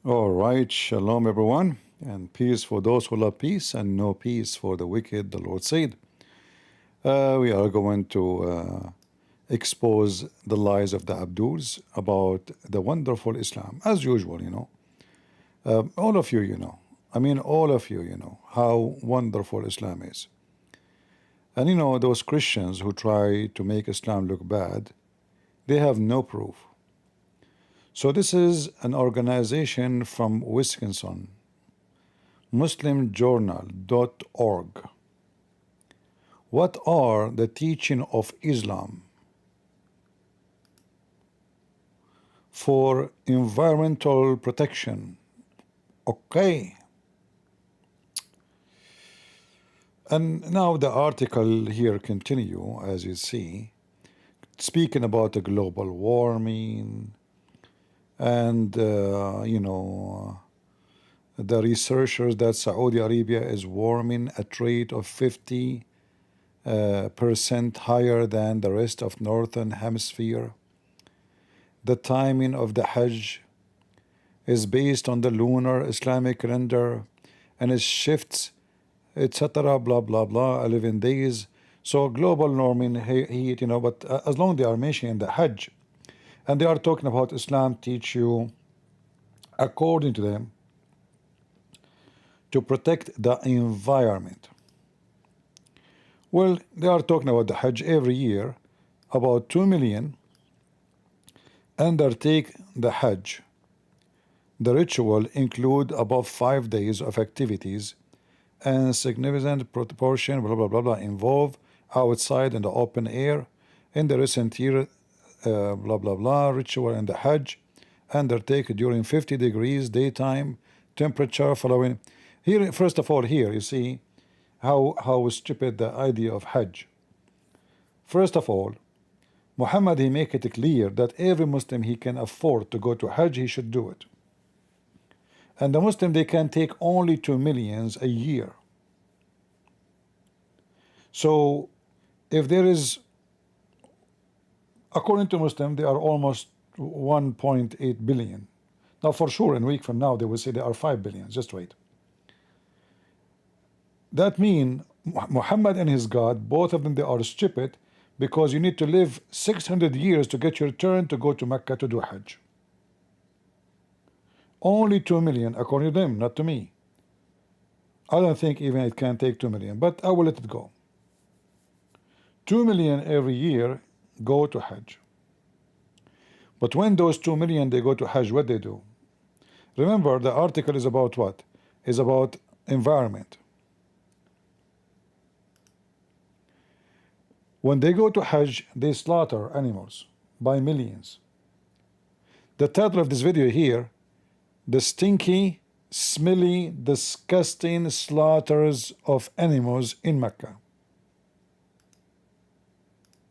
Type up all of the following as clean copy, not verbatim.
All right, shalom everyone, and peace for those who love peace, and no peace for the wicked, the Lord said. We are going to expose the lies of the Abduls about the wonderful Islam, as usual, all of you, all of you, how wonderful Islam is. And those Christians who try to make Islam look bad, they have no proof. So this is an organization from Wisconsin, muslimjournal.org. What are the teaching of Islam for environmental protection? Okay. And now the article here continue, as you see, speaking about the global warming, and the researchers that Saudi Arabia is warming at rate of 50% higher than the rest of northern hemisphere. The timing of the Hajj is based on the lunar Islamic calendar, and it shifts, etc. blah blah blah 11 days. So global warming heat, but as long as they are mentioning the Hajj, and they are talking about Islam teach you, according to them, to protect the environment. Well, they are talking about the Hajj every year. About 2 million undertake the Hajj. The ritual include above 5 days of activities, and significant proportion blah blah blah blah involve outside in the open air. In the recent year, blah blah blah ritual in the Hajj undertaken during 50 degrees daytime temperature following. Here, first of all, here you see how stupid the idea of Hajj. First of all, Muhammad, he make it clear that every Muslim he can afford to go to Hajj, he should do it. And the Muslim, they can take only 2 millions a year. So if there is, according to Muslim, they are almost 1.8 billion. Now for sure in a week from now they will say there are 5 billion. Just wait. That means Muhammad and his God, both of them, they are stupid, because you need to live 600 years to get your turn to go to Mecca to do Hajj. Only 2 million according to them, not to me. I don't think even it can take 2 million, but I will let it go. 2 million every year go to Hajj. But when those 2 million they go to Hajj, what they do? Remember, the article is about what? Is about environment. When they go to Hajj, they slaughter animals by millions. The title of this video here, the stinky, smelly, disgusting slaughters of animals in Mecca.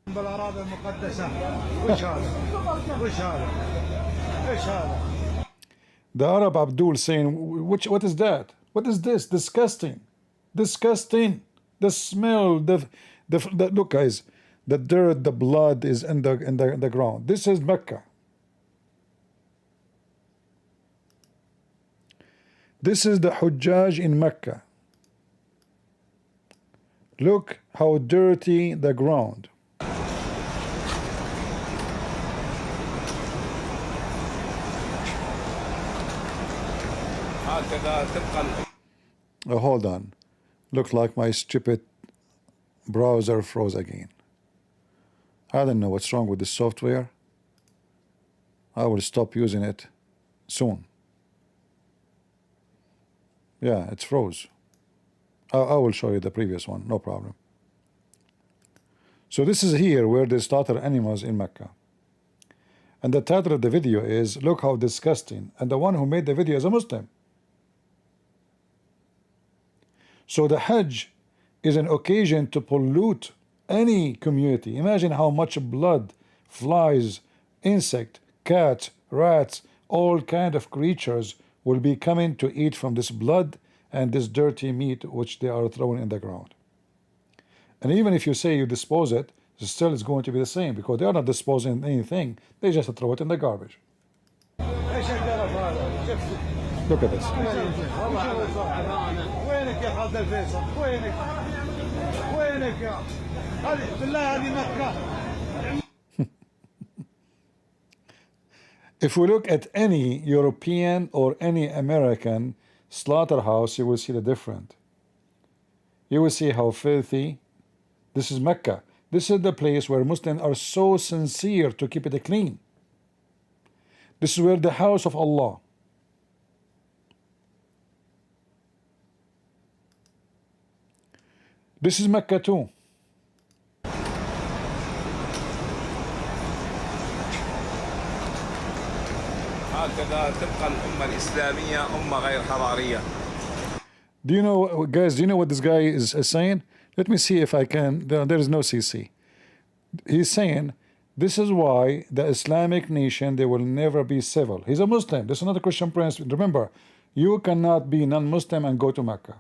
The Arab Abdul saying, what is that? What is this? Disgusting. Disgusting. The smell, the look guys, the dirt, the blood is in the ground. This is Mecca. This is the Hujjaj in Mecca. Look how dirty the ground. Oh, hold on. Look like my stupid browser froze again. I don't know what's wrong with this software. I will stop using it soon. Yeah, it's froze. I will show you the previous one, no problem. So this is here where they slaughter animals in Mecca. And the title of the video is, look how disgusting. And the one who made the video is a Muslim. So the Hajj is an occasion to pollute any community. Imagine how much blood, flies, insect, cats, rats, all kind of creatures will be coming to eat from this blood and this dirty meat which they are throwing in the ground. And even if you say you dispose it, still it's going to be the same, because they are not disposing anything, they just throw it in the garbage. Look at this. وينك يا خالد الفيصل؟ وينك؟ وينك يا؟ هذه بالله هذه مكة. If we look at any European or any American slaughterhouse, you will see the difference. You will see how filthy. This is Mecca. This is the place where Muslims are so sincere to keep it clean. This is where the house of Allah. This is Mecca too. هكذا تبقى الأمة الإسلامية أمة غير حضارية. Do you know, guys, do you know what this guy is saying? Let me see if I can. There is no CC. He's saying, this is why the Islamic nation, they will never be civil. He's a Muslim. This is not a Christian prince. Remember, you cannot be non-Muslim and go to Mecca.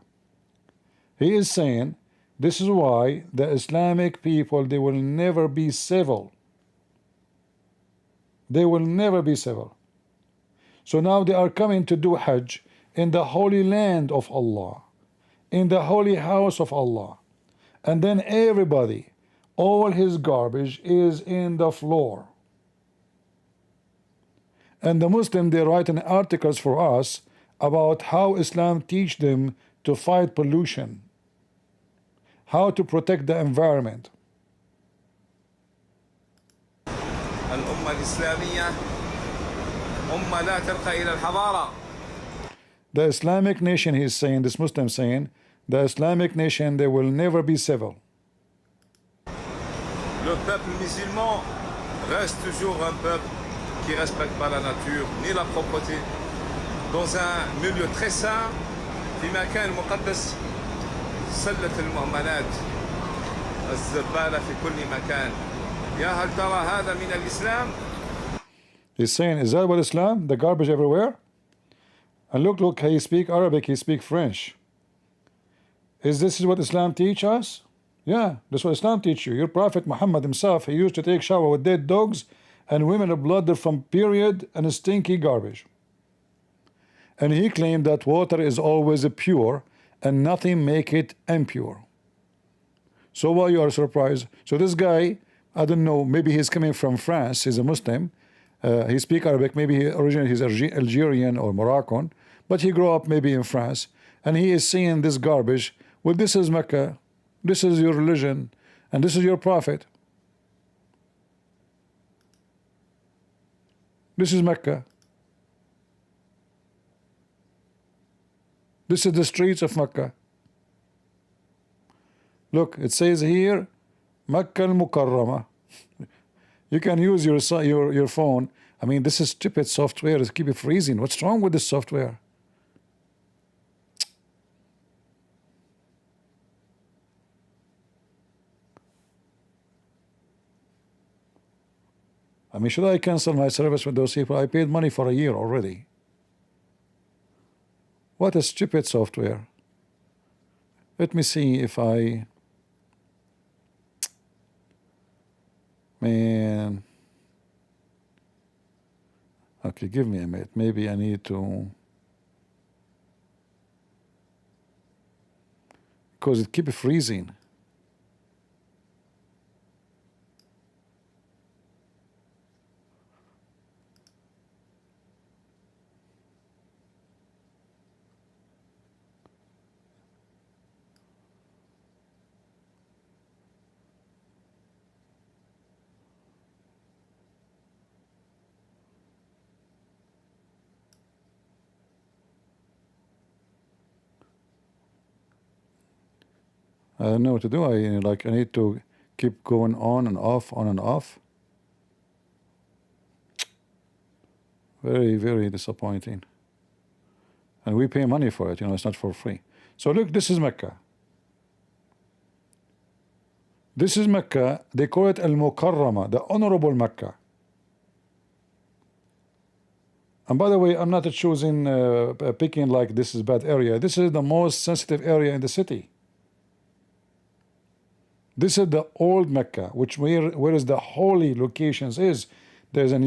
He is saying, this is why the Islamic people, they will never be civil. They will never be civil. So now they are coming to do Hajj in the holy land of Allah, in the holy house of Allah. And then everybody, all his garbage is in the floor. And the Muslim, they write in articles for us about how Islam teach them to fight pollution, how to protect the environment. الأمة الإسلامية أمة لا ترقى إلى الحضارة. The Islamic nation, he's saying, this Muslim saying, the Islamic nation, they will never be civil. Le peuple musulman reste toujours un peuple qui respecte pas la nature ni la propreté. Dans un milieu très sain, في مكان مقدس، سلة المهملات، الزبالة في كل مكان. يا هل ترى هذا من الإسلام؟ He's saying, is that what Islam? The garbage everywhere? And look, he speak Arabic, he speak French. Is this what Islam teach us? Yeah, that's what Islam teach you. Your Prophet Muhammad himself, he used to take shower with dead dogs and women of blood from period and stinky garbage. And he claimed that water is always pure and nothing make it impure. So why you are surprised? So this guy, I don't know, maybe he's coming from France, he's a Muslim, he speak Arabic, maybe he originally he's Algerian or Moroccan, but he grew up maybe in France, and he is seeing this garbage. Well, this is Mecca, this is your religion, and this is your prophet. This is Mecca. This is the streets of Mecca. Look, it says here, Mecca al-Mukarrama. You can use your phone. I mean, this is stupid software. It's keep it freezing. What's wrong with this software? I mean, should I cancel my service with those people? I paid money for a year already. What a stupid software. Let me see if I... Man. Okay, give me a minute. Maybe I need to... Because it keeps freezing. I don't know what to do. I need to keep going on and off, on and off. Very, very disappointing. And we pay money for it, it's not for free. So look, this is Mecca. This is Mecca. They call it Al-Mukarrama, the honorable Mecca. And by the way, I'm not choosing, picking like this is bad area. This is the most sensitive area in the city. This is the old Mecca, which where is the holy locations is. There's a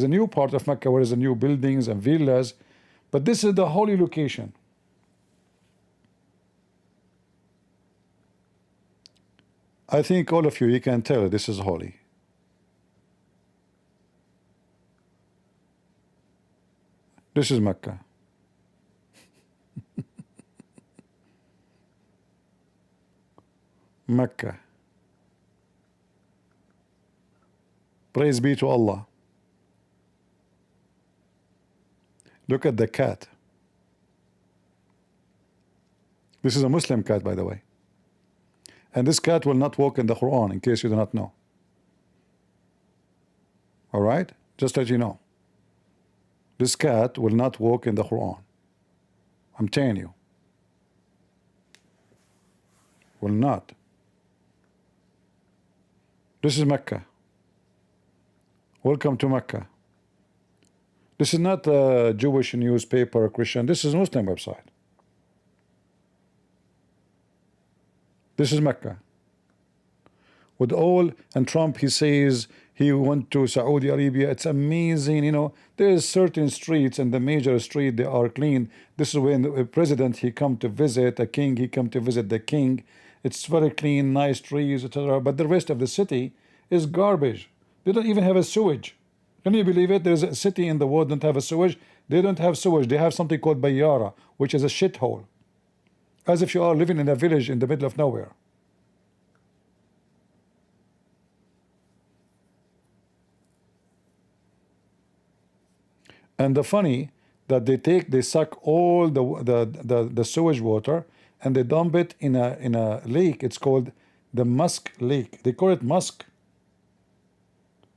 new part of Mecca where there's a new buildings and villas, but this is the holy location. I think all of you can tell this is holy. This is Mecca. Mecca. Praise be to Allah. Look at the cat. This is a Muslim cat, by the way. And this cat will not walk in the Quran, in case you do not know. All right? Just let you know. This cat will not walk in the Quran. I'm telling you. Will not. This is Mecca. Welcome to Mecca. This is not a Jewish newspaper or Christian. This is a Muslim website. This is Mecca. With all, and Trump, he says he went to Saudi Arabia. It's amazing, you know. There's certain streets, and the major street, they are clean. This is when the president, he come to visit a king, he come to visit the king. It's very clean, nice trees, etc. But the rest of the city is garbage. They don't even have a sewage. Can you believe it? There's a city in the world that don't have a sewage. They don't have sewage. They have something called bayara, which is a shithole. As if you are living in a village in the middle of nowhere. And the funny that they suck all the sewage water and they dump it in a lake. It's called the Musk Lake. They call it musk.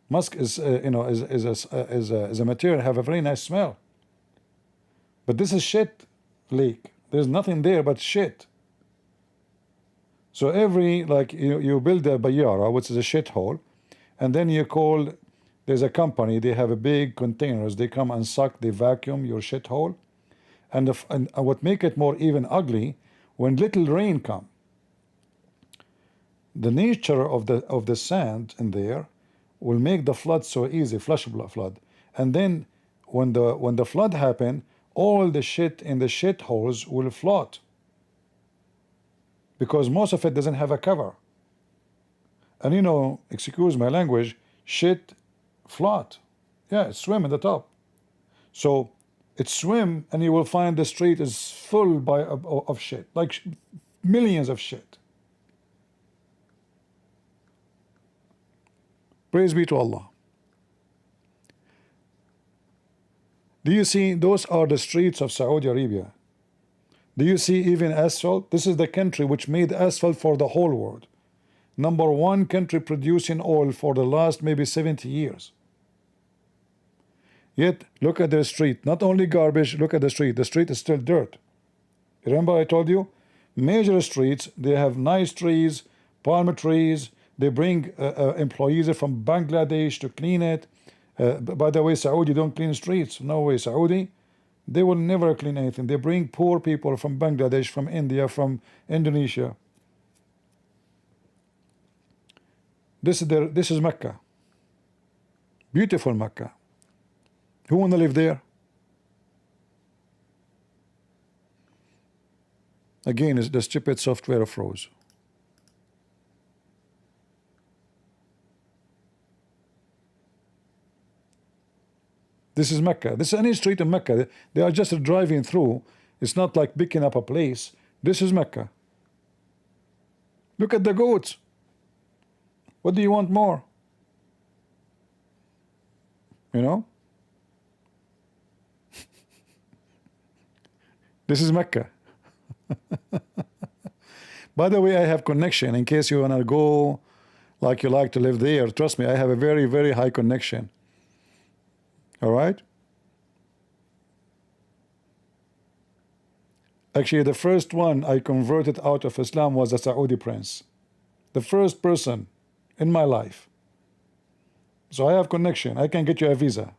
Musk is is a material, have a very nice smell. But this is shit lake. There's nothing there but shit. So every, like, you build a bayara, which is a shithole, and then you call, there's a company, they have a big containers, they come and suck, they vacuum your shithole, and what make it more even ugly, when little rain come, the nature of the sand in there will make the flood so easy, flash flood, and then when the flood happen, all the shit in the shitholes will float, because most of it doesn't have a cover. And you know, excuse my language, shit float. Yeah, it swim in the top. So it swim, and you will find the street is full of shit, like millions of shit. Praise be to Allah. Do you see, those are the streets of Saudi Arabia. Do you see even asphalt? This is the country which made asphalt for the whole world. #1 country producing oil for the last maybe 70 years. Yet, look at their street. Not only garbage, look at the street. The street is still dirt. Remember I told you? Major streets, they have nice trees, palm trees. They bring employees from Bangladesh to clean it. By the way, Saudi don't clean streets. No way, Saudi. They will never clean anything. They bring poor people from Bangladesh, from India, from Indonesia. This is Mecca. Beautiful Mecca. Who want to live there? Again, it's the stupid software froze. This is Mecca. This is any street in Mecca. They are just driving through. It's not like picking up a place. This is Mecca. Look at the goats. What do you want more? You know? This is Mecca. By the way, I have connection in case you want to go, like you like to live there. Trust me, I have a very, very high connection. All right? Actually, the first one I converted out of Islam was a Saudi prince. The first person in my life. So I have connection. I can get you a visa.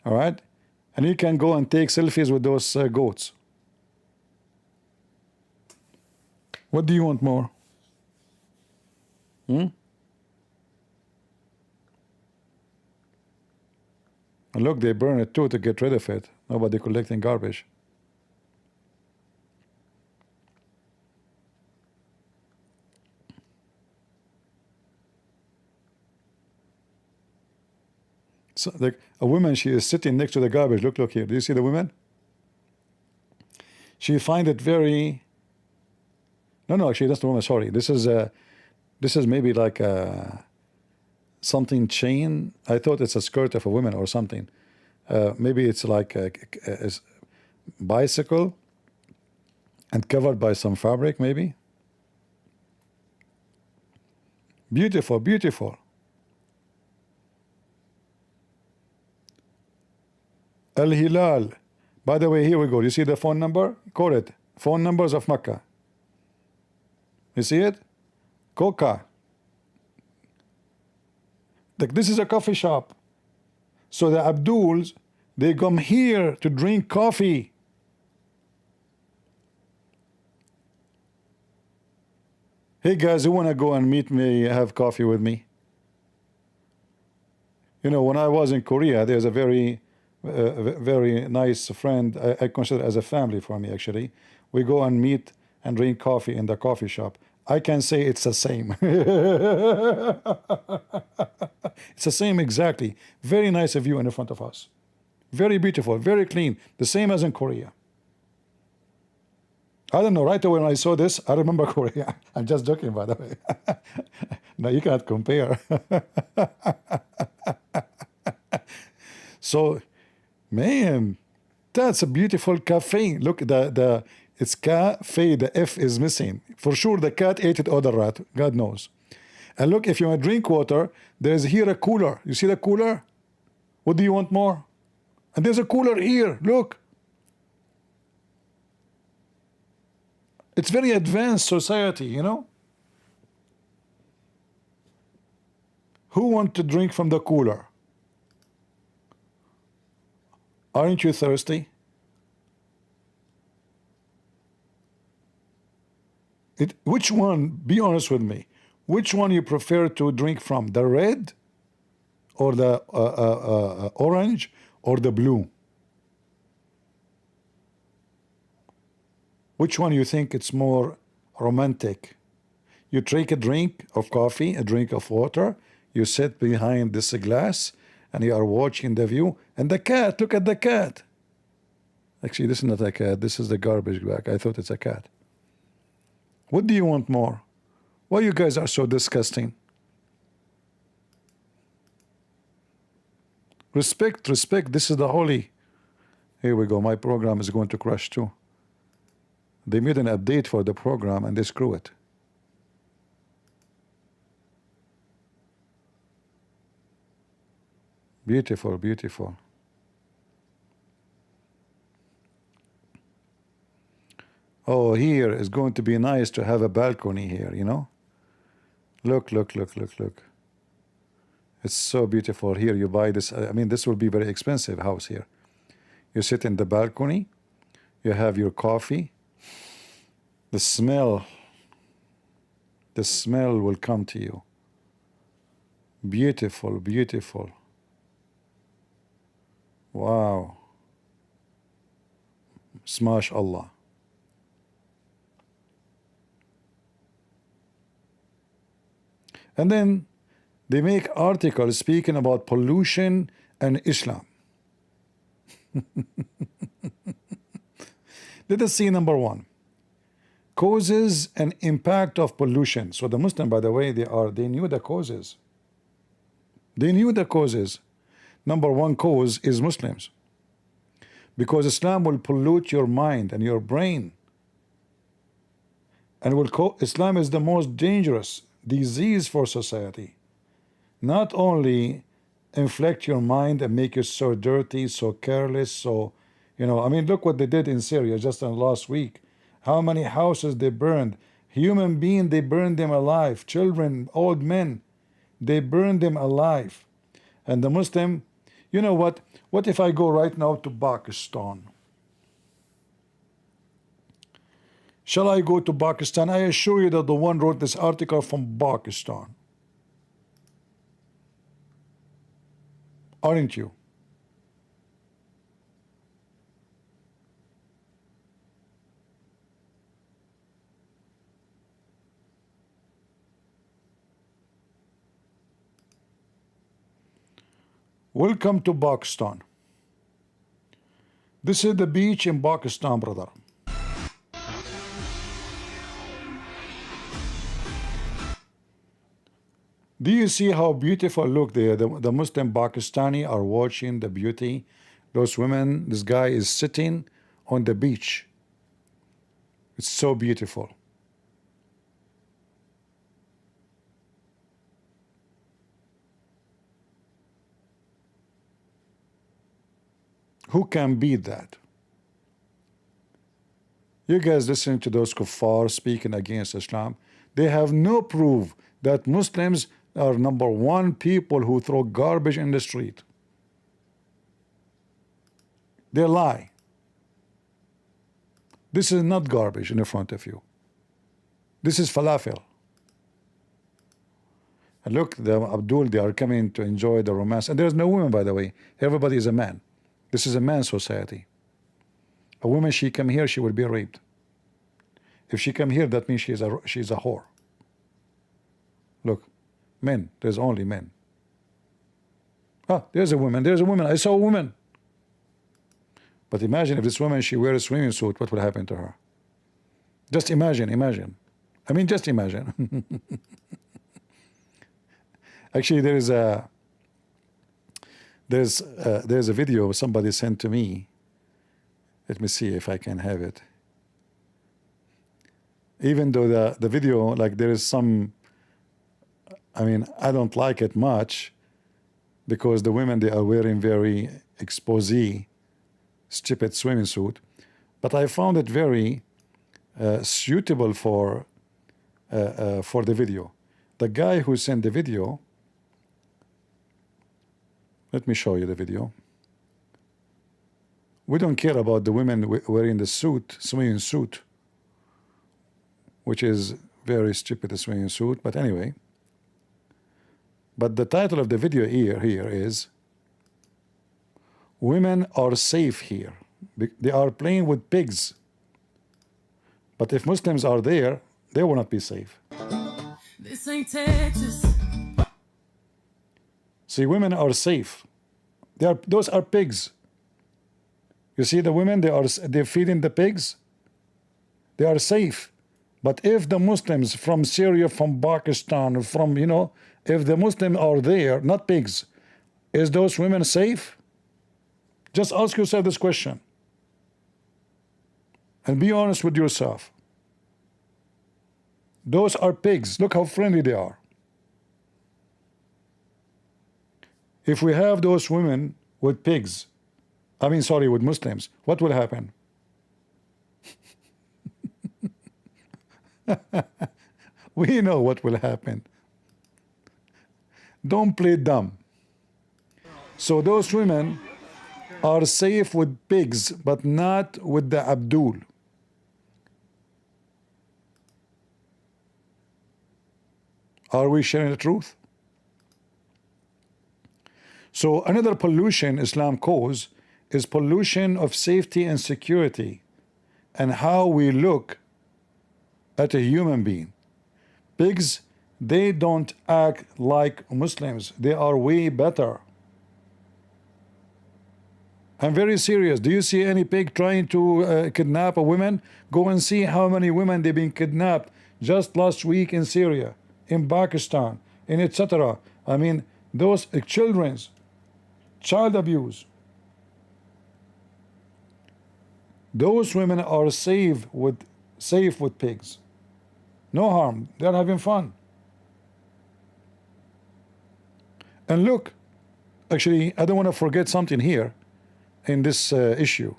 All right? And you can go and take selfies with those goats. What do you want more? And look, they burn it too to get rid of it. Nobody collecting garbage. So, like a woman, she is sitting next to the garbage. Look here. Do you see the woman? She find it very. No, actually, that's the woman. Sorry, this is maybe like a something chain. I thought it's a skirt of a woman or something. Maybe it's like a bicycle and covered by some fabric, maybe. Beautiful, beautiful. Al Hilal. By the way, here we go. You see the phone number? Call it. Phone numbers of Mecca. You see it? Coca. Like this is a coffee shop. So the Abduls, they come here to drink coffee. Hey guys, who want to go and meet me, have coffee with me? You know, when I was in Korea, there's a very nice friend I consider as a family for me, actually. We go and meet and drink coffee in the coffee shop. I can say it's the same. It's the same exactly. Very nice view in front of us. Very beautiful, very clean. The same as in Korea. I don't know, right away when I saw this, I remember Korea. I'm just joking, by the way. No, you cannot compare. So, man, that's a beautiful cafe. Look, it's cafe, the F is missing. For sure, the cat ate it or the rat, God knows. And look, if you want to drink water, there's here a cooler. You see the cooler? What do you want more? And there's a cooler here, look. It's very advanced society, you know? Who want to drink from the cooler? Aren't you thirsty? Which one, be honest with me, which one you prefer to drink from, the red or the orange or the blue? Which one you think it's more romantic? You take a drink of coffee, a drink of water, you sit behind this glass and you are watching the view, and the cat, look at the cat. Actually, this is not a cat, this is the garbage bag. I thought it's a cat. What do you want more? Why you guys are so disgusting? Respect, respect, this is the holy. Here we go, my program is going to crash too. They made an update for the program and they screw it. Beautiful, beautiful. Oh, here is going to be nice to have a balcony here, you know? Look, look, look, look, look. It's so beautiful here. You buy this, I mean, this will be very expensive house here. You sit in the balcony, you have your coffee. The smell will come to you. Beautiful, beautiful. Wow. Smash Allah. And then they make articles speaking about pollution and Islam. Let us see number one. Causes and impact of pollution. So the Muslim, by the way, they knew the causes. They knew the causes. Number one cause is Muslims. Because Islam will pollute your mind and your brain. And Islam is the most dangerous disease for society. Not only inflict your mind and make you so dirty, so careless, so, you know, I mean, look what they did in Syria just in last week. How many houses they burned. Human beings, they burned them alive. Children, old men, they burned them alive. And the Muslim, you know what? What if I go right now to Pakistan? Shall I go to Pakistan? I assure you that the one wrote this article from Pakistan. Aren't you? Welcome to Pakistan. This is the beach in Pakistan, brother. Do you see how beautiful? Look there, the Muslim Pakistani are watching the beauty. Those women, this guy is sitting on the beach. It's so beautiful. Who can beat that? You guys listen to those kuffar speaking against Islam. They have no proof that Muslims are #1 people who throw garbage in the street. They lie. This is not garbage in front of you. This is falafel. And look, the Abdul, they are coming to enjoy the romance. And there's no women, by the way. Everybody is a man. This is a man's society. A woman, she come here, she will be raped. If she come here, that means she's a whore. Look, men, there's only men. Ah, there's a woman, I saw a woman. But imagine if this woman, she wears a swimming suit, what will happen to her? Just imagine. I mean, just imagine. Actually, there's a video somebody sent to me. Let me see if I can have it. Even though the video, like, there is some, I mean, I don't like it much because the women, they are wearing very exposé, stupid swimming suit, but I found it very suitable for the video. The guy who sent the video, let me show you the video. We don't care about the women wearing the suit, swimming suit, which is very stupid, the swimming suit, but anyway. But the title of the video here is "Women are safe here. They are playing with pigs. But if Muslims are there, they will not be safe." This ain't Texas. See, women are safe. Those are pigs. You see the women, they're feeding the pigs. They are safe. But if the Muslims from Syria, from Pakistan, from, you know, if the Muslims are there, not pigs, is those women safe? Just ask yourself this question. And be honest with yourself. Those are pigs. Look how friendly they are. If we have those women with pigs, I mean, sorry, with Muslims, what will happen? We know what will happen. Don't play dumb. So those women are safe with pigs, but not with the Abdul. Are we sharing the truth? So another pollution Islam causes is pollution of safety and security, and how we look at a human being. Pigs, they don't act like Muslims. They are way better. I'm very serious. Do you see any pig trying to kidnap a woman? Go and see how many women they've been kidnapped just last week in Syria, in Pakistan, in etc. I mean, those children's child abuse. Those women are safe with pigs. No harm. They're having fun. And look, actually, I don't want to forget something here in this issue.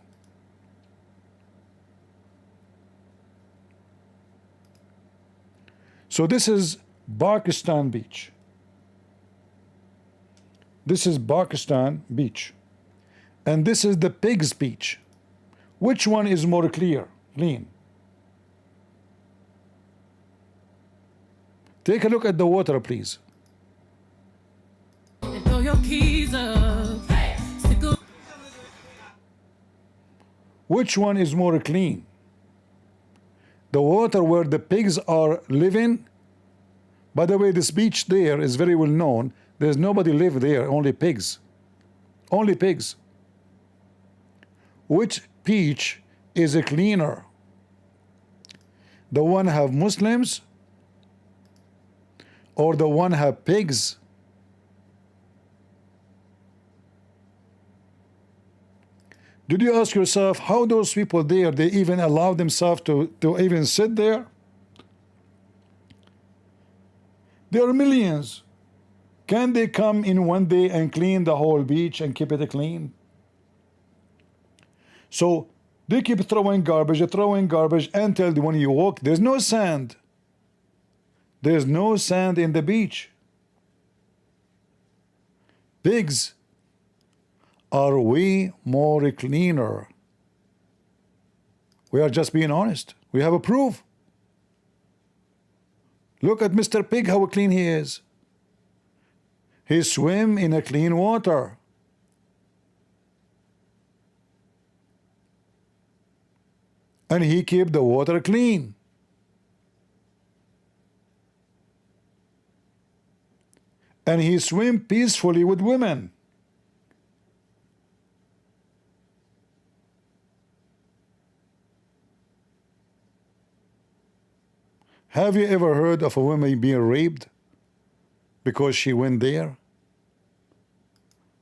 So this is Pakistan beach. This is Pakistan beach. And this is the pig's beach. Which one is more clean? Take a look at the water, please. Throw your keys up. Which one is more clean? The water where the pigs are living? By the way, this beach there is very well known. There's nobody live there, only pigs. Only pigs. Which beach is a cleaner? The one have Muslims or the one have pigs? Did you ask yourself how those people there, they even allow themselves to even sit there? There are millions. Can they come in one day and clean the whole beach and keep it clean? So they keep throwing garbage until when you walk, there's no sand. There's no sand in the beach. Pigs are way more cleaner. We are just being honest. We have a proof. Look at Mr. Pig, how clean he is. He swim in a clean water. And he keep the water clean. And he swim peacefully with women. Have you ever heard of a woman being raped because she went there?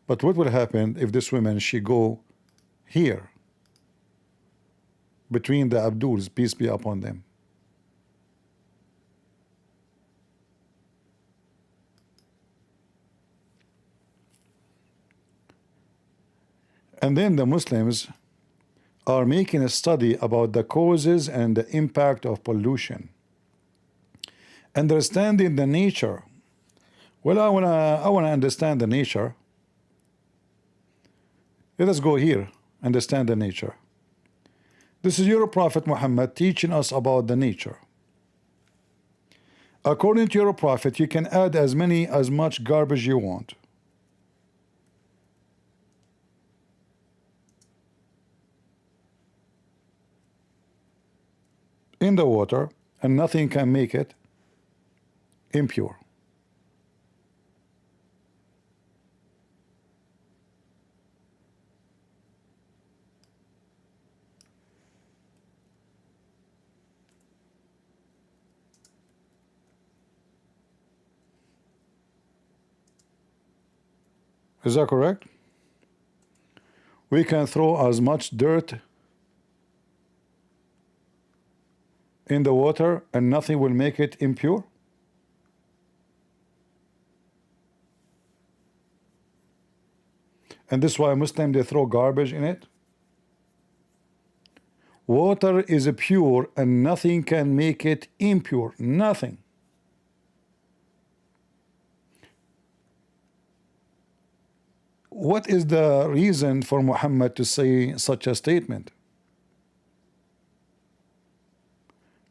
But what will happen if this woman, she go here between the Abduls, peace be upon them? And then the Muslims are making a study about the causes and the impact of pollution. Understanding the nature. Well, I wanna understand the nature. Let us go here, understand the nature. This is your Prophet Muhammad teaching us about the nature. According to your Prophet, you can add as much garbage you want. In the water, and nothing can make it impure. Is that correct? We can throw as much dirt in the water and nothing will make it impure? And this is why Muslims, they throw garbage in it. Water is pure and nothing can make it impure. Nothing. What is the reason for Muhammad to say such a statement?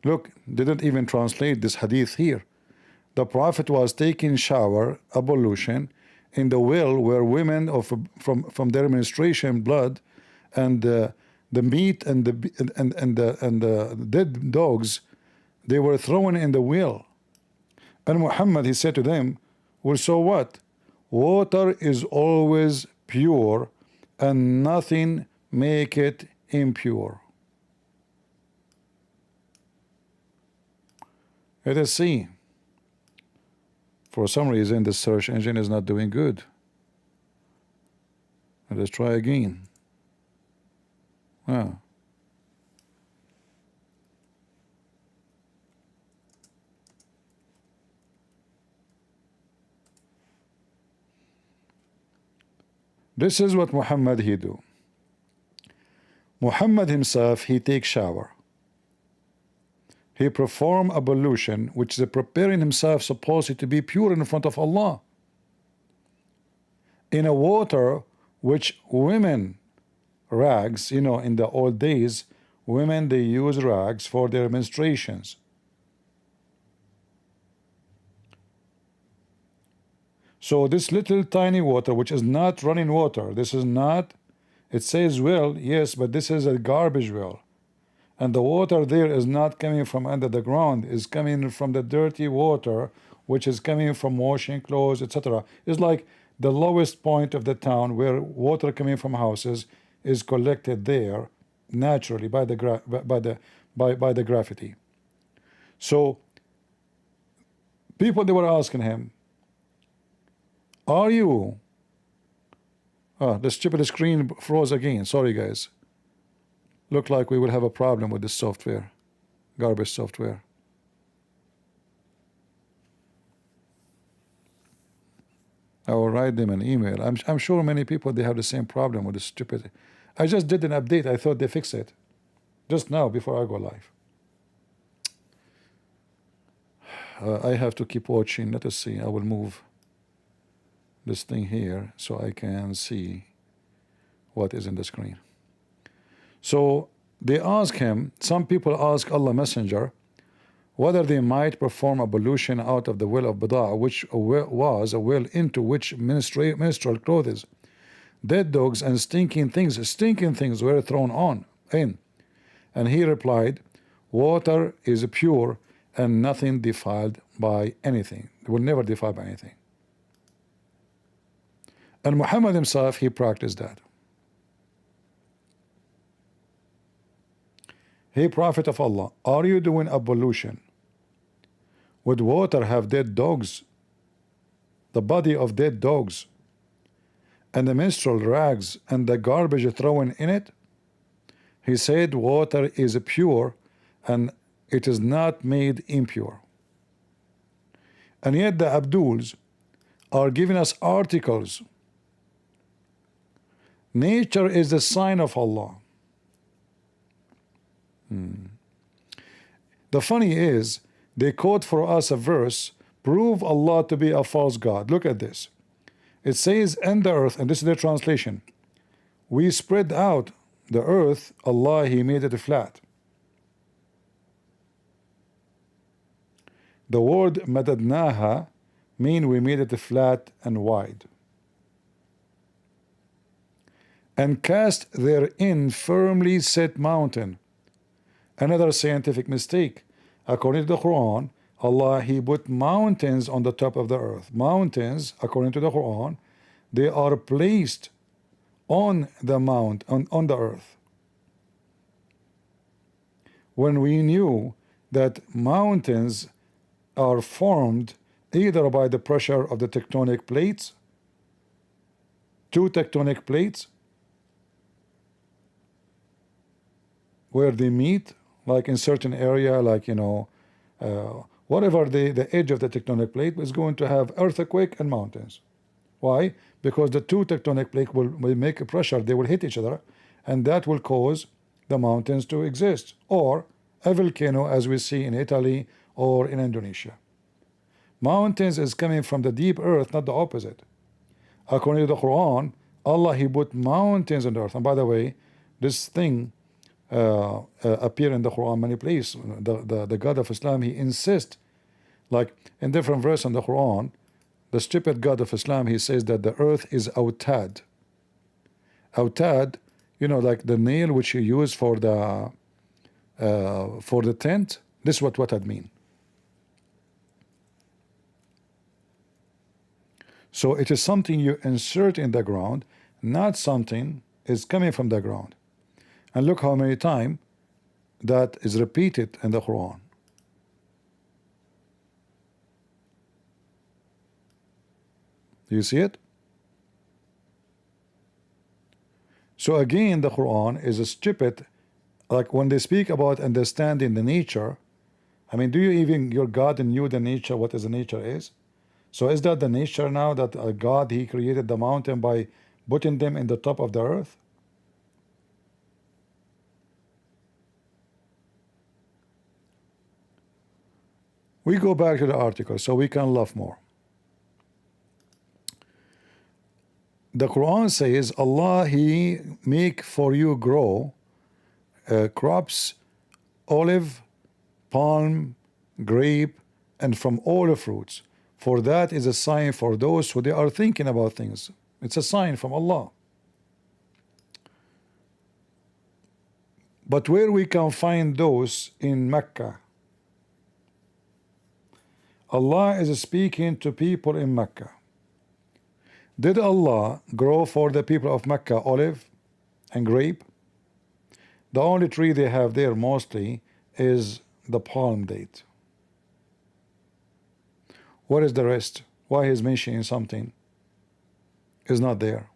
Look, they didn't even translate this hadith here. The Prophet was taking shower, ablution, in the well where women from their menstruation blood and the meat and the dead dogs, they were thrown in the well. And Muhammad, he said to them, well, so what? Water is always pure and nothing make it impure. Let us see. For some reason, the search engine is not doing good. Let us try again. Ah. This is what Muhammad he do. Muhammad himself, he take shower. He perform ablution, which is preparing himself supposed to be pure in front of Allah. In a water which women rags, you know, in the old days, women, they use rags for their menstruations. So this little tiny water, which is not running water, this is not, it says well, yes, but this is a garbage well. And the water there is not coming from under the ground, is coming from the dirty water, which is coming from washing clothes, etc. It's like the lowest point of the town where water coming from houses is collected there naturally by the gravity. So people, they were asking him, are you the stupid screen froze again, sorry guys. Look like we will have a problem with this software, garbage software. I will write them an email. I'm sure many people, they have the same problem with this stupid. I just did an update. I thought they fixed it just now before I go live. I have to keep watching. Let us see. I will move this thing here so I can see what is in the screen. So they ask him, some people ask Allah Messenger whether they might perform ablution out of the well of Bida, which was a well into which menstrual clothes, dead dogs, and stinking things were thrown in. And he replied, water is pure and nothing defiled by anything. It will never defile by anything. And Muhammad himself, he practiced that. Hey, Prophet of Allah, are you doing ablution? Would water have dead dogs, the body of dead dogs, and the menstrual rags and the garbage thrown in it? He said, water is pure and it is not made impure. And yet the Abduls are giving us articles. Nature is the sign of Allah. The funny is, they quote for us a verse, prove Allah to be a false God. Look at this. It says, in the earth, and this is the translation, we spread out the earth, Allah, He made it flat. The word madadnaha mean we made it flat and wide. And cast therein firmly set mountain. Another scientific mistake. According to the Quran, Allah, He put mountains on the top of the earth. Mountains, according to the Quran, they are placed on the on the earth. When we knew that mountains are formed either by the pressure of the tectonic plates, two tectonic plates, where they meet, like in certain area, like, you know, whatever the edge of the tectonic plate is going to have earthquake and mountains. Why? Because the two tectonic plates will make a pressure, they will hit each other, and that will cause the mountains to exist, or a volcano as we see in Italy or in Indonesia. Mountains is coming from the deep earth, not the opposite. According to the Quran, Allah, He put mountains on the earth. And by the way, this thing appear in the Quran many places. The God of Islam, he insists, like in different verses in the Quran, the stupid God of Islam, he says that the earth is autad. Autad, you know, like the nail which you use for the tent. This is what that mean. So it is something you insert in the ground, not something is coming from the ground. And look how many times that is repeated in the Quran. Do you see it? So again, the Quran is a stupid, like when they speak about understanding the nature, I mean, do you even, your God knew the nature, what is the nature is? So is that the nature now that God, He created the mountain by putting them in the top of the earth? We go back to the article so we can laugh more. The Quran says, Allah, He make for you grow crops, olive, palm, grape, and from all the fruits. For that is a sign for those who they are thinking about things. It's a sign from Allah. But where we can find those in Mecca? Allah is speaking to people in Mecca. Did Allah grow for the people of Mecca olive and grape? The only tree they have there mostly is the palm date. What is the rest? Why he's mentioning something is not there?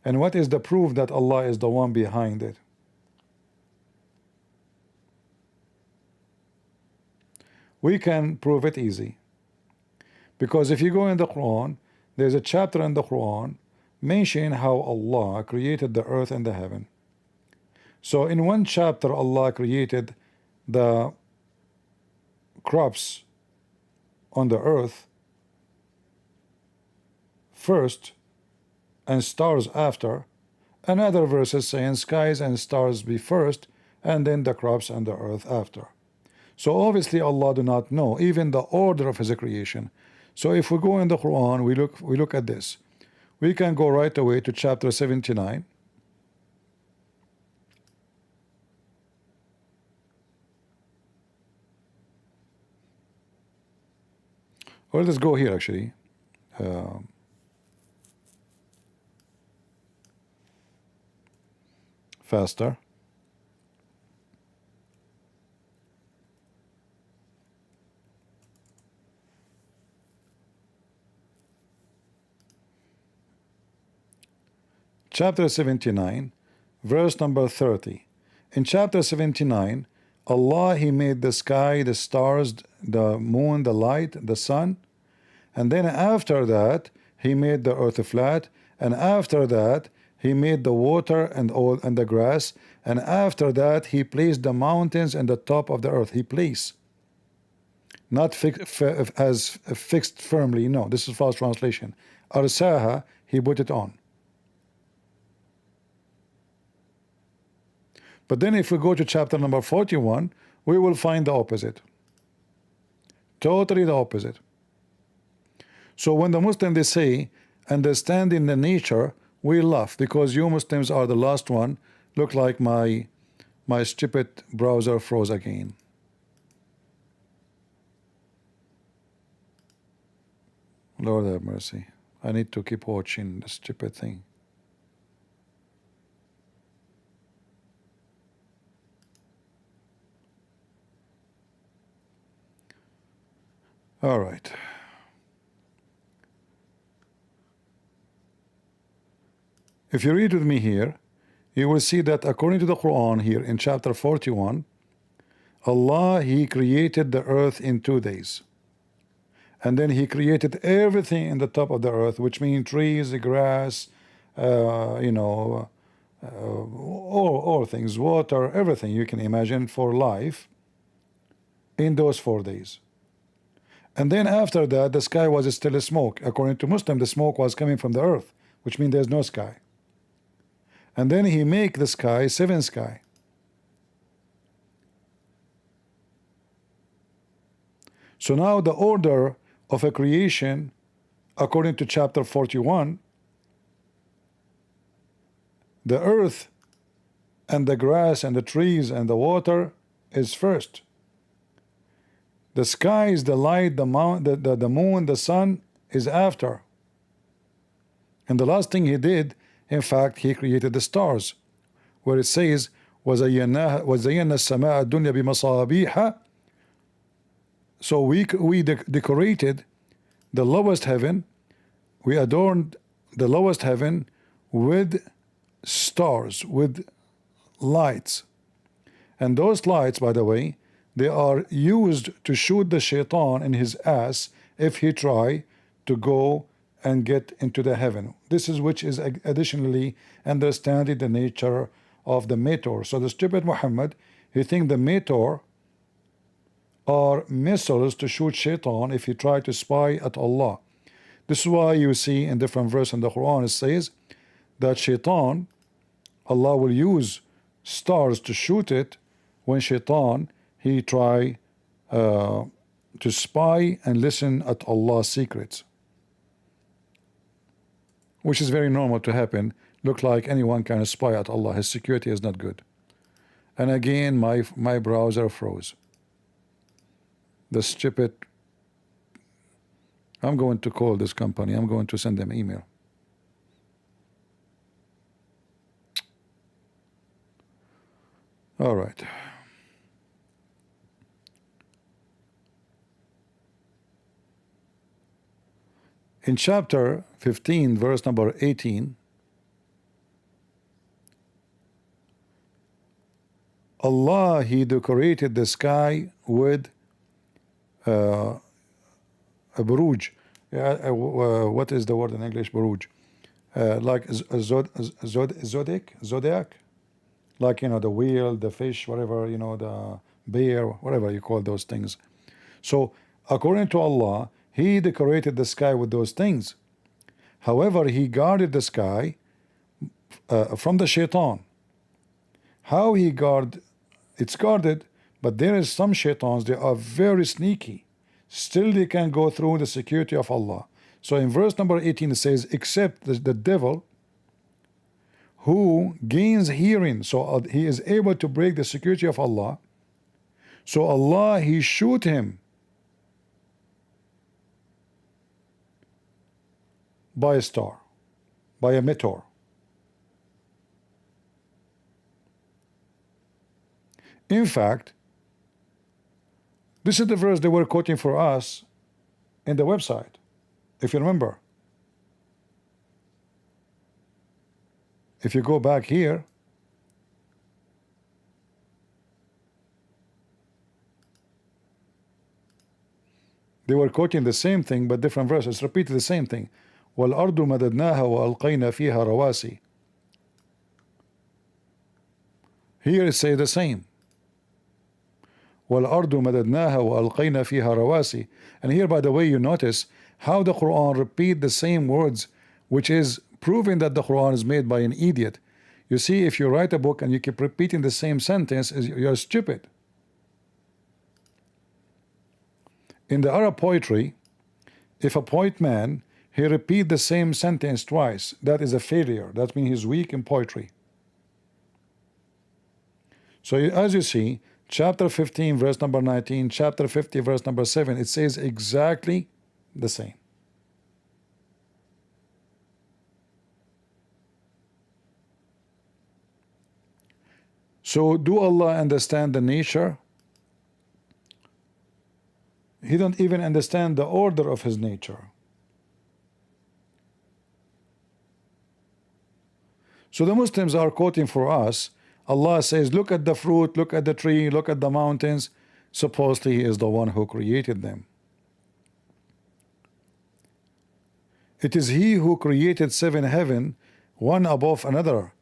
And what is the proof that Allah is the one behind it? We can prove it easy. Because if you go in the Quran, there's a chapter in the Quran mentioning how Allah created the earth and the heaven. So in one chapter, Allah created the crops on the earth first and stars after. Another verse is saying skies and stars be first and then the crops and the earth after. So obviously Allah do not know even the order of His creation. So if we go in the Quran, we look at this. We can go right away to chapter 79. Or let's go here actually. Faster. Chapter 79, verse number 30. In chapter 79, Allah, He made the sky, the stars, the moon, the light, the sun, and then after that He made the earth flat, and after that He made the water and all and the grass, and after that He placed the mountains and the top of the earth. He placed, not fixed firmly. No, this is false translation. Arsaha, He put it on. But then if we go to chapter number 41, we will find the opposite. Totally the opposite. So when the Muslims they say understanding the nature, we laugh because you Muslims are the last one. Look like my stupid browser froze again. Lord have mercy. I need to keep watching this stupid thing. All right. If you read with me here, you will see that according to the Quran here in chapter 41, Allah, He created the earth in 2 days. And then He created everything in the top of the earth, which means trees, grass, all things, water, everything you can imagine for life in those 4 days. And then after that, the sky was still a smoke. According to Muslim, the smoke was coming from the earth, which means there's no sky. And then He make the sky 7 sky. So now the order of a creation, according to chapter 41, the earth and the grass and the trees and the water is first. The skies, the light, the moon, the sun is after. And the last thing He did, in fact, He created the stars, where it says, وَزَيَّنَّا السَّمَاءَ الدُّنْيَا بِمَصَابِيحَ. So we decorated the lowest heaven, we adorned the lowest heaven with stars, with lights. And those lights, by the way, they are used to shoot the shaitan in his ass if he try to go and get into the heaven. This is which is additionally understanding the nature of the meteor. So the stupid Muhammad, he think the meteor are missiles to shoot shaitan if he try to spy at Allah. This is why you see in different verses in the Quran it says that shaitan, Allah will use stars to shoot it when shaitan he try to spy and listen at Allah's secrets, which is very normal to happen. Look like anyone can spy at Allah. His security is not good. And again my browser froze. The stupid I'm going to call this company. I'm going to send them email. All right. In chapter 15, verse number 18, Allah, He decorated the sky with a buruj. What is the word in English, buruj? Like zodiac, like, you know, the whale, the fish, whatever, you know, the bear, whatever you call those things. So according to Allah, He decorated the sky with those things. However, He guarded the sky from the shaitan. How He guard? It's guarded, but there is some shaitans, they are very sneaky. Still they can go through the security of Allah. So in verse number 18 it says, except the devil who gains hearing, so he is able to break the security of Allah. So Allah, He shoot him by a star, by a meteor. In fact, this is the verse they were quoting for us in the website, if you remember. If you go back here, they were quoting the same thing but different verses, repeated the same thing. وَالْأَرْضُ مَدَدْنَاهَا وَأَلْقَيْنَا فِيهَا رَوَاسِي. Here it says the same. وَالْأَرْضُ مَدَدْنَاهَا وَأَلْقَيْنَا فِيهَا رَوَاسِي. And here, by the way, you notice how the Quran repeat the same words, which is proving that the Quran is made by an idiot. You see, if you write a book and you keep repeating the same sentence, you're stupid. In the Arab poetry, if a poet man, he repeat the same sentence twice, that is a failure. That means he's weak in poetry. So as you see, chapter 15 verse number 19, chapter 50 verse number 7, it says exactly the same. So do Allah understand the nature? He don't even understand the order of His nature. So the Muslims are quoting for us, Allah says, look at the fruit, look at the tree, look at the mountains. Supposedly He is the one who created them. It is He who created 7 heaven, one above another.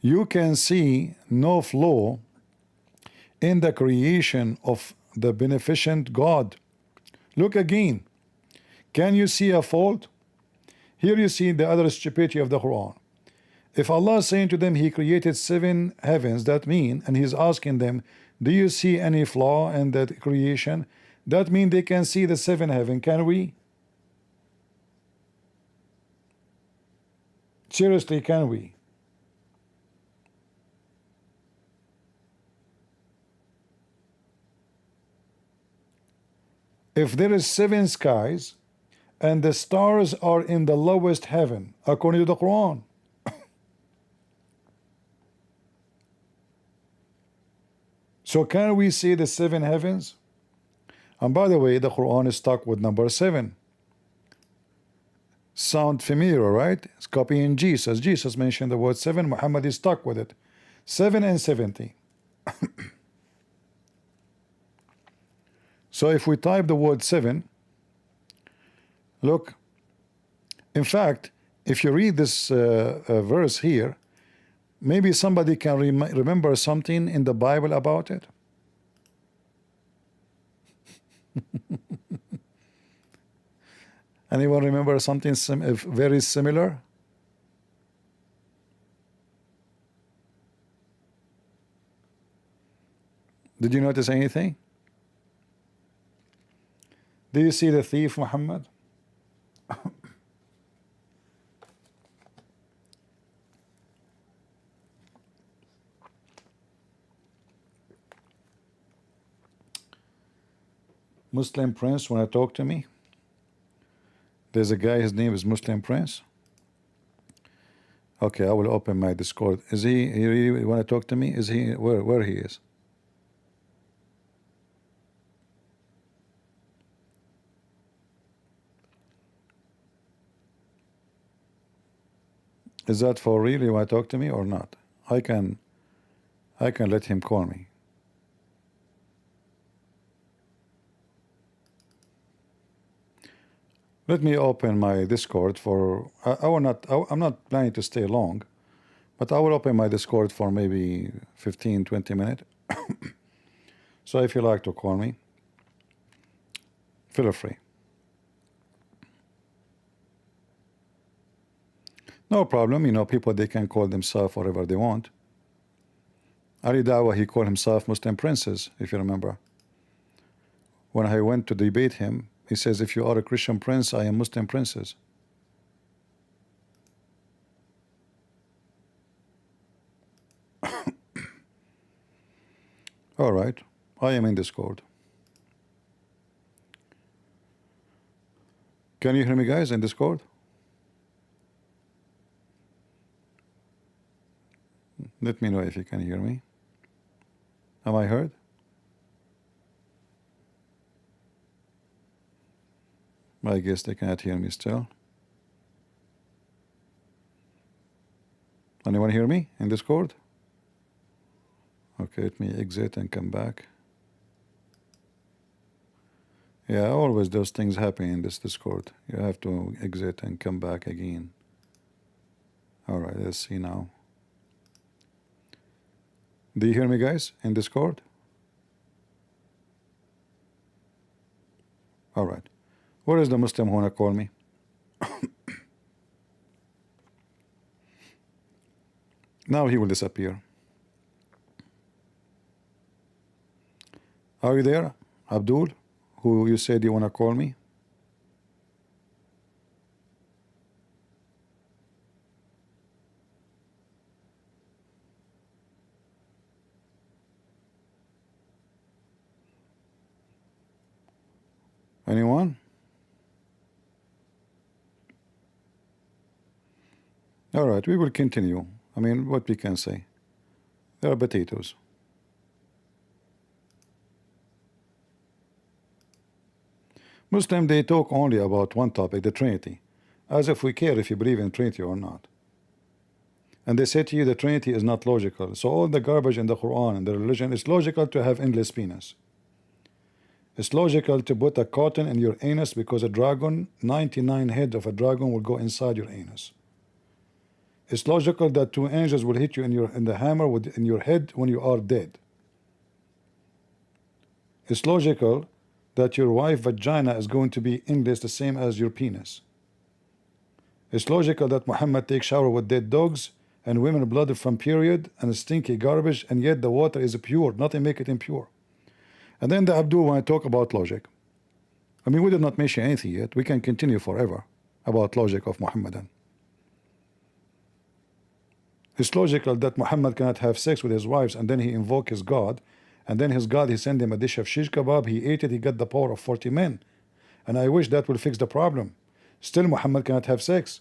You can see no flaw in the creation of the beneficent God. Look again. Can you see a fault? Here you see the other stupidity of the Quran. If Allah is saying to them He created 7 heavens, that mean, and He's asking them, do you see any flaw in that creation? That means they can see the 7 heaven. Can we? Seriously, can we? If there is 7 skies and the stars are in the lowest heaven, according to the Quran, so can we see the 7 heavens? And by the way, the Quran is stuck with number 7. Sound familiar, right? It's copying Jesus. Jesus mentioned the word 7. Muhammad is stuck with it. 7 and 70. So if we type the word 7, look, in fact, if you read this verse here, maybe somebody can remember something in the Bible about it. Anyone remember something very similar? Did you notice anything? Do you see the thief, Muhammad? Muslim prince, want to talk to me? There's a guy, his name is Muslim Prince. Okay, I will open my Discord. Is he really want to talk to me? Is he where he is? Is that for real? You want to talk to me or not? I can let him call me. Let me open my Discord for I'm not planning to stay long, but I will open my Discord for maybe 15-20 minutes. So if you like to call me, feel free. No problem, you know, people, they can call themselves whatever they want. Ali Dawah, he called himself Muslim Princes, if you remember. When I went to debate him, he says, if you are a Christian prince, I am Muslim Princes. All right, I am in Discord. Can you hear me, guys, in Discord? Let me know if you can hear me. Am I heard? I guess they cannot hear me still. Anyone hear me in Discord? Okay, let me exit and come back. Yeah, always those things happen in this Discord. You have to exit and come back again. All right, let's see now. Do you hear me, guys, in Discord? All right. Where is the Muslim who wanna call me? Now he will disappear. Are you there, Abdul, who you said you wanna call me? Anyone? All right, we will continue. I mean, what we can say. There are potatoes. Muslim, they talk only about one topic, the Trinity, as if we care if you believe in Trinity or not. And they say to you the Trinity is not logical. So all the garbage in the Quran and the religion, it's logical to have endless penis. It's logical to put a cotton in your anus because a dragon, 99 heads of a dragon will go inside your anus. It's logical that 2 angels will hit you in the hammer in your head when you are dead. It's logical that your wife vagina is going to be endless, the same as your penis. It's logical that Muhammad takes shower with dead dogs and women blood from period and stinky garbage, and yet the water is pure, nothing make it impure. And then the Abdul, when I talk about logic, I mean, we did not mention anything yet. We can continue forever about logic of Muhammadan. It's logical that Muhammad cannot have sex with his wives and then he invoke his God, and then his God, he sent him a dish of shish kebab, he ate it, he got the power of 40 men. And I wish that will fix the problem. Still Muhammad cannot have sex.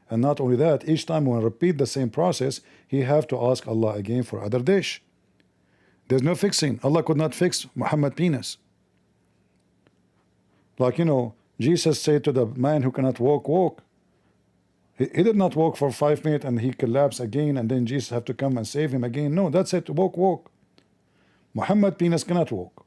And not only that, each time when I repeat the same process, he have to ask Allah again for other dish. There's no fixing. Allah could not fix Muhammad penis. Like, you know, Jesus said to the man who cannot walk, walk. He did not walk for 5 minutes and he collapsed again, and then Jesus have to come and save him again. No, that's it. Walk, walk. Muhammad penis cannot walk.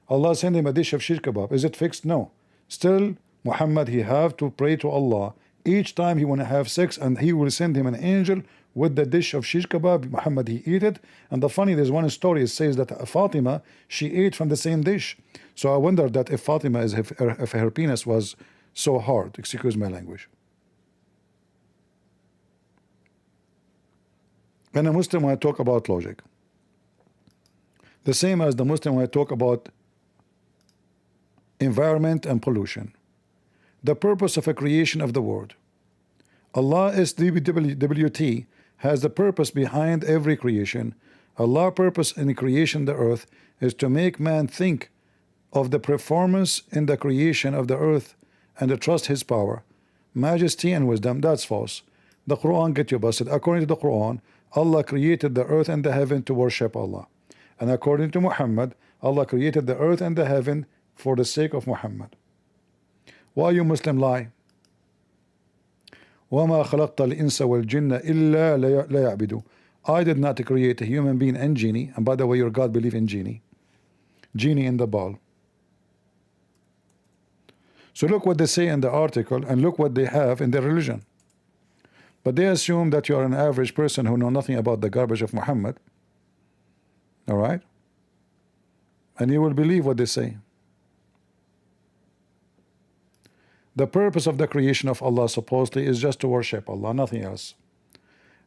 Allah sent him a dish of shish kebab. Is it fixed? No. Still, Muhammad, he have to pray to Allah each time he want to have sex, and he will send him an angel with the dish of shish kebab. Muhammad, he eat it. And the funny, there's one story, it says that Fatima, she ate from the same dish. So I wonder that if Fatima, if her penis was so hard, excuse my language. And a Muslim, when I talk about logic, the same as the Muslim when I talk about environment and pollution, the purpose of a creation of the world. Allah SWT has the purpose behind every creation. Allah's purpose in the creation of the earth is to make man think of the performance in the creation of the earth and trust his power, majesty and wisdom, that's false. The Quran get you busted. According to the Quran, Allah created the earth and the heaven to worship Allah. And according to Muhammad, Allah created the earth and the heaven for the sake of Muhammad. Why you Muslim lie? وَمَا خَلَقْتَ الْإِنسَ وَالْجِنَّ إِلَّا لَيَعْبِدُوا. I did not create a human being and genie. And by the way, your God believe in genie. Genie in the ball. So look what they say in the article and look what they have in their religion. But they assume that you are an average person who know nothing about the garbage of Muhammad. All right? And you will believe what they say. The purpose of the creation of Allah supposedly is just to worship Allah, nothing else.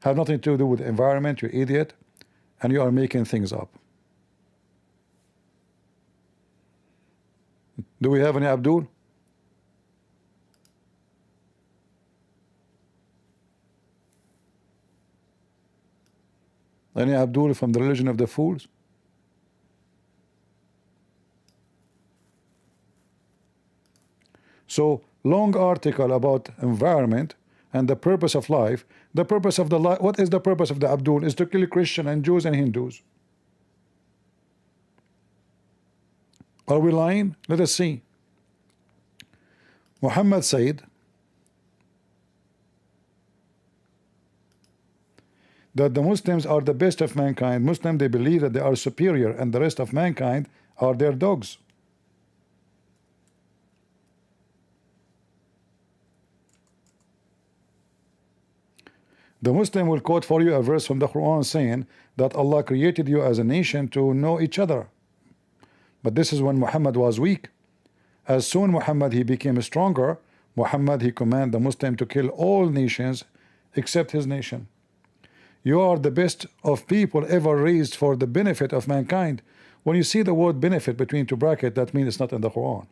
Have nothing to do with the environment, you idiot, and you are making things up. Do we have any Abdul? Any Abdul from the religion of the fools? So, long article about environment and the purpose of life. The purpose of the life, what is the purpose of the Abdul? Is to kill Christians and Jews and Hindus. Are we lying? Let us see. Muhammad said that the Muslims are the best of mankind. Muslims, they believe that they are superior and the rest of mankind are their dogs. The Muslim will quote for you a verse from the Quran saying that Allah created you as a nation to know each other. But this is when Muhammad was weak. As soon Muhammad he became stronger, Muhammad he commanded the Muslim to kill all nations except his nation. You are the best of people ever raised for the benefit of mankind. When you see the word benefit between two brackets, that means it's not in the Quran.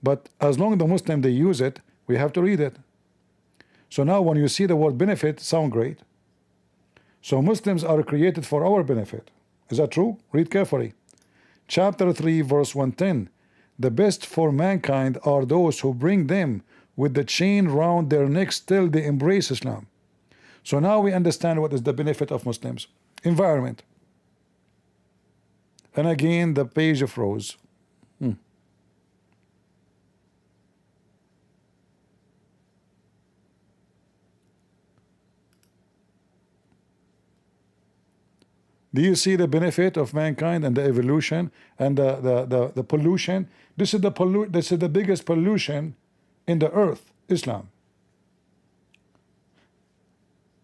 But as long as the Muslim they use it, we have to read it. So now when you see the word benefit, sound great. So Muslims are created for our benefit. Is that true? Read carefully. Chapter 3 verse 110. The best for mankind are those who bring them with the chain round their necks till they embrace Islam. So now we understand what is the benefit of Muslims. Environment. And again the page of rose. Do you see the benefit of mankind and the evolution and the pollution? This is the biggest pollution in the earth, Islam.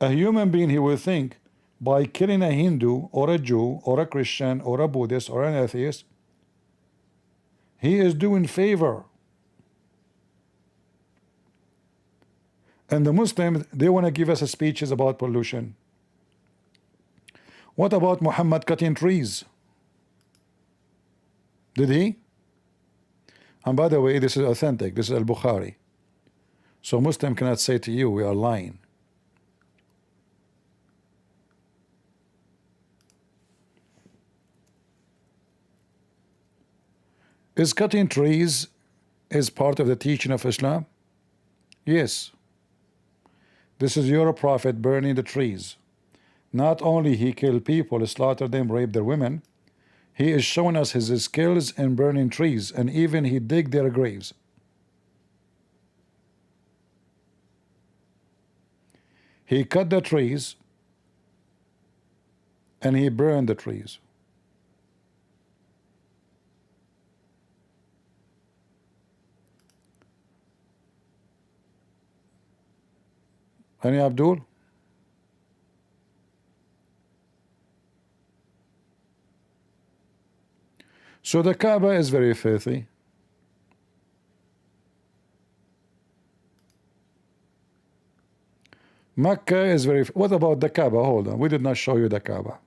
A human being, he will think by killing a Hindu or a Jew or a Christian or a Buddhist or an atheist, he is doing favor. And the Muslims, they want to give us speeches about pollution. What about Muhammad cutting trees? Did he? And by the way, this is authentic. This is Al-Bukhari. So Muslim cannot say to you, we are lying. Is cutting trees is part of the teaching of Islam? Yes. This is your prophet burning the trees. Not only he killed people, slaughtered them, raped their women, he is showing us his skills in burning trees, and even he dig their graves. He cut the trees and he burned the trees. Any Abdul? So the Kaaba is very filthy. Mecca is very. What about the Kaaba? Hold on, we did not show you the Kaaba.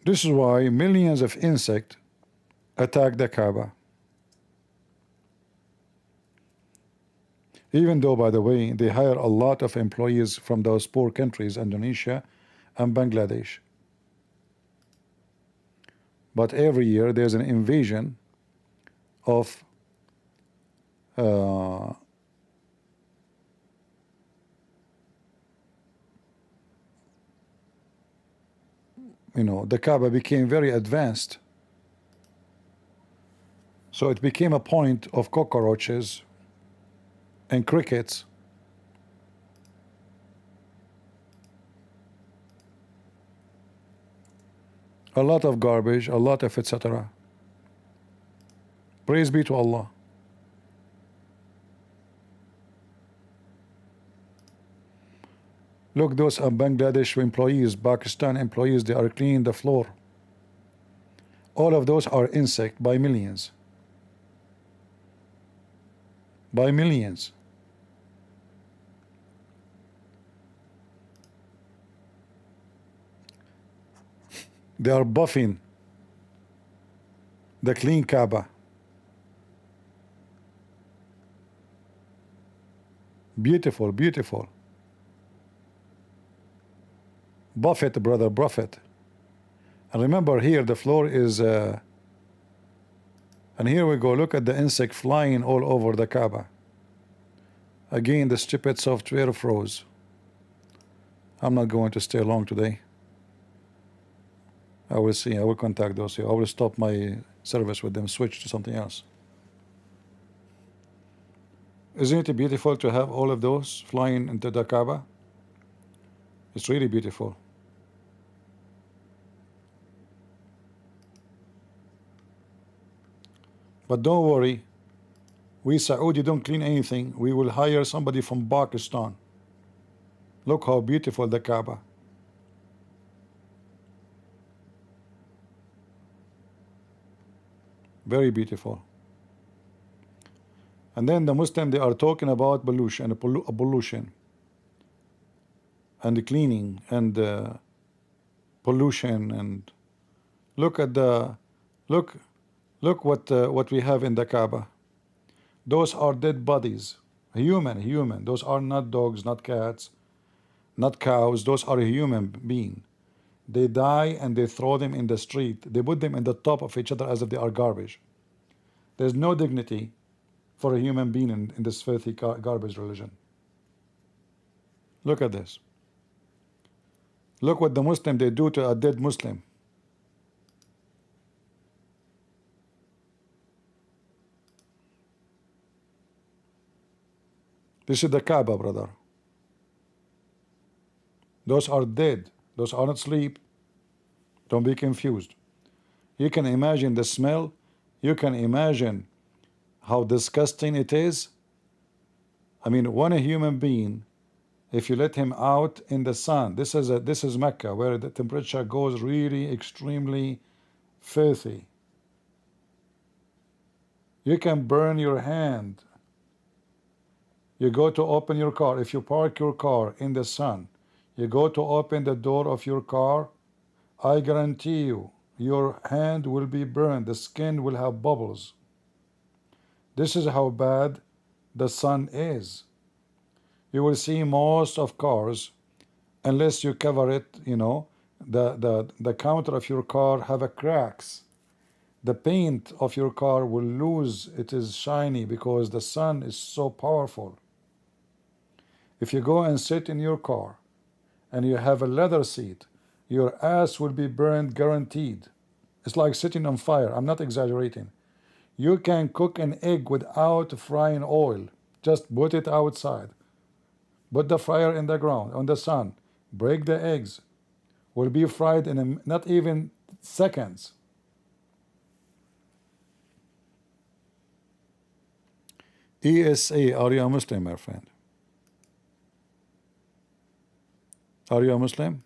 This is why millions of insects attack the Kaaba. Even though, by the way, they hire a lot of employees from those poor countries, Indonesia and Bangladesh. But every year there's an invasion of the Kaaba became very advanced. So it became a point of cockroaches and crickets. A lot of garbage, a lot of etc. Praise be to Allah. Look, those are Bangladesh employees, Pakistan employees, they are cleaning the floor. All of those are insect by millions. By millions. They are buffing the clean Kaaba. Beautiful, beautiful. Buff it, brother, buff it. And remember, here the floor is and here we go, look at the insect flying all over the Kaaba. Again, the stupid software froze. I'm not going to stay long today. I will see, I will contact those here. I will stop my service with them, switch to something else. Isn't it beautiful to have all of those flying into the Kaaba? It's really beautiful. But don't worry, we Saudi don't clean anything. We will hire somebody from Pakistan. Look how beautiful the Kaaba. Very beautiful. And then the Muslim, they are talking about pollution, pollution and the cleaning and pollution. And look at the look what we have in the Kaaba. Those are dead bodies, human. Those are not dogs, not cats, not cows. Those are a human being. They die and they throw them in the street. They put them in the top of each other as if they are garbage. There's no dignity for a human being in this filthy garbage religion. Look at this. Look what the Muslim, they do to a dead Muslim. This is the Kaaba, brother. Those are dead. Those are not asleep. Don't be confused. You can imagine the smell. You can imagine how disgusting it is. I mean, when a human being, if you let him out in the sun, this is Mecca, where the temperature goes really extremely filthy. You can burn your hand. You go to open your car. If you park your car in the sun, you go to open the door of your car, I guarantee you, your hand will be burned. The skin will have bubbles. This is how bad the sun is. You will see most of cars, unless you cover it, the counter of your car have a cracks. The paint of your car will lose. It is shiny because the sun is so powerful. If you go and sit in your car and you have a leather seat, your ass will be burned guaranteed. It's like sitting on fire. I'm not exaggerating. You can cook an egg without frying oil. Just put it outside. Put the fryer in the ground, on the sun. Break the eggs. Will be fried in not even seconds. ESA, are you a Muslim, my friend? Are you a Muslim?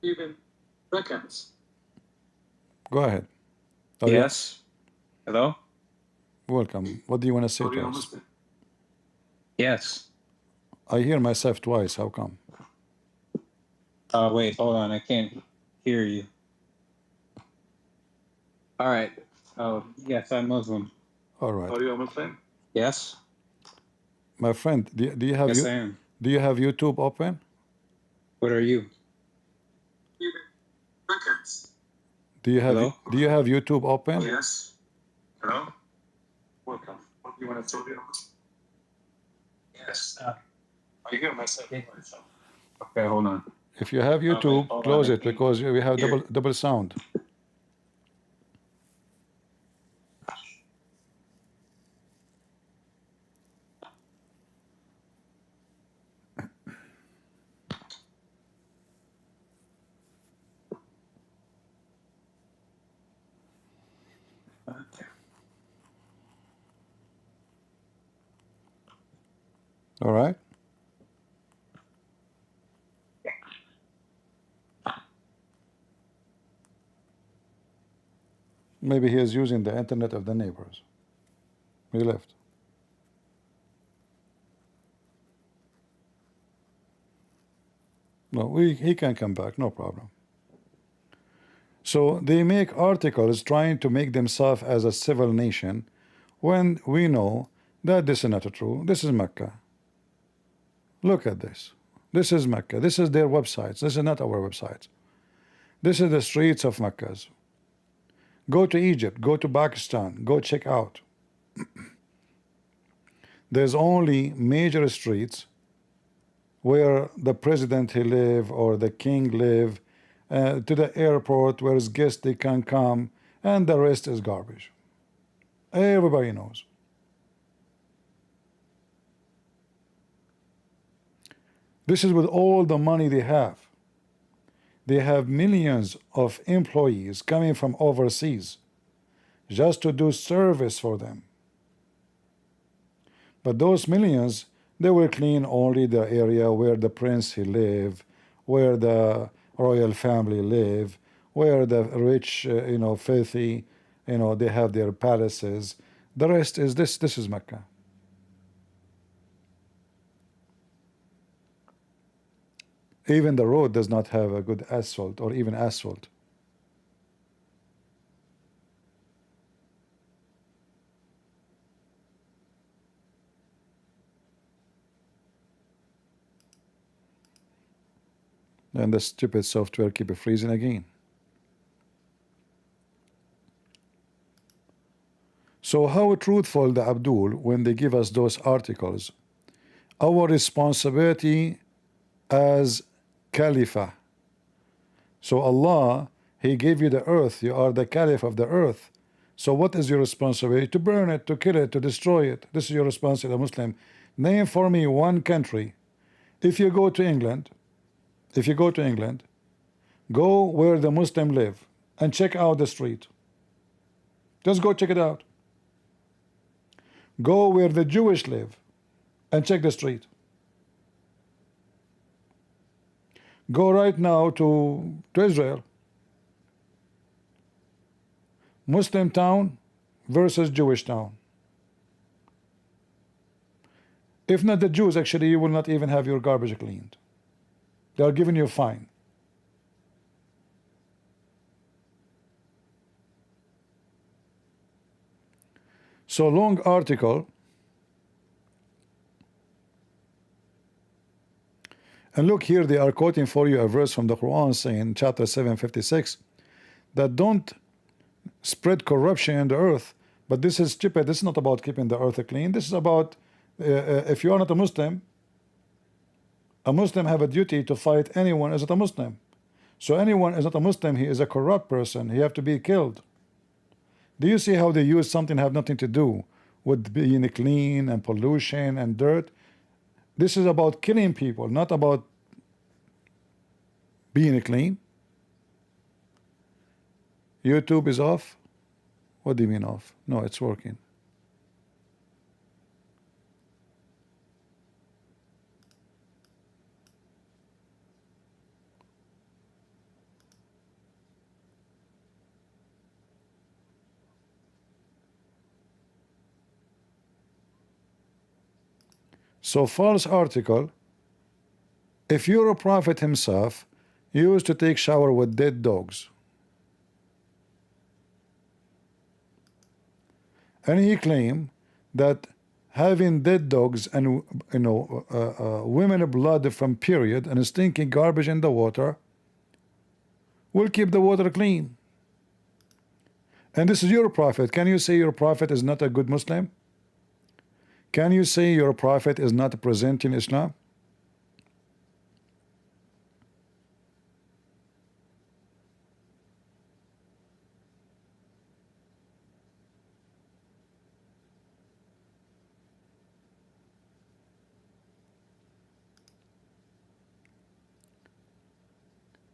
Even seconds. Go ahead. Yes. Hello? Welcome. What do you want to say to us? Yes. I hear myself twice. How come? Wait, hold on. I can't hear you. All right. Oh, yes, I'm Muslim. All right. Are you a Muslim? Yes. My friend, do you have Yes, I am. do you have YouTube open? What are you? Do you have Hello? do you have YouTube open? Yes. Hello? Welcome. What do you want to tell you? Yes. Are you hear myself? Okay, hold on. If you have YouTube, hold close on. it because we have Here. double sound. Okay. All right. Maybe he is using the internet of the neighbors. He left. No, he can come back, no problem. So they make articles trying to make themselves as a civil nation when we know that this is not true. This is Mecca. Look at this. This is Mecca. This is their websites. This is not our websites. This is the streets of Mecca. Go to Egypt, go to Pakistan, go check out. There's only major streets where the president he live or the king live, to the airport where his guests they can come, and the rest is garbage. Everybody knows. This is with all the money they have. They have millions of employees coming from overseas just to do service for them. But those millions, they will clean only the area where the prince he live, where the royal family live, where the rich, filthy, they have their palaces. The rest is this. This is Mecca. Even the road does not have a good asphalt or even asphalt. And the stupid software keep freezing again. So how truthful the Abdul when they give us those articles? Our responsibility as Caliph. So Allah, He gave you the earth. You are the Caliph of the earth. So what is your responsibility? To burn it, to kill it, to destroy it. This is your responsibility, Muslim. Name for me one country. If you go to England, go where the Muslim live and check out the street. Just go check it out. Go where the Jewish live and check the street. Go right now to Israel. Muslim town versus Jewish town. If not the Jews, actually, you will not even have your garbage cleaned. They are giving you a fine. So long article. And look here, they are quoting for you a verse from the Quran saying, chapter 7:56, that don't spread corruption in the earth. But this is stupid. This is not about keeping the earth clean. This is about if you are not a Muslim have a duty to fight anyone is not a Muslim. So anyone is not a Muslim, he is a corrupt person. He have to be killed. Do you see how they use something have nothing to do with being clean and pollution and dirt? This is about killing people, not about being clean. YouTube is off? What do you mean off? No, it's working. So false article, if your prophet himself used to take shower with dead dogs, And he claimed that having dead dogs and women blood from period and stinking garbage in the water will keep the water clean. And this is your prophet. Can you say your prophet is not a good Muslim? Can you say your prophet is not presenting Islam?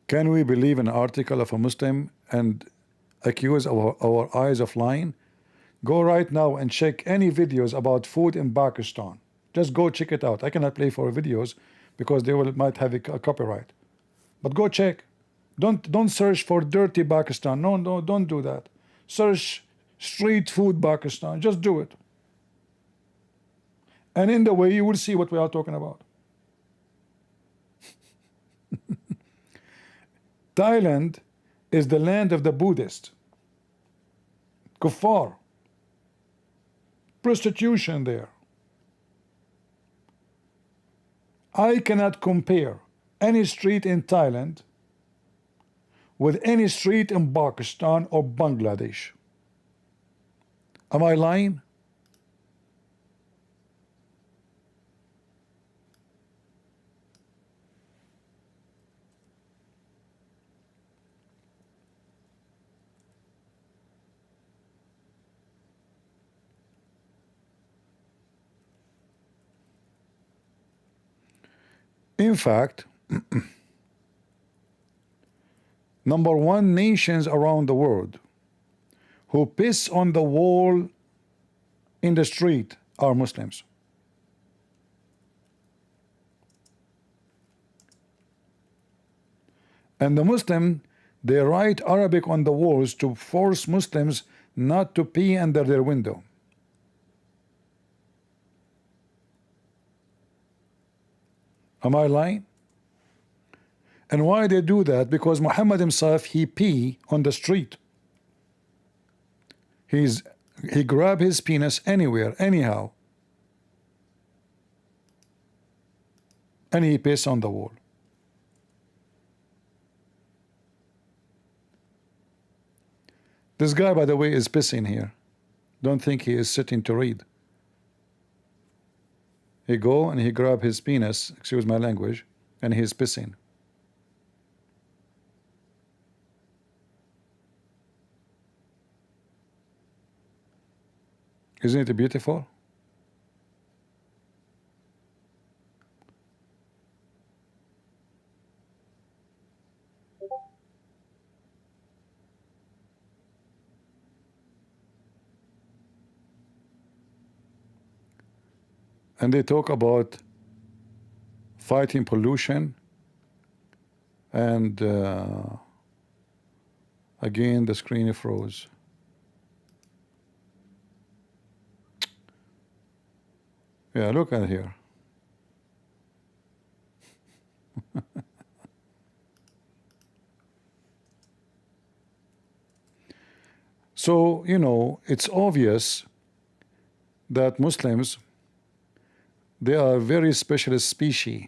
Can we believe an article of a Muslim and accuse our eyes of lying? Go right now and check any videos about food in Pakistan. Just go check it out. I cannot play for videos because they might have a copyright. But go check. Don't search for dirty Pakistan. No, don't do that. Search street food Pakistan. Just do it. And in the way you will see what we are talking about. Thailand is the land of the Buddhist. Kuffar. Prostitution there. I cannot compare any street in Thailand with any street in Pakistan or Bangladesh. Am I lying? In fact, number one nations around the world who piss on the wall in the street are Muslims. And the Muslim, they write Arabic on the walls to force Muslims not to pee under their window. Am I lying? And why they do that? Because Muhammad himself, he pee on the street. He grab his penis anywhere, anyhow, and he piss on the wall. This guy, by the way, is pissing here. Don't think he is sitting to read. He go and he grab his penis, excuse my language, and he's pissing. Isn't it beautiful? And they talk about fighting pollution, and again the screen froze. Yeah, look at here. So, it's obvious that Muslims, they are a very specialist species.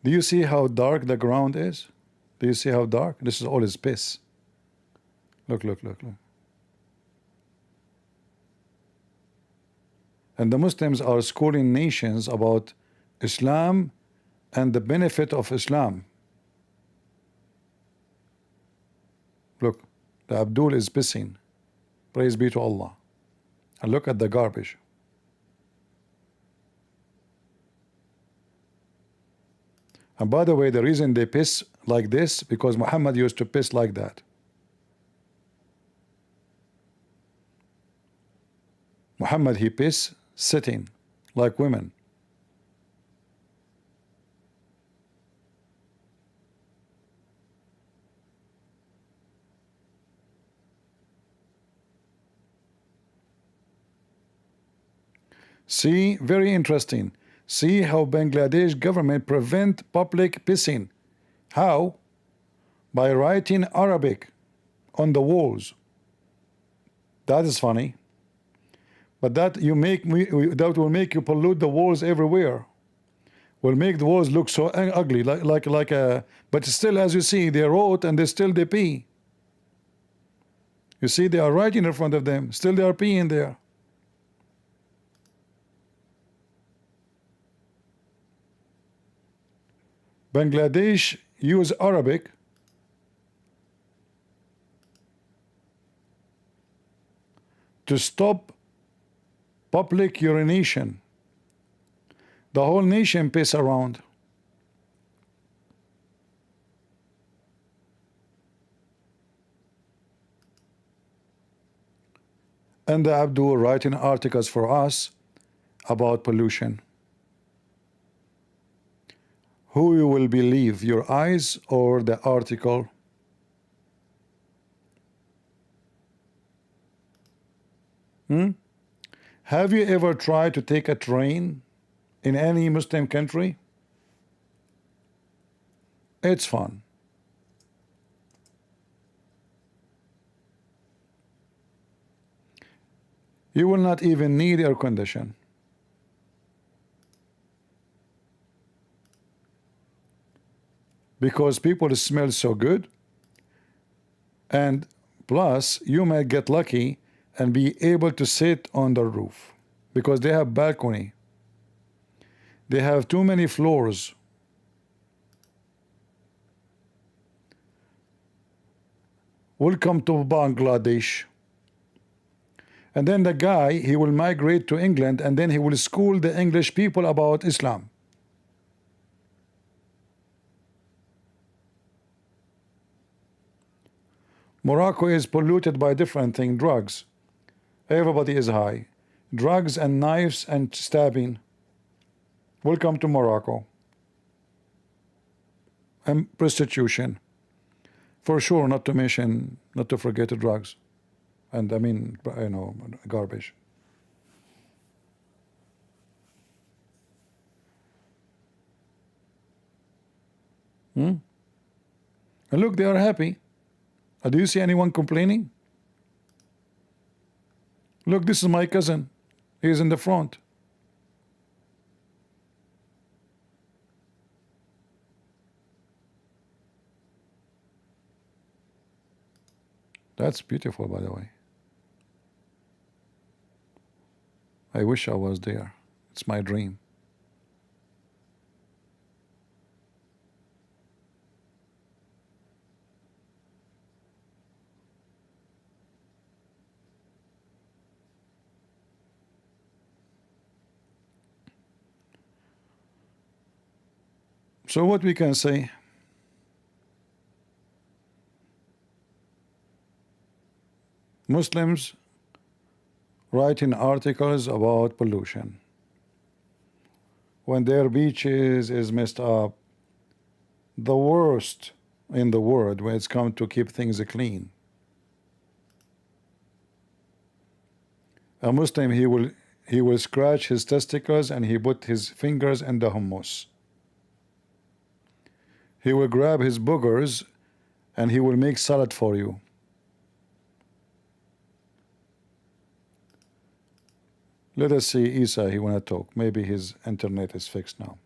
Do you see how dark the ground is? Do you see how dark? This is all his piss. Look. And the Muslims are schooling nations about Islam and the benefit of Islam. Look, the Abdul is pissing. Praise be to Allah. And look at the garbage. And by the way, the reason they piss like this, because Muhammad used to piss like that. Muhammad, he piss sitting like women. See, very interesting. See how Bangladesh government prevent public pissing. How? By writing Arabic on the walls. That is funny. But that that will make you pollute the walls everywhere. Will make the walls look so ugly, like a. But still, as you see, they wrote and they pee. You see, they are writing in front of them. Still, they are peeing there. Bangladesh use Arabic to stop public urination. The whole nation piss around. And the Abdul writing articles for us about pollution. Who you will believe, your eyes or the article? Have you ever tried to take a train in any Muslim country? It's fun. You will not even need air condition. Because people smell so good, and plus you might get lucky and be able to sit on the roof because they have balcony. They have too many floors. Welcome to Bangladesh. And then the guy, he will migrate to England and then he will school the English people about Islam. Morocco is polluted by different things, drugs. Everybody is high. Drugs and knives and stabbing. Welcome to Morocco. And prostitution. For sure, not to mention, not to forget the drugs. And I mean, you know, garbage. And look, they are happy. Do you see anyone complaining? Look, this is my cousin. He's in the front. That's beautiful, by the way. I wish I was there. It's my dream. So what we can say? Muslims writing articles about pollution. When their beaches is messed up, the worst in the world when it's come to keep things clean. A Muslim, he will scratch his testicles and he put his fingers in the hummus. He will grab his boogers and he will make salad for you. Let us see Isa, he wanna talk. Maybe his internet is fixed now.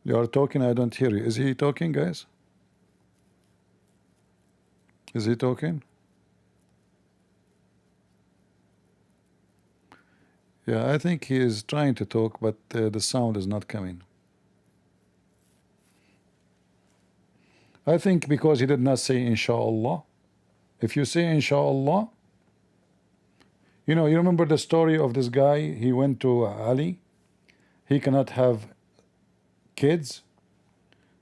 You are talking, I don't hear you. Is he talking, guys? Is he talking? Yeah, I think he is trying to talk, but the sound is not coming. I think because he did not say inshallah. If you say inshallah, you know, you remember the story of this guy, he went to Ali, he cannot have kids,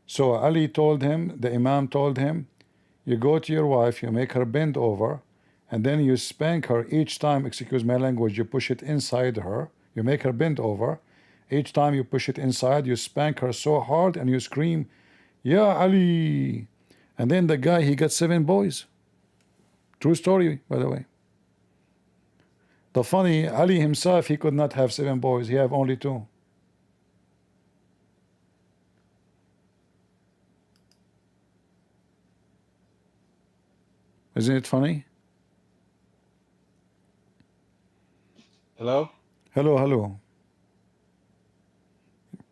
so Ali told him, the Imam told him, you go to your wife, you make her bend over, and then you spank her each time, excuse my language, you push it inside her, you make her bend over, each time you push it inside, you spank her so hard and you scream, Yeah, Ali. And then the guy, he got 7 boys. True story, by the way. The funny, Ali himself, he could not have 7 boys. He have only 2. Isn't it funny? Hello? Hello, hello.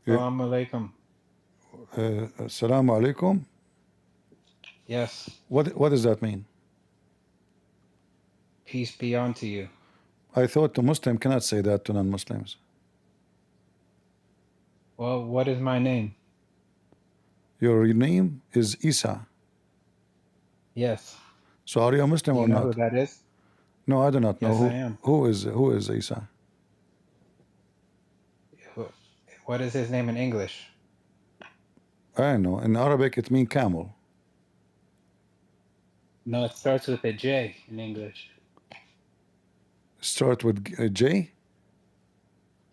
Yeah. Assalamu alaikum. Assalamu alaikum. Yes. What does that mean? Peace be unto you. I thought the Muslim cannot say that to non-Muslims. Well, what is my name? Your name is Isa. Yes. So are you a Muslim Do you or know not? who that is? No, I do not know. Yes, Who, I am. who is Isa? What is his name in English? I know. In Arabic, it means camel. No, it starts with a J in English. Start with J.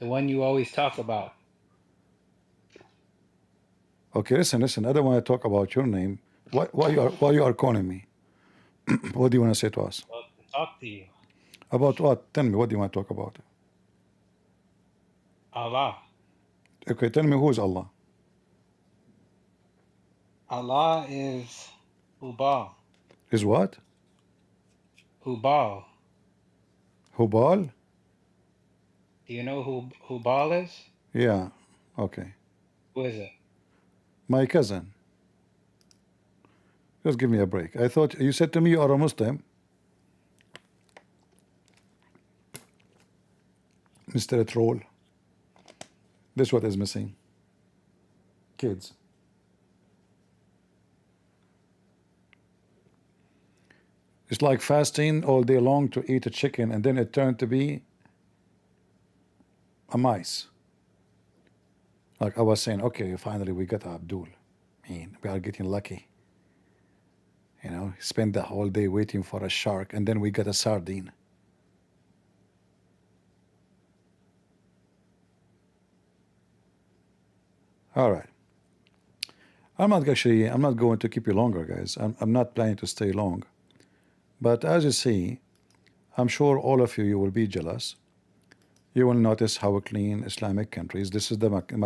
The one you always talk about. Okay, listen. I don't want to talk about your name. Why you are calling me? What do you want to say to us? Well, to talk to you. About what? Tell me. What do you want to talk about? Allah. Okay, tell me who is Allah. Allah is Hubal. Is what? Hubal. Hubal? Do you know who Hubal is? Yeah. Okay. Who is it? My cousin. Just give me a break. I thought you said to me you are a Muslim. Mr. Troll. This what is missing. Kids. It's like fasting all day long to eat a chicken and then it turned to be a mice. Like I was saying, okay, finally we got Abdul. I mean, we are getting lucky. You know, spend the whole day waiting for a shark and then we got a sardine. All right. I'm not going to keep you longer, guys. I'm not planning to stay long. But as you see, I'm sure all of you will be jealous. You will notice how clean Islamic countries. This is the Mecca.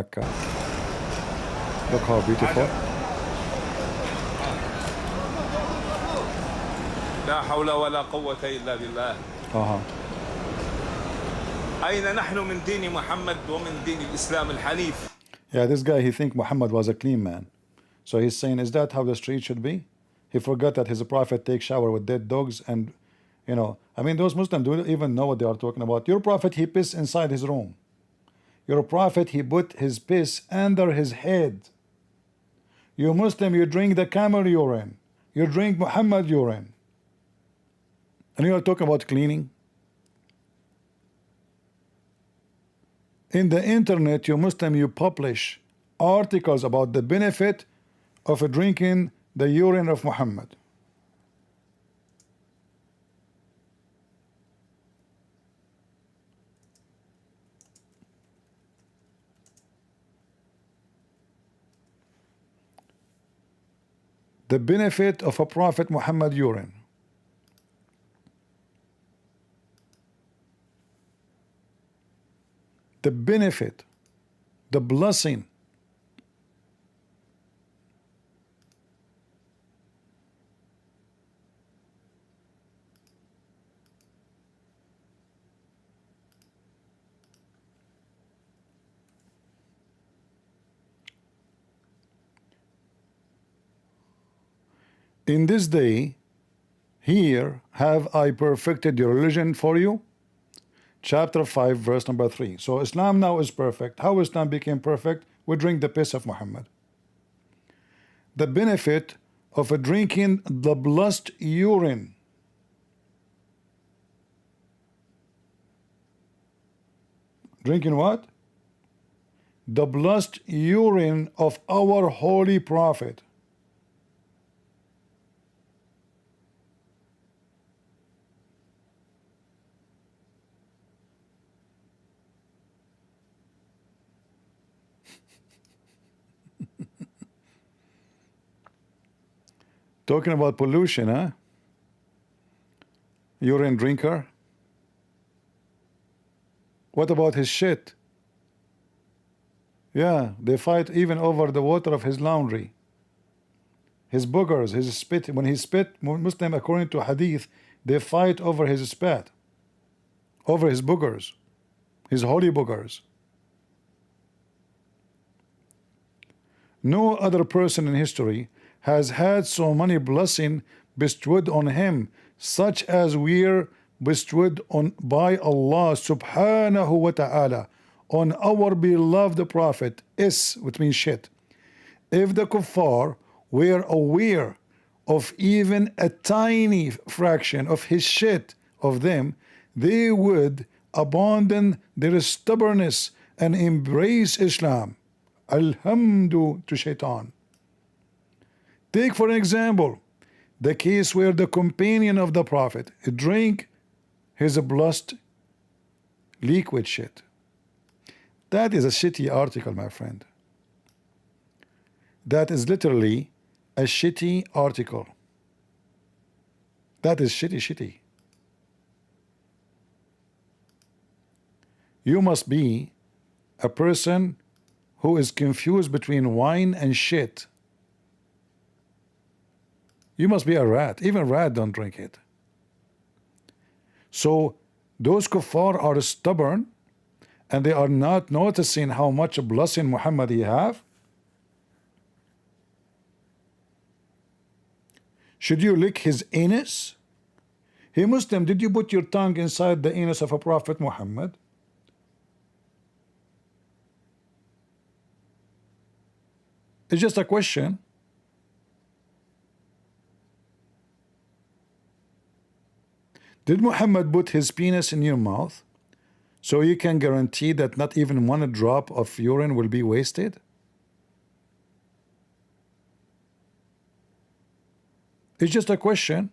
Look how beautiful. لا حول ولا قوة إلا بالله. أين نحن من دين محمد ومن دين الإسلام الحنيف؟ Yeah, this guy, he think Muhammad was a clean man. So he's saying, is that how the street should be? He forgot that his prophet takes shower with dead dogs and, you know, I mean, those Muslims don't even know what they are talking about. Your prophet, he pissed inside his room. Your prophet, he put his piss under his head. You Muslim, you drink the camel urine. You drink Muhammad urine. And you are talking about cleaning? In the internet, you Muslim, you publish articles about the benefit of drinking the urine of Muhammad. The benefit of a Prophet Muhammad urine. The benefit, the blessing. In this day, here have I perfected your religion for you. Chapter 5, verse number 3. So Islam now is perfect. How Islam became perfect? We drink the piss of Muhammad. The benefit of drinking the blessed urine. Drinking what? The blessed urine of our holy prophet. Talking about pollution, huh? Urine drinker. What about his shit? Yeah, they fight even over the water of his laundry. His boogers, his spit. When he spit, Muslim, according to hadith, they fight over his spat, over his boogers, his holy boogers. No other person in history has had so many blessings bestowed on him, such as were bestowed on by Allah subhanahu wa ta'ala on our beloved Prophet, which means shit. If the kuffar were aware of even a tiny fraction of his shit of them, they would abandon their stubbornness and embrace Islam. Alhamdu to shaitan. Take for an example the case where the companion of the Prophet drank his blessed liquid shit. That is a shitty article, my friend. That is literally a shitty article. That is shitty. You must be a person who is confused between wine and shit. You must be a rat. Even rat don't drink it. So those kuffar are stubborn and they are not noticing how much blessing Muhammad he have. Should you lick his anus? Hey Muslim, did you put your tongue inside the anus of a Prophet Muhammad? It's just a question. Did Muhammad put his penis in your mouth so you can guarantee that not even one drop of urine will be wasted? It's just a question.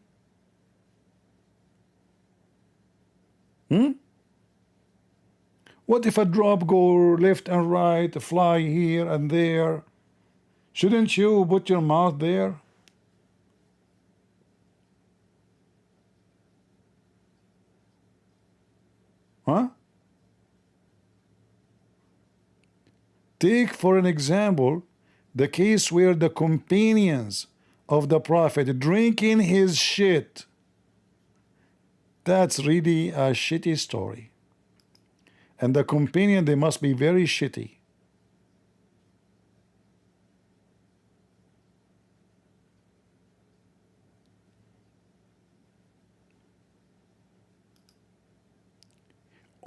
What if a drop go left and right, fly here and there? Shouldn't you put your mouth there? Huh? Take for an example the case where the companions of the Prophet drinking his shit. That's really a shitty story. And the companion, they must be very shitty.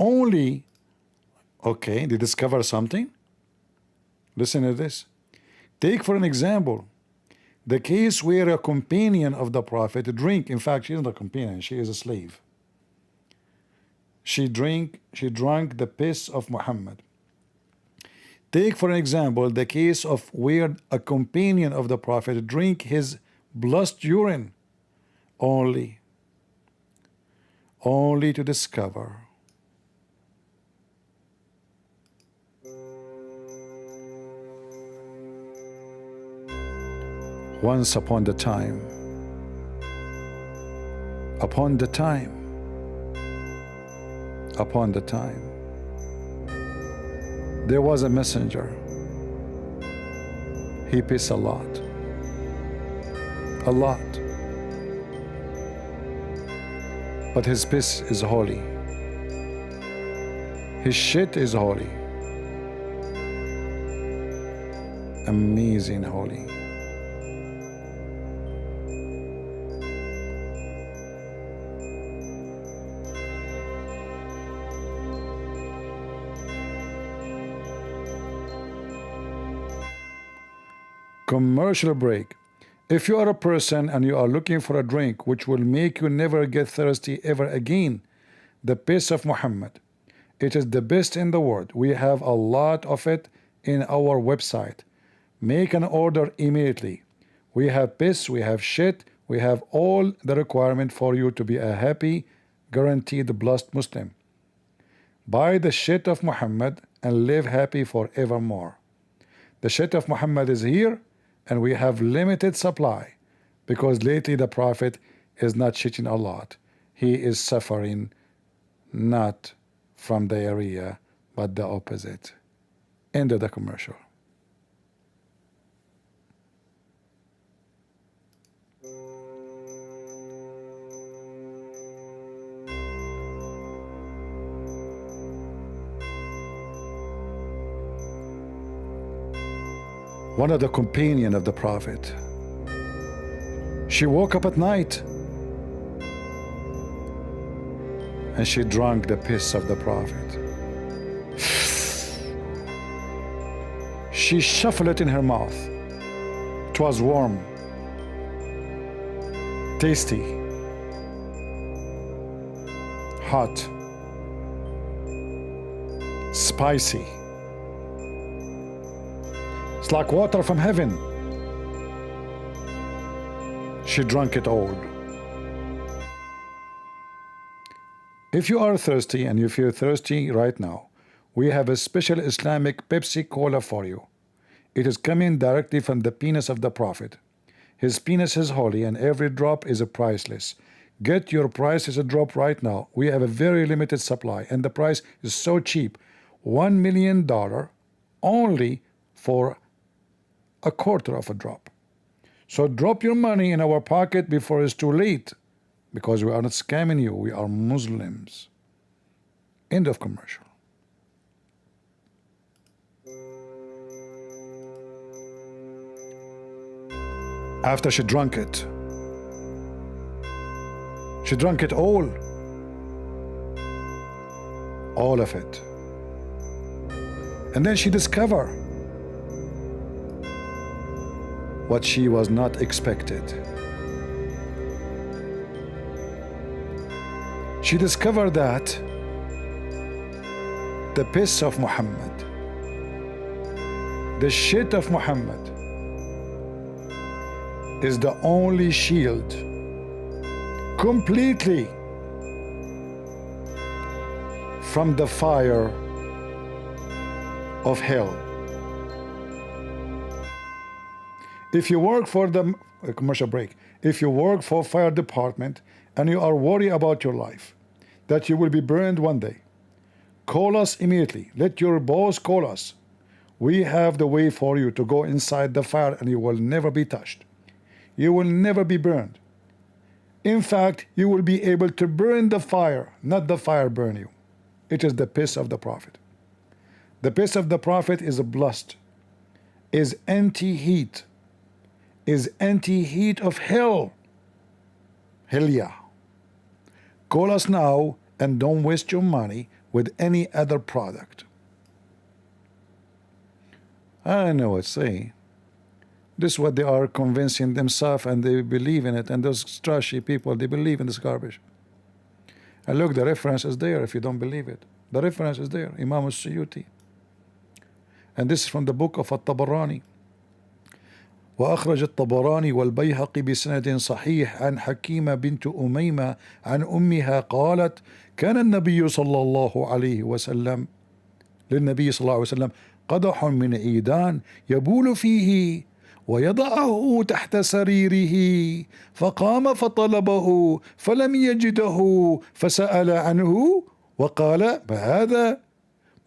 Only, okay, they discover something. Listen to this. Take for an example the case where a companion of the Prophet drink. In fact, she isn't a companion, she is a slave. She drank the piss of Muhammad. Take for an example the case of where a companion of the Prophet drink his blessed urine, only to discover once upon the time, there was a messenger. He pissed a lot. But his piss is holy. His shit is holy. Amazing holy. Commercial break. If you are a person and you are looking for a drink which will make you never get thirsty ever again, the piss of Muhammad. It is the best in the world. We have a lot of it in our website. Make an order immediately. We have piss, we have shit, we have all the requirement for you to be a happy, guaranteed blessed Muslim. Buy the shit of Muhammad and live happy forevermore. The shit of Muhammad is here and we have limited supply. because lately the Prophet is not shitting a lot. He is suffering not from diarrhea, but the opposite. End of the commercial. One of the companion of the Prophet, she woke up at night and she drank the piss of the Prophet. She shuffled it in her mouth. It was warm, tasty, hot, spicy. It's like water from heaven. She drank it all. If you are thirsty and you feel thirsty right now, we have a special Islamic Pepsi Cola for you. It is coming directly from the penis of the Prophet. His penis is holy and every drop is priceless. Get your price as a drop right now. We have a very limited supply and the price is so cheap. $1 million only for a quarter of a drop. So drop your money in our pocket before it's too late, because we are not scamming you. We are Muslims. End of commercial. After she drank it all of it, and then she discovered what she was not expected. She discovered that the piss of Muhammad, the shit of Muhammad, is the only shield completely from the fire of hell. If you work for the commercial break, if you work for fire department and you are worried about your life, that you will be burned one day, call us immediately. Let your boss call us. We have the way for you to go inside the fire and you will never be touched. You will never be burned. In fact, you will be able to burn the fire, not the fire burn you. It is the piss of the Prophet. The piss of the Prophet is blessed, is anti-heat, is anti-heat of hell. Hell yeah. Call us now and don't waste your money with any other product. I know what to say. This is what they are convincing themselves and they believe in it, and those trashy people, they believe in this garbage. And look, the reference is there if you don't believe it. The reference is there, Imam al-Suyuti. And this is from the book of At-Tabarani. وأخرج الطبراني والبيهقي بسند صحيح عن حكيمة بنت أميمة عن أمها قالت كان النبي صلى الله عليه وسلم للنبي صلى الله عليه وسلم قدح من عيدان يبول فيه ويضعه تحت سريره فقام فطلبه فلم يجده فسأل عنه وقال بهذا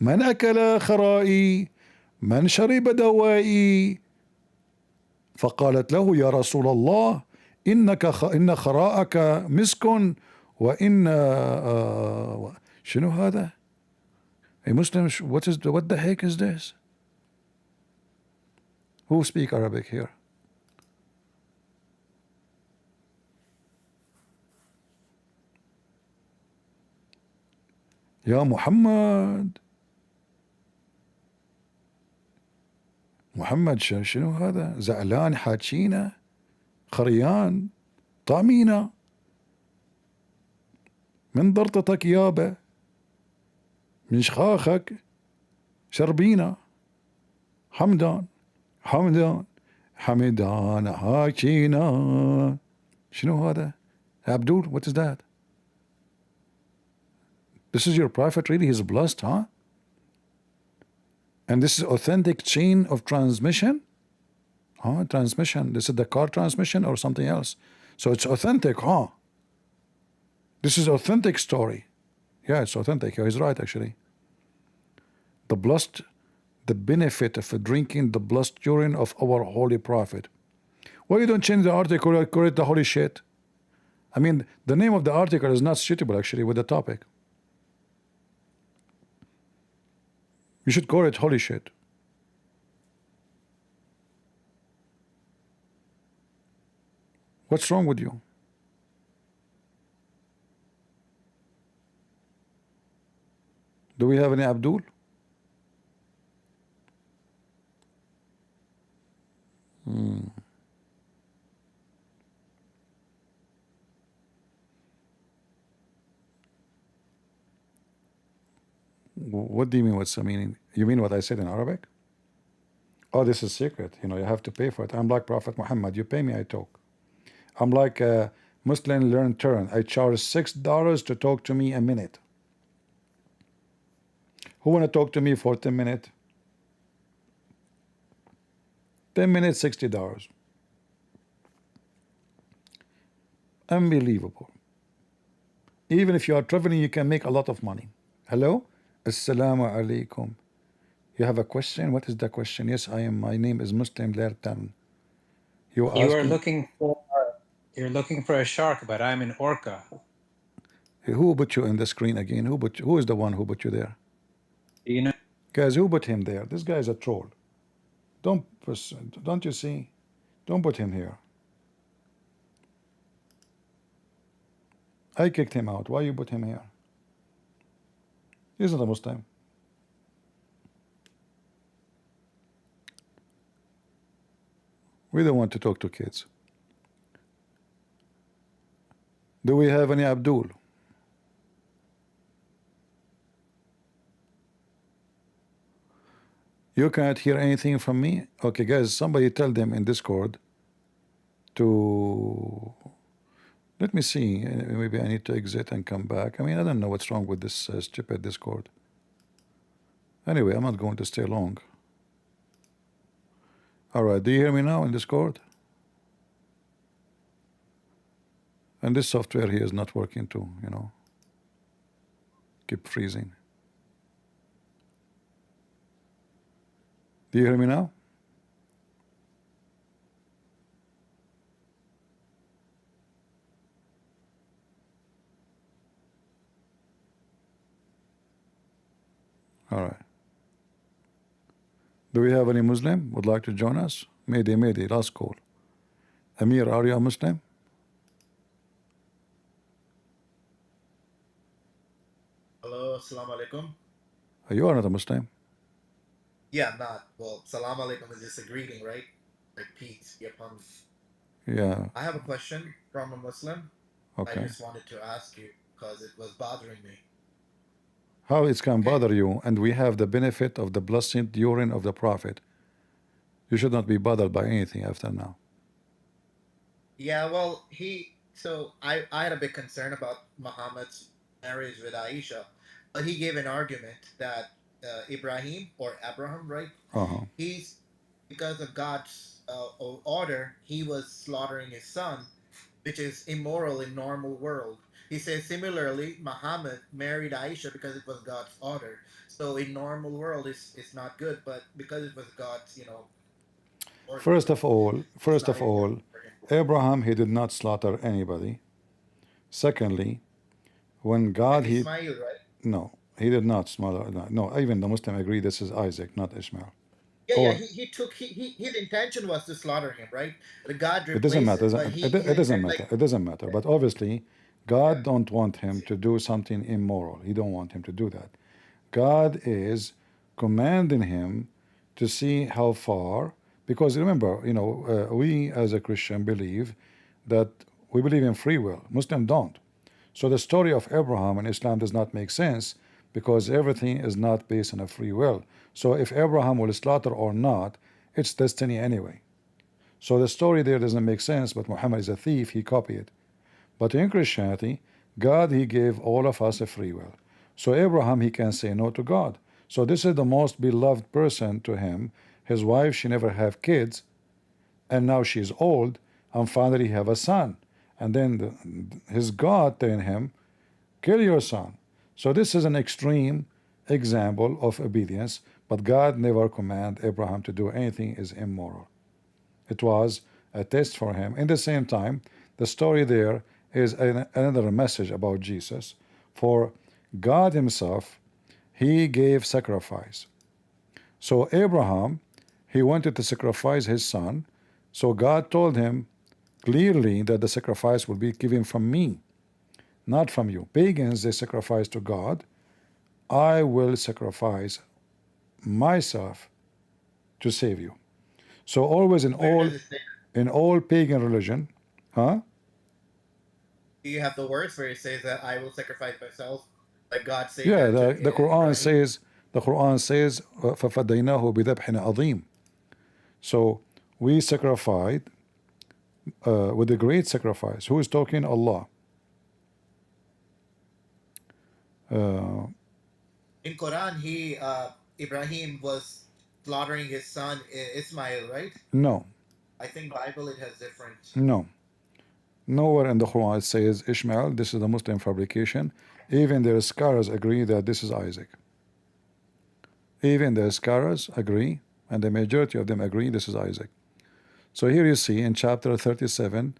من أكل خرائي من شرب دوائي فقالت له يا رسول الله إن خراءك مسك وإن شنو هذا؟ A Muslim, what the heck is this? Who speak Arabic here? يا محمد شنو هذا؟ زعلان حاكينا خريان طامينا من ضرطتك يابا من شخاخك شربينا حمدان حاكينا. شنو هذا؟ Abdul, what is that? This is your prophet, really? He's blessed, huh? And this is authentic chain of transmission? Huh? Transmission. This is the car transmission or something else. So it's authentic, huh? This is authentic story. Yeah, it's authentic. He's right, actually. The blessed, the benefit of drinking the blessed urine of our holy prophet. Why you don't change the article or call it the holy shit? I mean, the name of the article is not suitable, actually, with the topic. You should call it holy shit. What's wrong with you? Do we have any Abdul? What do you mean? What's the meaning? You mean what I said in Arabic? Oh, this is secret. You know, you have to pay for it. I'm like Prophet Muhammad. You pay me, I talk. I'm like a Muslim learn turn. I charge $6 to talk to me a minute. Who want to talk to me for 10 minutes? 10 minutes, $60. Unbelievable. Even if you are traveling, you can make a lot of money. Hello? Assalamu alaikum. You have a question? What is the question? Yes, I am. My name is Muslim Lertan. You are looking for, you're looking for a shark, but I'm an orca. Who put you in the screen again? Who is the one who put you there? You know, Guys, who put him there? This guy is a troll. Don't you see? Don't put him here. I kicked him out. Why you put him here? He's not a Muslim. We don't want to talk to kids. Do we have any Abdul? You cannot hear anything from me? Okay, guys, somebody tell them in Discord to... Let me see. Maybe I need to exit and come back. I mean, I don't know what's wrong with this stupid Discord. Anyway, I'm not going to stay long. All right, do you hear me now in Discord? And this software here is not working too, you know. Keep freezing. Do you hear me now? All right. Do we have any Muslim would like to join us? Mayday, last call. Amir, are you a Muslim? Hello, assalamu alaikum. You are not a Muslim. Yeah, not. Well, salam alaikum is just a greeting, right? Like peace be upon you. Yeah. I have a question from a Muslim. Okay. I just wanted to ask you because it was bothering me. How it can bother you, and we have the benefit of the blessed urine of the Prophet. You should not be bothered by anything after now. Yeah, well, I had a big concern about Muhammad's marriage with Aisha, but he gave an argument that Abraham, right? He's, because of God's order, he was slaughtering his son, which is immoral in normal world. He says similarly, Muhammad married Aisha because it was God's order. So in normal world, it's not good, but because it was God's, order, First of all, Abraham, he did not slaughter anybody. Secondly, when God, and Ismail, right? No, he did not slaughter. No, even the Muslim agree this is Isaac, not Ishmael. Yeah, his intention was to slaughter him, right? But God It doesn't matter. It doesn't matter. like, It doesn't matter. But obviously, God don't want him to do something immoral. He don't want him to do that. God is commanding him to see how far, because remember, we as a Christian believe that we believe in free will. Muslims don't. So the story of Abraham in Islam does not make sense because everything is not based on a free will. So if Abraham will slaughter or not, it's destiny anyway. So the story there doesn't make sense, but Muhammad is a thief, he copied it. But in Christianity, God, he gave all of us a free will. So Abraham, he can say no to God. So this is the most beloved person to him. His wife, she never have kids. and now she's old, and finally have a son. And then his God telling him, kill your son. So this is an extreme example of obedience, but God never commanded Abraham to do anything is immoral. It was a test for him. In the same time, the story there is another message about Jesus. For God himself, he gave sacrifice. So Abraham, he wanted to sacrifice his son. So God told him clearly that the sacrifice will be given from me, not from you. Pagans, they sacrifice to God. I will sacrifice myself to save you. So always in all pagan religion, huh? Do you have the words where it says that I will sacrifice myself? Like God said Yeah, that to the Quran Ibrahim? says فَفَدَيْنَاهُ بِذَبْحٍ عَظِيمٍ. So we sacrificed with a great sacrifice. Who is talking? Allah. In Quran, Ibrahim was slaughtering his son Ismail, right? No, I think Bible it has different. no. Nowhere in the Quran it says Ishmael. This is the Muslim fabrication. Even the scholars agree that this is Isaac. Even the scholars agree, and the majority of them agree this is Isaac. So here you see in chapter 37,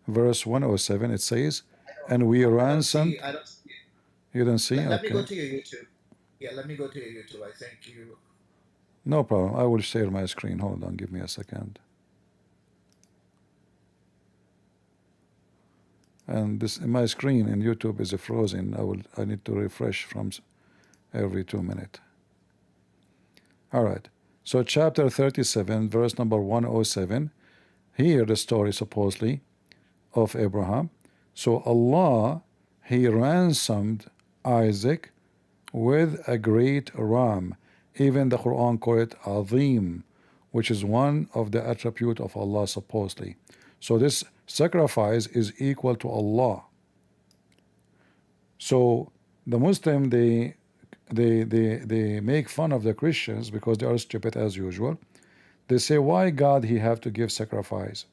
verse 107, it says, and we ransomed. I don't see it. You don't see? Let me Okay. go to your YouTube. Yeah, let me go to your YouTube. I think you. No problem. I will share my screen. Hold on. Give me a second. And this my screen in YouTube is frozen. I need to refresh from every 2 minutes. All right. So chapter 37, verse number 107. Here the story supposedly of Abraham. So Allah, he ransomed Isaac with a great ram. Even the Quran call it Azim, which is one of the attribute of Allah supposedly. So this sacrifice is equal to Allah. So the Muslim, they make fun of the Christians because they are stupid as usual. They say, why God he have to give sacrifice?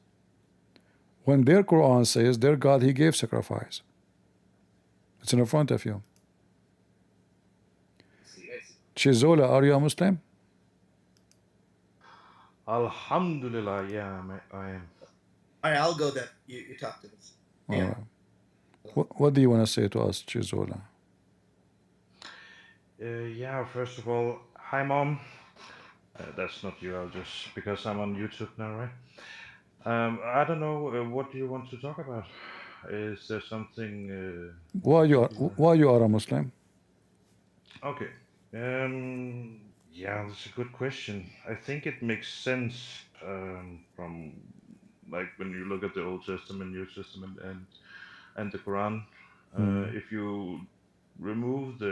When their Quran says their God he gave sacrifice. It's in front of you. Chizola, are you a Muslim? Alhamdulillah, yeah, I am. All right, I'll go then. You talk to us. All Yeah. right. What do you want to say to us, Chizola? Yeah, first of all, hi mom. That's not you, I'll just, because I'm on YouTube now, right? I don't know, what do you want to talk about? Is there something... Why you are a Muslim? Okay. Yeah, that's a good question. I think it makes sense from, like, when you look at the Old Testament, New Testament, and the Quran. If you remove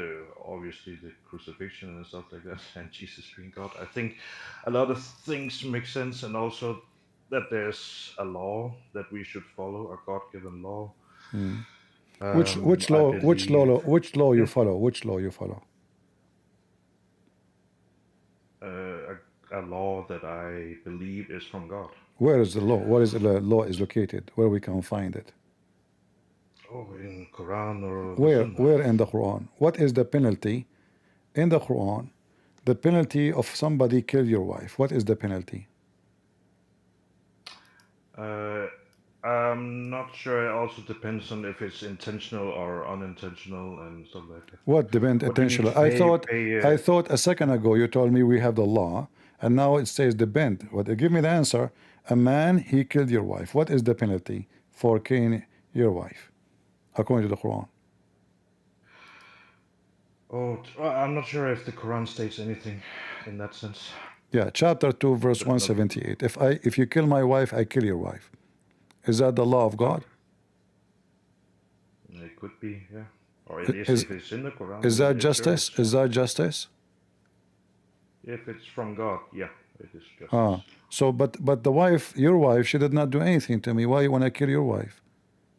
obviously the crucifixion and stuff like that, and Jesus being God, I think a lot of things make sense, and also that there's a law that we should follow, a God-given law. Which I law believe you follow? Which law you follow? a law that I believe is from God. Where is the law? Where is the law is located? Where we can find it? Oh, in Quran or the Where? Sunnah. Where in the Quran? What is the penalty in the Quran? The penalty of somebody kill your wife. What is the penalty? I'm not sure. It also depends on if it's intentional or unintentional and stuff like that. What depend What do you need intentional? to I thought a second ago you told me we have the law, and now it says depend. But give me the answer. A man he killed your wife. What is the penalty for killing your wife, according to the Quran? I'm not sure if the Quran states anything in that sense. Yeah, chapter 2, verse But not- 178. If you kill my wife, I kill your wife. Is that the law of God? It could be, yeah. Or I- it is is- if it's in the Quran. Is then that it sure justice? is. Is that justice? If it's from God, yeah, it is justice. Ah, so but the wife, your wife, she did not do anything to me. Why you want to kill your wife?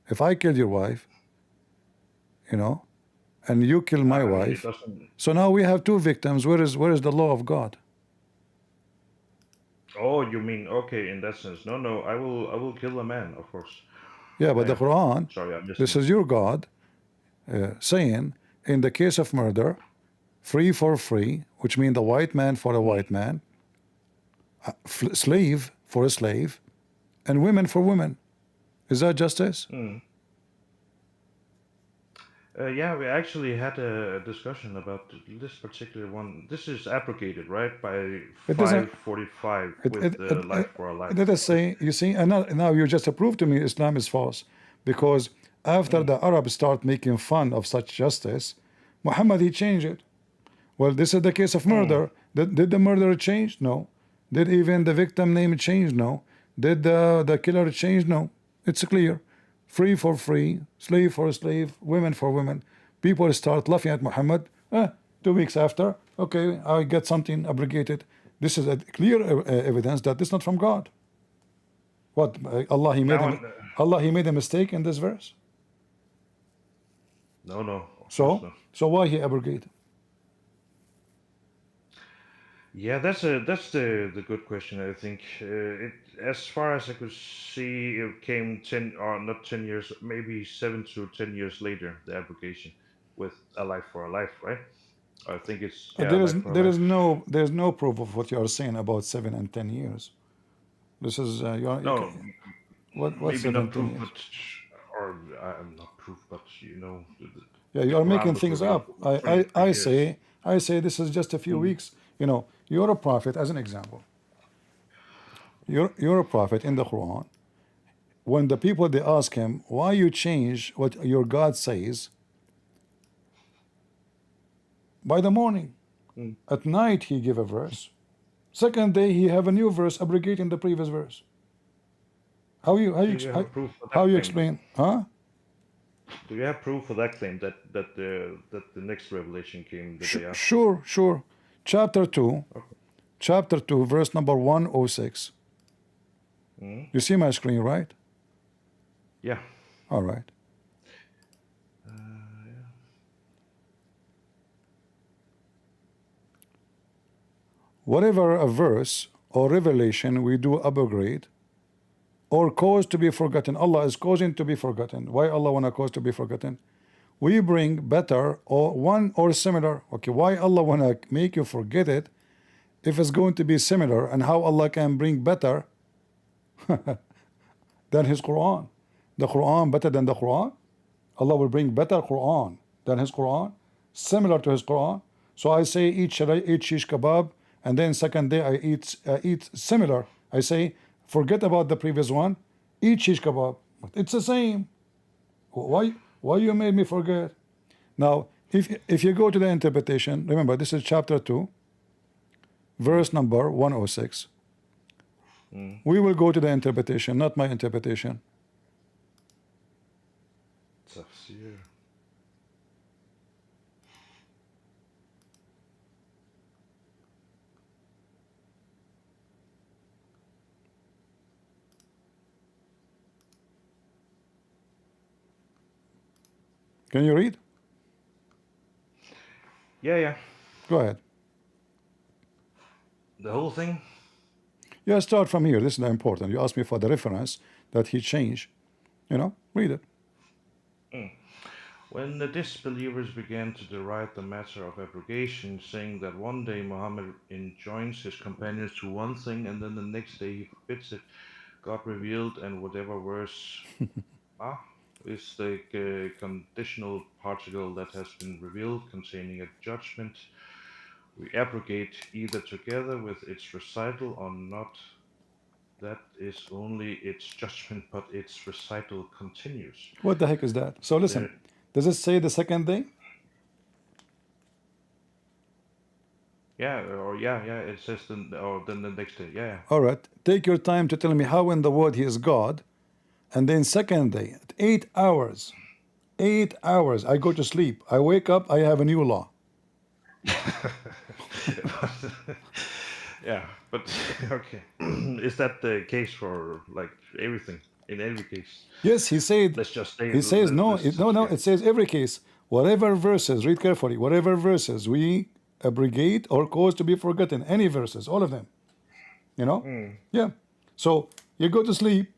If I kill your wife, and you kill my I mean, wife, it doesn't. so now we have two victims. Where is the law of God? Oh, you mean okay in that sense? No, no. I will kill a man, of course. Yeah, but the Yeah. Quran, Sorry, I'm just. this is your God saying, in the case of murder, free for free, which means the white man for a white man, slave for a slave, and women for women. Is that justice? Yeah, we actually had a discussion about this particular one. This is abrogated, right, by It doesn't. 545 It, with it, it, life for a life. it doesn't say. You see, and now you just proved to me Islam is false, because after the Arabs start making fun of such justice, Muhammad he changed it. Well, this is the case of murder. Did the murderer change? No. Did even the victim name change? No. Did the killer change? No. It's clear. Free for free, slave for slave, women for women. People start laughing at Muhammad. 2 weeks after, okay, I get something abrogated. This is a clear evidence that this is not from God. What Allah he made Allah he made a mistake in this verse. No, no. So why he abrogated? Yeah, that's the good question. I think as far as I could see, it came 10 or not 10 years, maybe 7 to 10 years later. The abrogation with a life for a life, right? I think it's life for a life. There's no proof of what you are saying about 7 and 10 years. This is No, what maybe 7 not and 10 proof, years? but or I'm not proof, but Yeah, you the are Quran making was things revealed up. for 23 years. I say this is just a few weeks. You know, you're a prophet, as an example. You're a prophet in the Quran. When the people they ask him why you change what your God says, by the morning, at night he give a verse. Second day he have a new verse abrogating the previous verse. Do you have proof for that how you claim? explain? Huh? Do you have proof for that claim that the next revelation came the day after? Sure. Chapter 2, verse number 106. You see my screen, right? Yeah. All right. Whatever a verse or revelation we do abrogate or cause to be forgotten, Allah is causing to be forgotten. Why Allah wanna cause to be forgotten? We bring better or one or similar. Okay, why Allah wanna make you forget it if it's going to be similar, and how Allah can bring better than His Quran? The Quran better than the Quran? Allah will bring better Quran than His Quran, similar to His Quran. So I say eat shish kebab, and then second day I eat similar. I say forget about the previous one, eat shish kebab. It's the same. Why you made me forget? Now, if you go to the interpretation, remember this is chapter 2, verse number 106. We will go to the interpretation, not my interpretation. Tafsir. Can you read? Yeah. Go ahead. The whole thing? Yeah, start from here. This is important. You asked me for the reference that he changed. Read it. When the disbelievers began to deride the matter of abrogation, saying that one day Muhammad enjoins his companions to one thing and then the next day he forbids it, God revealed, and whatever verse is the conditional particle that has been revealed containing a judgment, we abrogate either together with its recital or not. That is only its judgment, but its recital continues. What the heck is that? So listen, does it say the second day? Yeah, it says then the next day. Yeah. All right. Take your time to tell me how in the world he is God. And then second day, at 8 hours. 8 hours. I go to sleep. I wake up, I have a new law. Yeah, but okay. Is that the case for like everything? In every case? Yes, he said. Let's just say. He says no. It says every case. Whatever verses, read carefully. Whatever verses we abrogate or cause to be forgotten, any verses, all of them. You know? Yeah. So you go to sleep.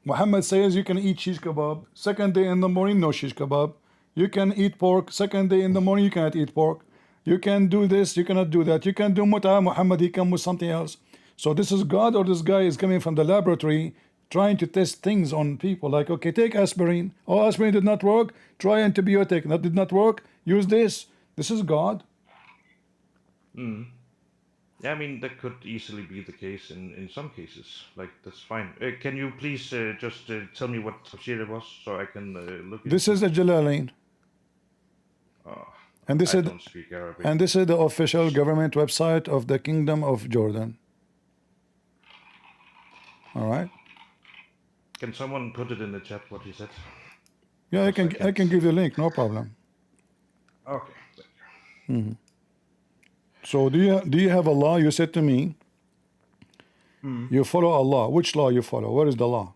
Muhammad says you can eat shish kebab. Second day in the morning, no shish kebab. You can eat pork. Second day in the morning, you cannot eat pork. You can do this, you cannot do that. You can do muta. Muhammad, he come with something else. So this is God, or this guy is coming from the laboratory trying to test things on people. Like, okay, take aspirin. Oh, aspirin did not work. Try antibiotic. That did not work. Use this. This is God. Yeah, I mean, that could easily be the case in some cases. Like, that's fine. Can you please just tell me what tafsir it was so I can look This into is the Jalalain. And this I is don't speak Arabic. and this is the official government website of the Kingdom of Jordan. All right. Can someone put it in the chat what he said? Yeah, I Because can give you a link, no problem. Okay. Thank you. So do you have a law? You said to me, you follow Allah. Which law you follow? What is the law?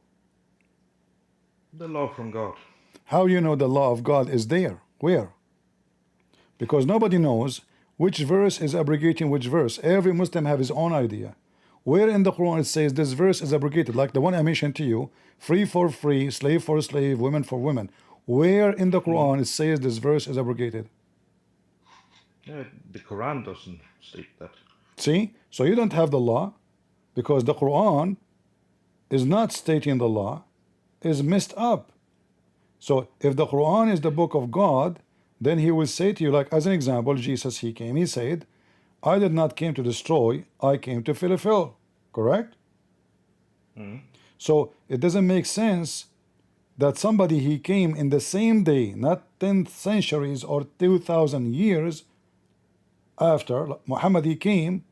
The law from God. How you know the law of God is there? Where? Because nobody knows which verse is abrogating which verse. Every Muslim have his own idea. Where in the Quran it says this verse is abrogated, like the one I mentioned to you, free for free, slave for slave, women for women. Where in the Quran it says this verse is abrogated? Yeah, the Quran doesn't state that. See? So you don't have the law, because the Quran is not stating the law, is messed up. So if the Quran is the book of God, then he will say to you, like as an example, Jesus, he came, he said, I did not came to destroy, I came to fulfill. Correct? So it doesn't make sense that somebody he came in the same day, not 10 centuries or 2,000 years after Muhammad he came,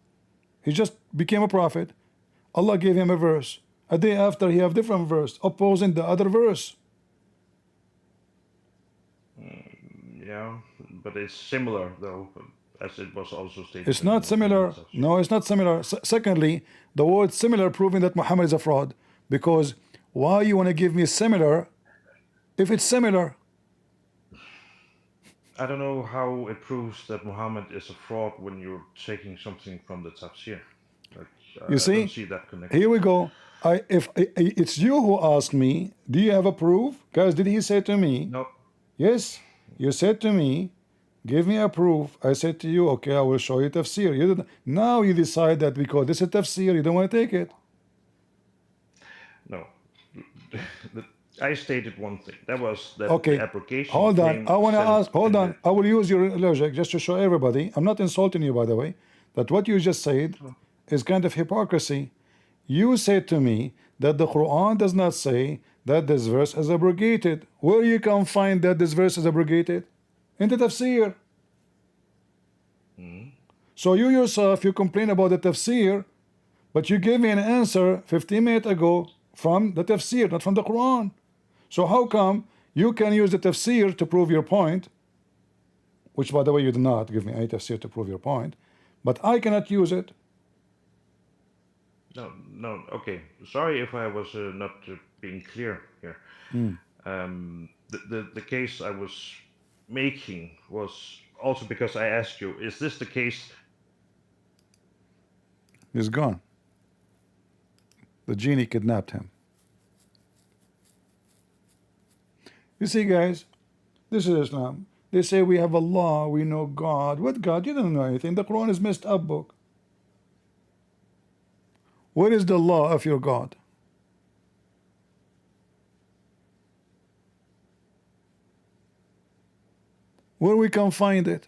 he just became a prophet. Allah gave him a verse. A day after he have different verse opposing the other verse. Yeah, but it's similar though, as it was also stated. It's not similar. No, it's not similar. Secondly, the word similar proving that Muhammad is a fraud. Because why you want to give me similar if it's similar? I don't know how it proves that Muhammad is a fraud when you're taking something from the tafsir. Like, You I see? don't see that connection. Here we go. If it's you who asked me, do you have a proof? Guys, did he say to me? No. Yes. You said to me, give me a proof. I said to you, okay, I will show you tafsir. You didn't. Now you decide that because this is tafsir, you don't want to take it. No. I stated one thing. That was that Okay. the application. Hold on. came I want to sent ask. Hold in on. I will use your logic just to show everybody. I'm not insulting you, by the way. That what you just said is kind of hypocrisy. You said to me that the Quran does not say that this verse is abrogated. Where you can find that this verse is abrogated? In the tafsir. So you yourself, you complain about the tafsir, but you gave me an answer 15 minutes ago from the tafsir, not from the Quran. So how come you can use the tafsir to prove your point, which by the way you did not give me any tafsir to prove your point, but I cannot use it? No. Okay. Sorry if I was not being clear here. The case I was making was also because I asked you, is this the case? He's gone. The genie kidnapped him. You see, guys, this is Islam. They say we have Allah, we know God. What God? You don't know anything. The Quran is messed up book. What is the law of your God? Where we can find it?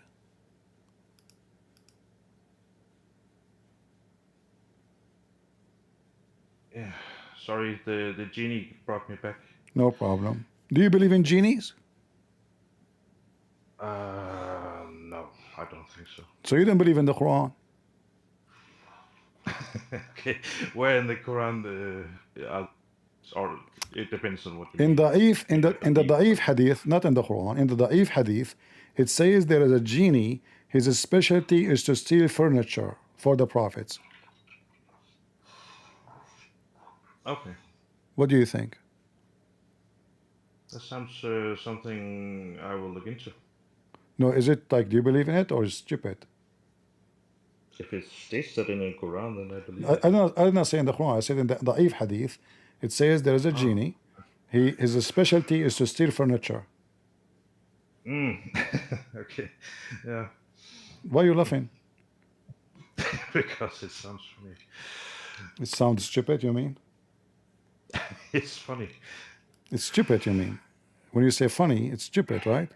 Yeah. Sorry, the genie brought me back. No problem. Do you believe in genies? No, I don't think so. So you don't believe in the Quran? Okay, where in the Quran, or it depends on what you In mean. the Da'if hadith, not in the Quran, in the Da'if hadith, it says there is a genie, his specialty is to steal furniture for the prophets. Okay. What do you think? That sounds something I will look into. No, is it like, do you believe in it or is it stupid? If it states that in the Quran, then I believe it. I did not say in the Quran. I said in the Da'if hadith. It says there is a genie. His specialty is to steal furniture. Okay, yeah, Why are you laughing? because it sounds funny. It sounds stupid, you mean? It's funny. It's stupid, you mean? When you say funny, it's stupid, right?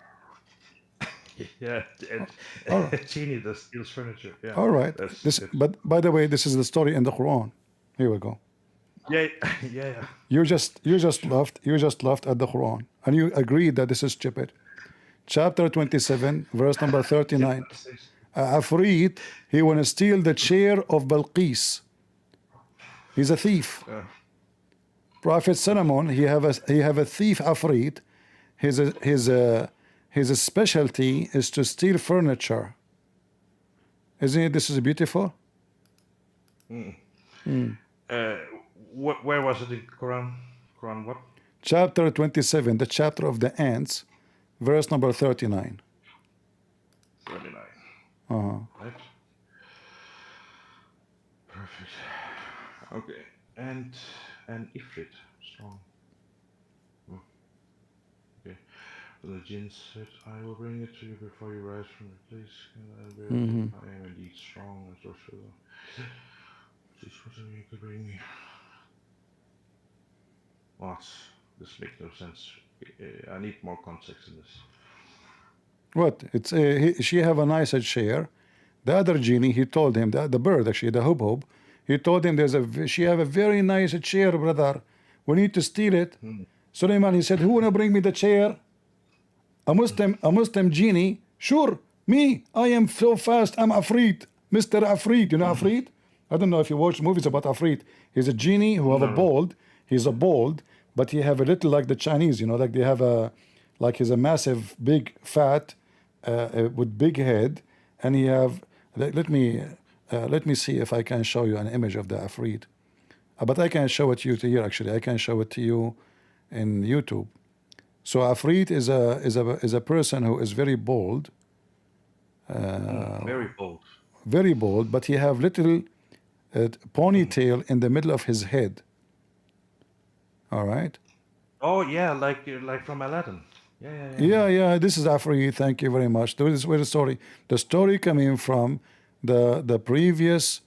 Yeah, and All a genie that steals furniture. Yeah. All right. That's it. But by the way, this is the story in the Quran. Here we go. Yeah, yeah. You just laughed at the Quran, and you agreed that this is stupid. Chapter 27, verse number 39. Afreet, he want to steal the chair of Balqis. He's a thief. Prophet Solomon, he have a thief Afreet. His specialty is to steal furniture. Isn't it? This is beautiful. Where was it in Quran? Quran what? Chapter 27, the chapter of the ants, verse number 39. 39. Right. Perfect. Okay. And Ifrit, strong. Okay. The jinn said, I will bring it to you before you rise from the place. I am indeed strong as Joshua. This is what you could bring me. What? This makes no sense. I need more context in this. What? It's she have a nicer chair. The other genie, he told him, the bird actually, the hubhub, he told him she have a very nice chair, brother. We need to steal it. Suleiman, he said, who wanna bring me the chair? A Muslim genie. Sure, me. I am so fast. I'm Afrit, Mr. Afrit. You know Afrit? I don't know if you watch movies about Afrit. He's a genie who have a bald. He's a bald, but he have a little like the Chinese. You know, like they have like he's a massive, big, fat, with big head, and he have. Let me see if I can show you an image of the Afrit. But I can show it to you here. Actually, I can show it to you in YouTube. So Afrit is a person who is very bold. Very bold. Very bold, but he have little ponytail in the middle of his head. All right. Oh yeah, like from Aladdin. Yeah. This is Afrit. Thank you very much. This is where the story. The story coming from the previous,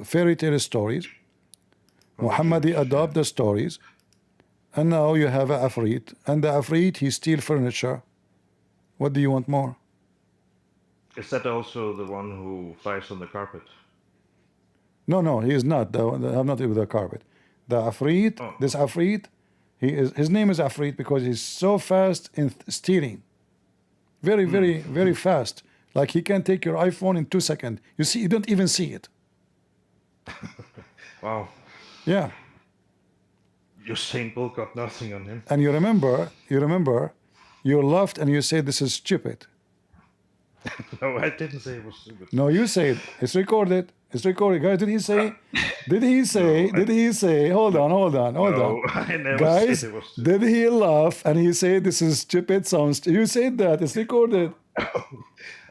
fairy tale stories. Muhammadi adopt the stories, and now you have a Afrit, and the Afrit he steal furniture. What do you want more? Is that also the one who flies on the carpet? No, he is not. I'm not with the carpet. The Afrit, this Afrit, his name is Afrit because he's so fast in stealing. Very, very, very fast. Like he can take your iPhone in 2 seconds. You see, you don't even see it. Wow. Yeah. Usain Bolt got nothing on him. And you remember, you laughed and you said this is stupid. No, I didn't say it was stupid. No, you said it's recorded. It's recorded, guys. Did he say? Did he say? Hold on. I never Guys, said it was stupid. did he laugh and he said this is stupid? You said that. It's recorded.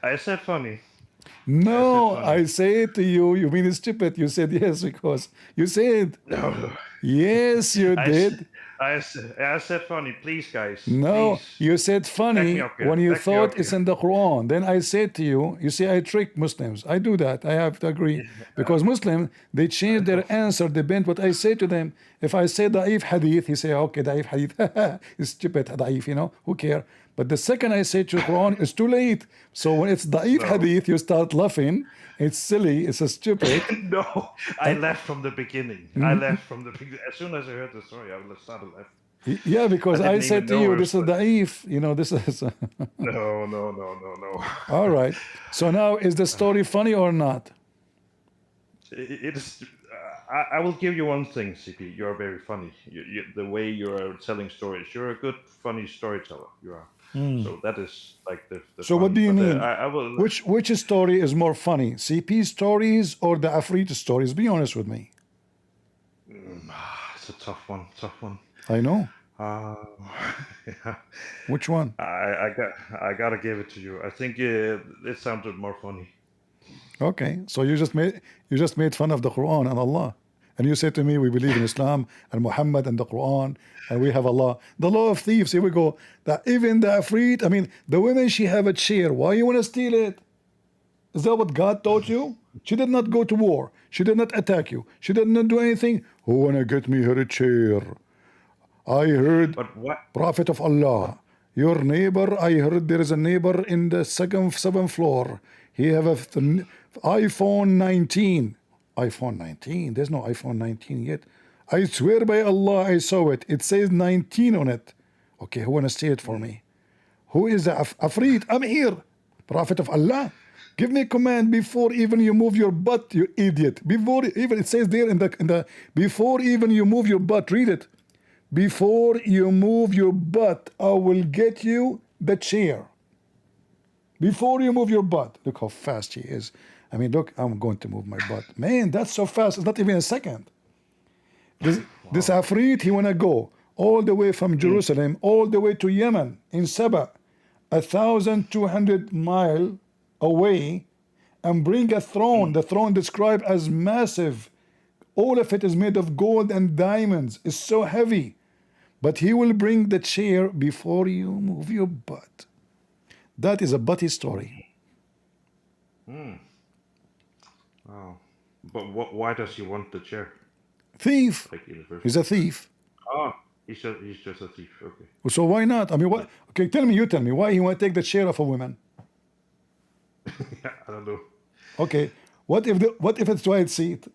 I said funny. No, I say it to you. You mean it's stupid? You said yes because you said. No. Yes, you did. I said funny. Please, guys. No, please. you said funny when you thought it's in the Quran. Then I said to you, you see, I trick Muslims. I do that. I have to agree. Because Muslims, they change their answer depend what I say to them. If I say da'if hadith, he say, okay, da'if hadith. It's stupid, da'if, who care? But the second I say to Quran, it's too late. So when it's da'if hadith, you start laughing. It's silly. It's a stupid. No, I left from the beginning. I left from the beginning. As soon as I heard the story, I started laughing. Yeah, because I said to you, this is da'if. This is. No. All right. So now, is the story funny or not? It is. I will give you one thing, CP. You are very funny. The way you are telling stories, you're a good, funny storyteller. You are. So that is like the So fun. what do you mean? I will. Which story is more funny, CP stories or the Afrit stories? Be honest with me. It's a tough one. I know. Uh, yeah. Which one? I gotta give it to you. I think it sounded more funny. Okay, so you just made fun of the Quran and Allah, and you say to me we believe in Islam and Muhammad and the Quran and we have Allah. The law of thieves. Here we go. That even the Afrit. I mean, the women she have a chair. Why you want to steal it? Is that what God taught you? She did not go to war. She did not attack you. She did not do anything. Who wanna get me her a chair? I heard But what? Prophet of Allah. Your neighbor, I heard there is a neighbor in the seventh floor. He have a iPhone 19. iPhone 19? There's no iPhone 19 yet. I swear by Allah, I saw it. It says 19 on it. Okay, who wanna say it for me? Who is the Afrit? I'm here. Prophet of Allah. Give me a command before even you move your butt, you idiot. Before even it says there in the before even you move your butt, read it. Before you move your butt, I will get you the chair. Before you move your butt. Look how fast he is. I mean, look, I'm going to move my butt. Man, that's so fast. It's not even a second. This Afrit, he wanna go all the way from Jerusalem, all the way to Yemen in Saba, 1,200 miles away, and bring a throne. The throne described as massive. All of it is made of gold and diamonds. It's so heavy. But he will bring the chair before you move your butt. That is a butty story. Oh, but why does he want the chair? Thief. Like in the first. He's a thief. Oh, he's just a thief. Okay. So why not? I mean, what? Okay, you tell me why he want to take the chair of a woman. Yeah, I don't know. Okay, what if it's right seat?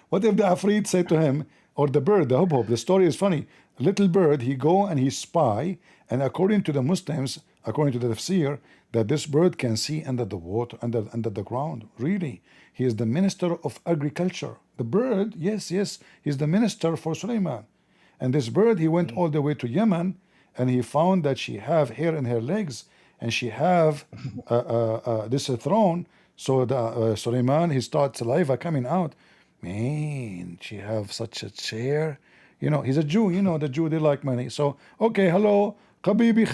What if the Afrit say to him, or the bird, the hubhub? The story is funny. A little bird, he go and he spy, and according to the Muslims, according to the tafsir, that this bird can see under the water, under the ground. Really, he is the minister of agriculture. The bird, yes, he's the minister for Sulaiman. And this bird, he went all the way to Yemen, and he found that she have hair in her legs, and she have this throne. So the Sulaiman, he starts saliva coming out. Man, she have such a chair. You know, he's a Jew. You know, the Jew, they like money. So, okay, hello, Habibi,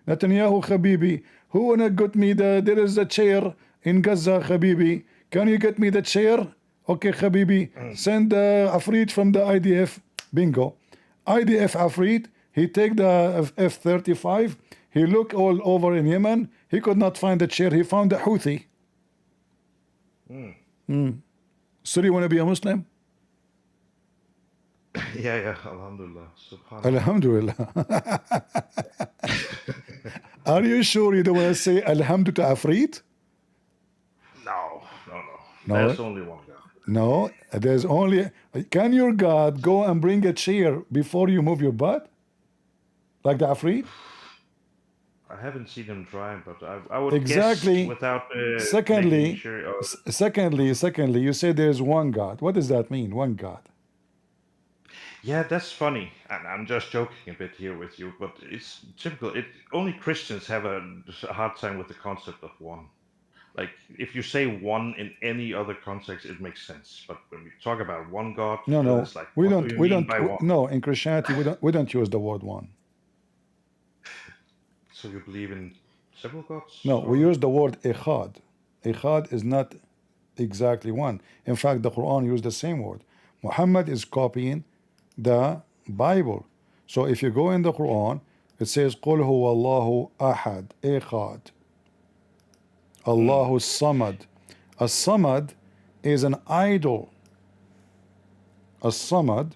Netanyahu Habibi. Who wanna get me there is a chair in Gaza, Habibi. Can you get me the chair? Okay, Habibi, send the Afrit from the IDF. Bingo. IDF Afrit, he take the F-35. He looked all over in Yemen. He could not find the chair. He found the Houthi. So do you want to be a Muslim? Yeah. Alhamdulillah. Subhanallah. Alhamdulillah. Are you sure you don't want to say Alhamdulillah to Afrit? No. No. There's only one God. No, there's only. Can your God go and bring a chair before you move your butt? Like the Afrit? I haven't seen him try, but I would Exactly. guess without Secondly, making sure. secondly, you say there's one God. What does that mean? One God. Yeah, that's funny, and I'm just joking a bit here with you, but it's typical. Only Christians have a hard time with the concept of one. Like, if you say one in any other context, it makes sense. But when we talk about one God, No, it's like, we what don't. do you We mean don't. by one? No, in Christianity, we don't use the word one. So you believe in several gods? No, or- we use the word echad. Echad is not exactly one. In fact, the Quran used the same word. Muhammad is copying the Bible. So if you go in the Quran, it says قُلْ هُوَ اللَّهُ أَحَدٌ echad. Allahu Samad. A Samad is an idol. A Samad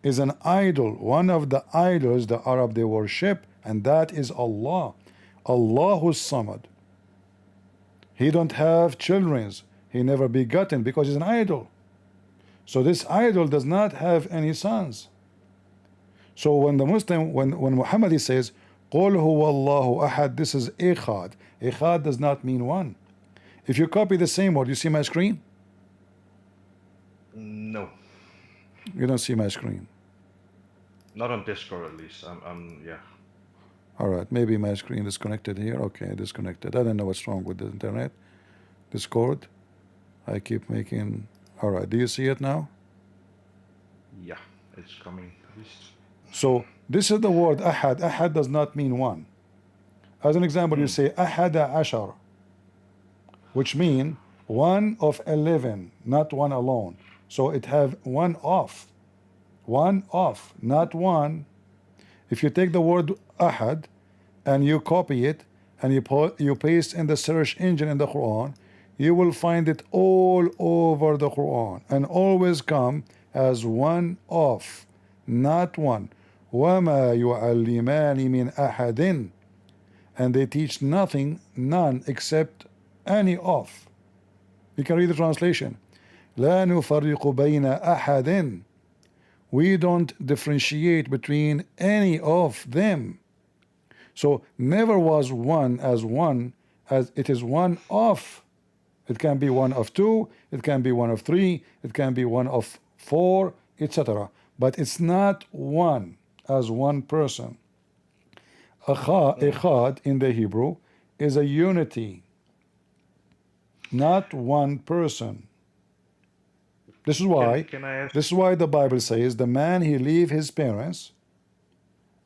is an idol. One of the idols the Arab they worship, and that is Allah. Allahu Samad. He don't have children. He never begotten because he's an idol. So this idol does not have any sons. So when the Muslim, when Muhammad he says, قُلْ هُوَ اللَّهُ أَحَدٌ, this is echad. Echad does not mean one. If you copy the same word, you see my screen? No, You don't see my screen. not on Discord at least. Yeah. All right, maybe my screen is connected here. Okay, disconnected. I don't know what's wrong with the internet. Discord. I keep making. All right, do you see it now? Yeah, it's coming at least. So This is the word ahad. Ahad does not mean one. As an example, you say ahada ashar, which mean one of 11, not one alone. So it have one of, not one. If you take the word ahad and you copy it and you paste in the search engine in the Quran, you will find it all over the Quran and always come as one of, not one. وَمَا يُعَلِّمَانِ مِنْ أَحَدٍ, and they teach nothing, none, except any of. You can read the translation. لَا نُفَرِّقُ بَيْنَ أَحَدٍ, we don't differentiate between any of them. So never was one, as it is one of. It can be one of two, it can be one of three, it can be one of four, etc. But it's not one as one person. Echad in the Hebrew is a unity, not one person. This is why the Bible says the man he leave his parents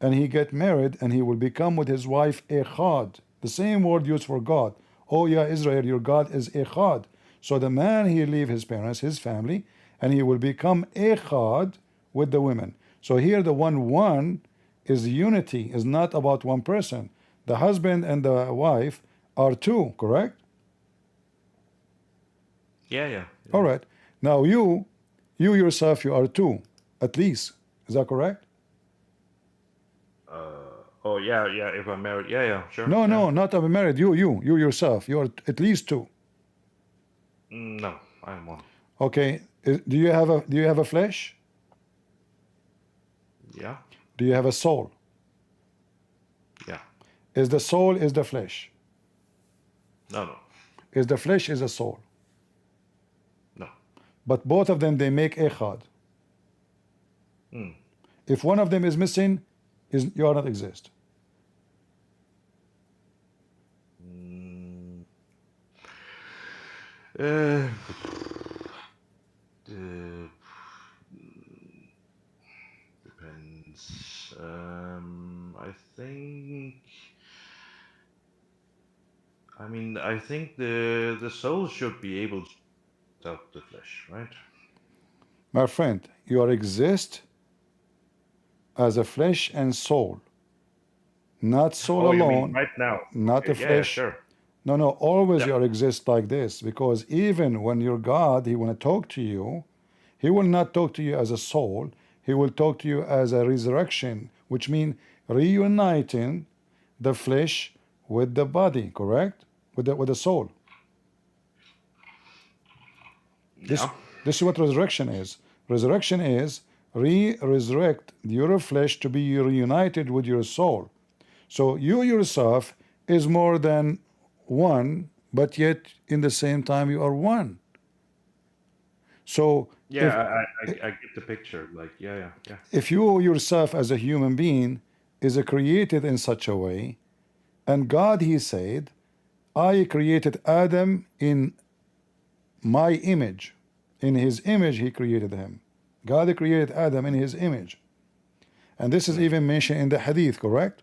and he get married and he will become with his wife Echad. The same word used for God. Oh yeah, Israel, your God is Echad. So the man he leave his parents, his family, and he will become Echad with the women. So here the one is unity, is not about one person. The husband and the wife are two, correct? Yeah. All right. Now you yourself, you are two, at least. Is that correct? Oh yeah. If I'm married, yeah, sure. No, yeah. not I'm married. You yourself, you are at least two. No, I'm one. Okay. Do you have a flesh? Yeah. Do you have a soul? Yeah. Is the soul is the flesh? No. Is the flesh is a soul? No. But both of them they make echad. If one of them is missing, you are not exist. Depends. I think. I think the soul should be able to without the flesh, right? My friend, you are exist as a flesh and soul, not soul alone. You mean right now? Not the flesh. Yeah, sure. No, always you are exist like this, because even when your God, he want to talk to you, he will not talk to you as a soul, he will talk to you as a resurrection, which means reuniting the flesh with the body, correct? With the soul. Yeah. This is what resurrection is. Resurrection is resurrect your flesh to be reunited with your soul. So you yourself is more than one, but yet in the same time you are one. So yeah, I get the picture. Like yeah. If you yourself as a human being is created in such a way, and God, he said, I created Adam in my image. In his image he created him. God created Adam in his image. And this is even mentioned in the hadith, correct?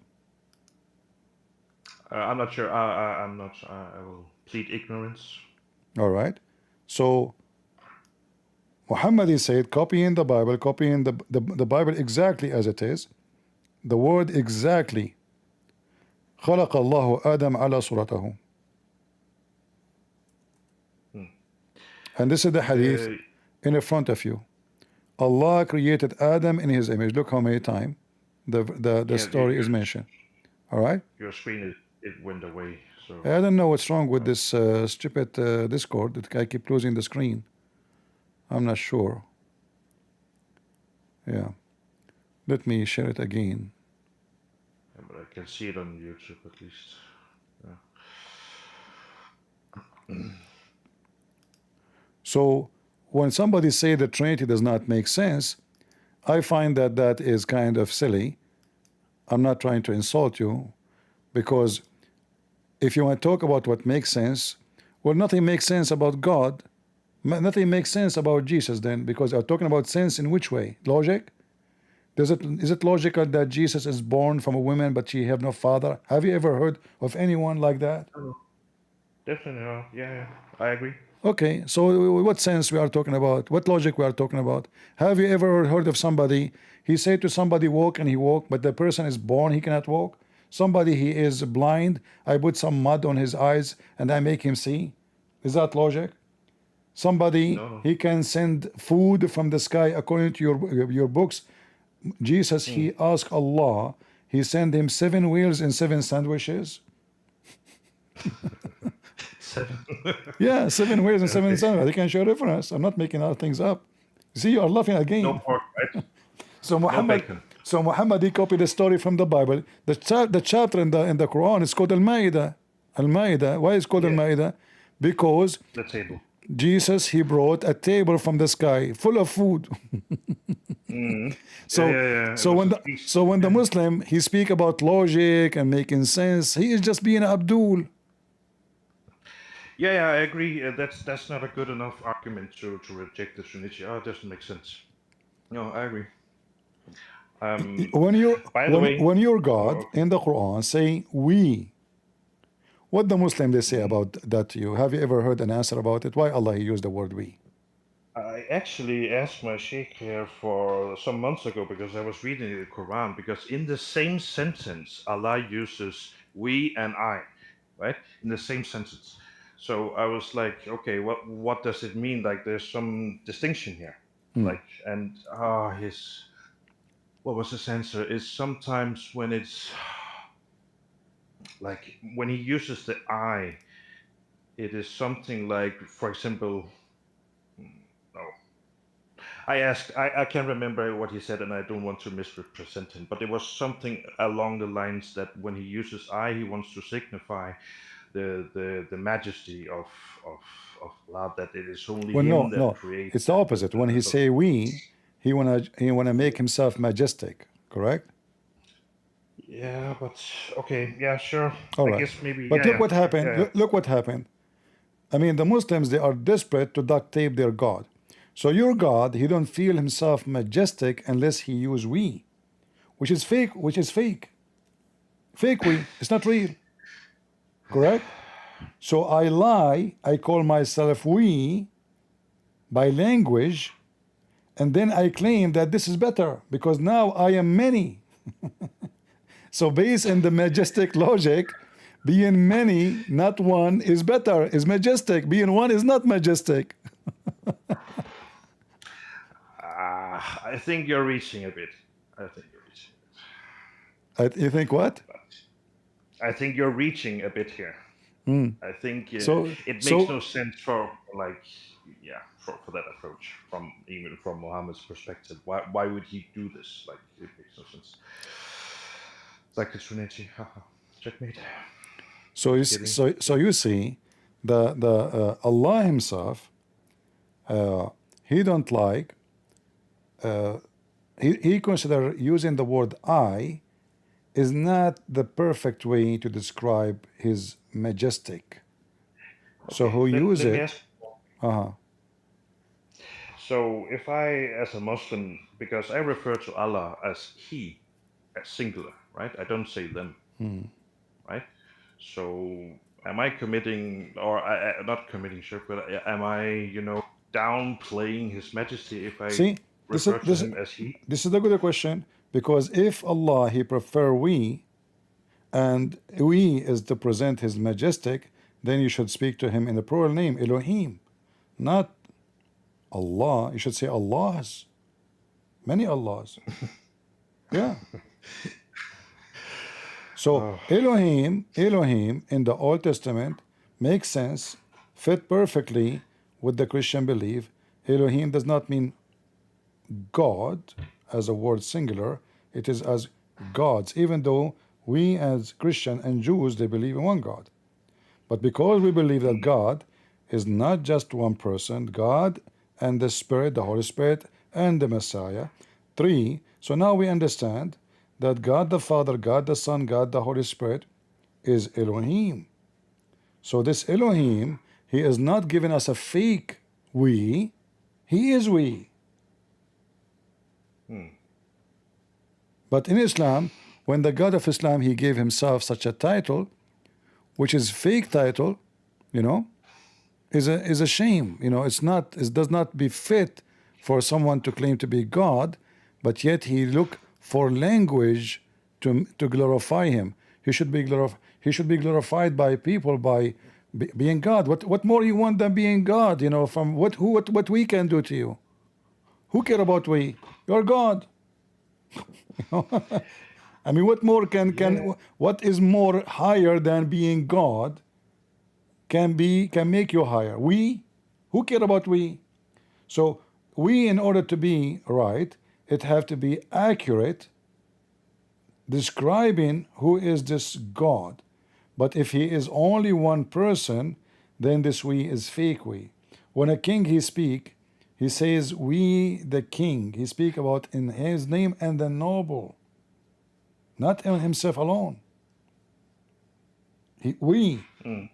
I'm not sure. I'm not. I will plead ignorance. All right. So Muhammad, he said, copying the Bible, copying the Bible exactly as it is, the word exactly. خلق الله آدم على صورته. And this is the hadith in the front of you. Allah created Adam in his image. Look how many times the story is mentioned. All right. Your screen it went away. So I don't know what's wrong with this stupid Discord. That I keep losing the screen. I'm not sure. Yeah. Let me share it again. Yeah, but I can see it on YouTube at least. Yeah. So when somebody say the Trinity does not make sense, I find that is kind of silly. I'm not trying to insult you, because if you want to talk about what makes sense, well, nothing makes sense about God. Nothing makes sense about Jesus then, because you're talking about sense in which way? Logic? Is it logical that Jesus is born from a woman but she have no father? Have you ever heard of anyone like that? Oh, definitely. Yeah, I agree. Okay, so what sense we are talking about? What logic we are talking about? Have you ever heard of somebody, he said to somebody walk and he walk, but the person is born, he cannot walk? Somebody, he is blind, I put some mud on his eyes and I make him see? Is that logic? Somebody, No. he can send food from the sky according to your books. Jesus, he asked Allah, he sent him 7 wheels and 7 sandwiches. 7. Yeah, 7 wheels and 7 Okay. sandwiches. They can show reference. I'm not making other things up. See, you are laughing No again. pork, right? So No Muhammad, bacon. so Muhammad, he copied the story from the Bible. The chapter in the Quran is called Al-Ma'idah. Al-Ma'idah. Why is it called Yeah. Al-Ma'idah? Because The table. Jesus, he brought a table from the sky full of food. So Yeah. so It was when a the feast. so when the Muslim, he speak about logic and making sense, he is just being Abdul. Yeah, I agree. That's not a good enough argument to reject the Trinity. Oh, it doesn't make sense. No, I agree. When you By the way, when your God oh, okay. in the Quran say we, what the Muslim they say about that to you? Have you ever heard an answer about it? Why Allah he used the word we? I actually asked my sheikh here for some months ago because I was reading the Quran. Because in the same sentence, Allah uses we and I, right? In the same sentence. So I was like, okay, what does it mean? Like, there's some distinction here. Like, and what was his answer? Is sometimes when it's like when he uses the I, it is something like, for example, no. I asked, I can't remember what he said, and I don't want to misrepresent him, but it was something along the lines that when he uses I, he wants to signify the majesty of Allah, that it is only Well, him no, that no, creates. it's the opposite. When he say we, he wanna make himself majestic, correct? Yeah, but okay, yeah, sure. All I right. guess maybe, But look what happened. yeah. Look what happened. I mean, the Muslims, they are desperate to duct tape their God. So your God, he don't feel himself majestic unless he use we, which is fake. Fake we. It's not real. Correct? So I lie. I call myself we by language, and then I claim that this is better because now I am many. So based on the majestic logic, being many, not one, is better, is majestic. Being one is not majestic. I think you're reaching a bit. You think what? I think you're reaching a bit here. I think So it makes no sense for for that approach even from Muhammad's perspective. Why would he do this? Like, it makes no sense. It's like the Trinity. Checkmate. So you see, the Allah himself, he don't like. He consider using the word I is not the perfect way to describe his majestic. So who use it? So if I, as a Muslim, because I refer to Allah as He, as singular, right? I don't say them, right? So am I committing, or not committing shirk, but am I, downplaying His Majesty if I refer to Him as He? This is a good question, because if Allah he prefer we, and we is to present his majestic, then you should speak to him in the plural name, Elohim, not Allah. You should say Allahs, many Allahs. Yeah. So Elohim in the Old Testament makes sense, fit perfectly with the Christian belief. Elohim does not mean God as a word singular, it is as gods, even though we as Christian and Jews, they believe in one God. But because we believe that God is not just one person, God and the Spirit, the Holy Spirit and the Messiah, 3, so now we understand that God the Father, God the Son, God the Holy Spirit is Elohim. So this Elohim, he is not giving us a fake we, he is we. But in Islam, when the God of Islam, he gave himself such a title, which is fake title, you know, is a shame. You know, it does not befit for someone to claim to be God, but yet he look for language to glorify him. He should be glorified by people by being God. What more you want than being God? You know, from what we can do to you? Who care about we? You're God. I mean, what more what is more higher than being God can make you higher? We? Who care about we? So we, in order to be right, it have to be accurate, describing who is this God. But if he is only one person, then this we is fake we. When a king he speak, he says we the king. He speak about in his name and the noble, not in himself alone. We,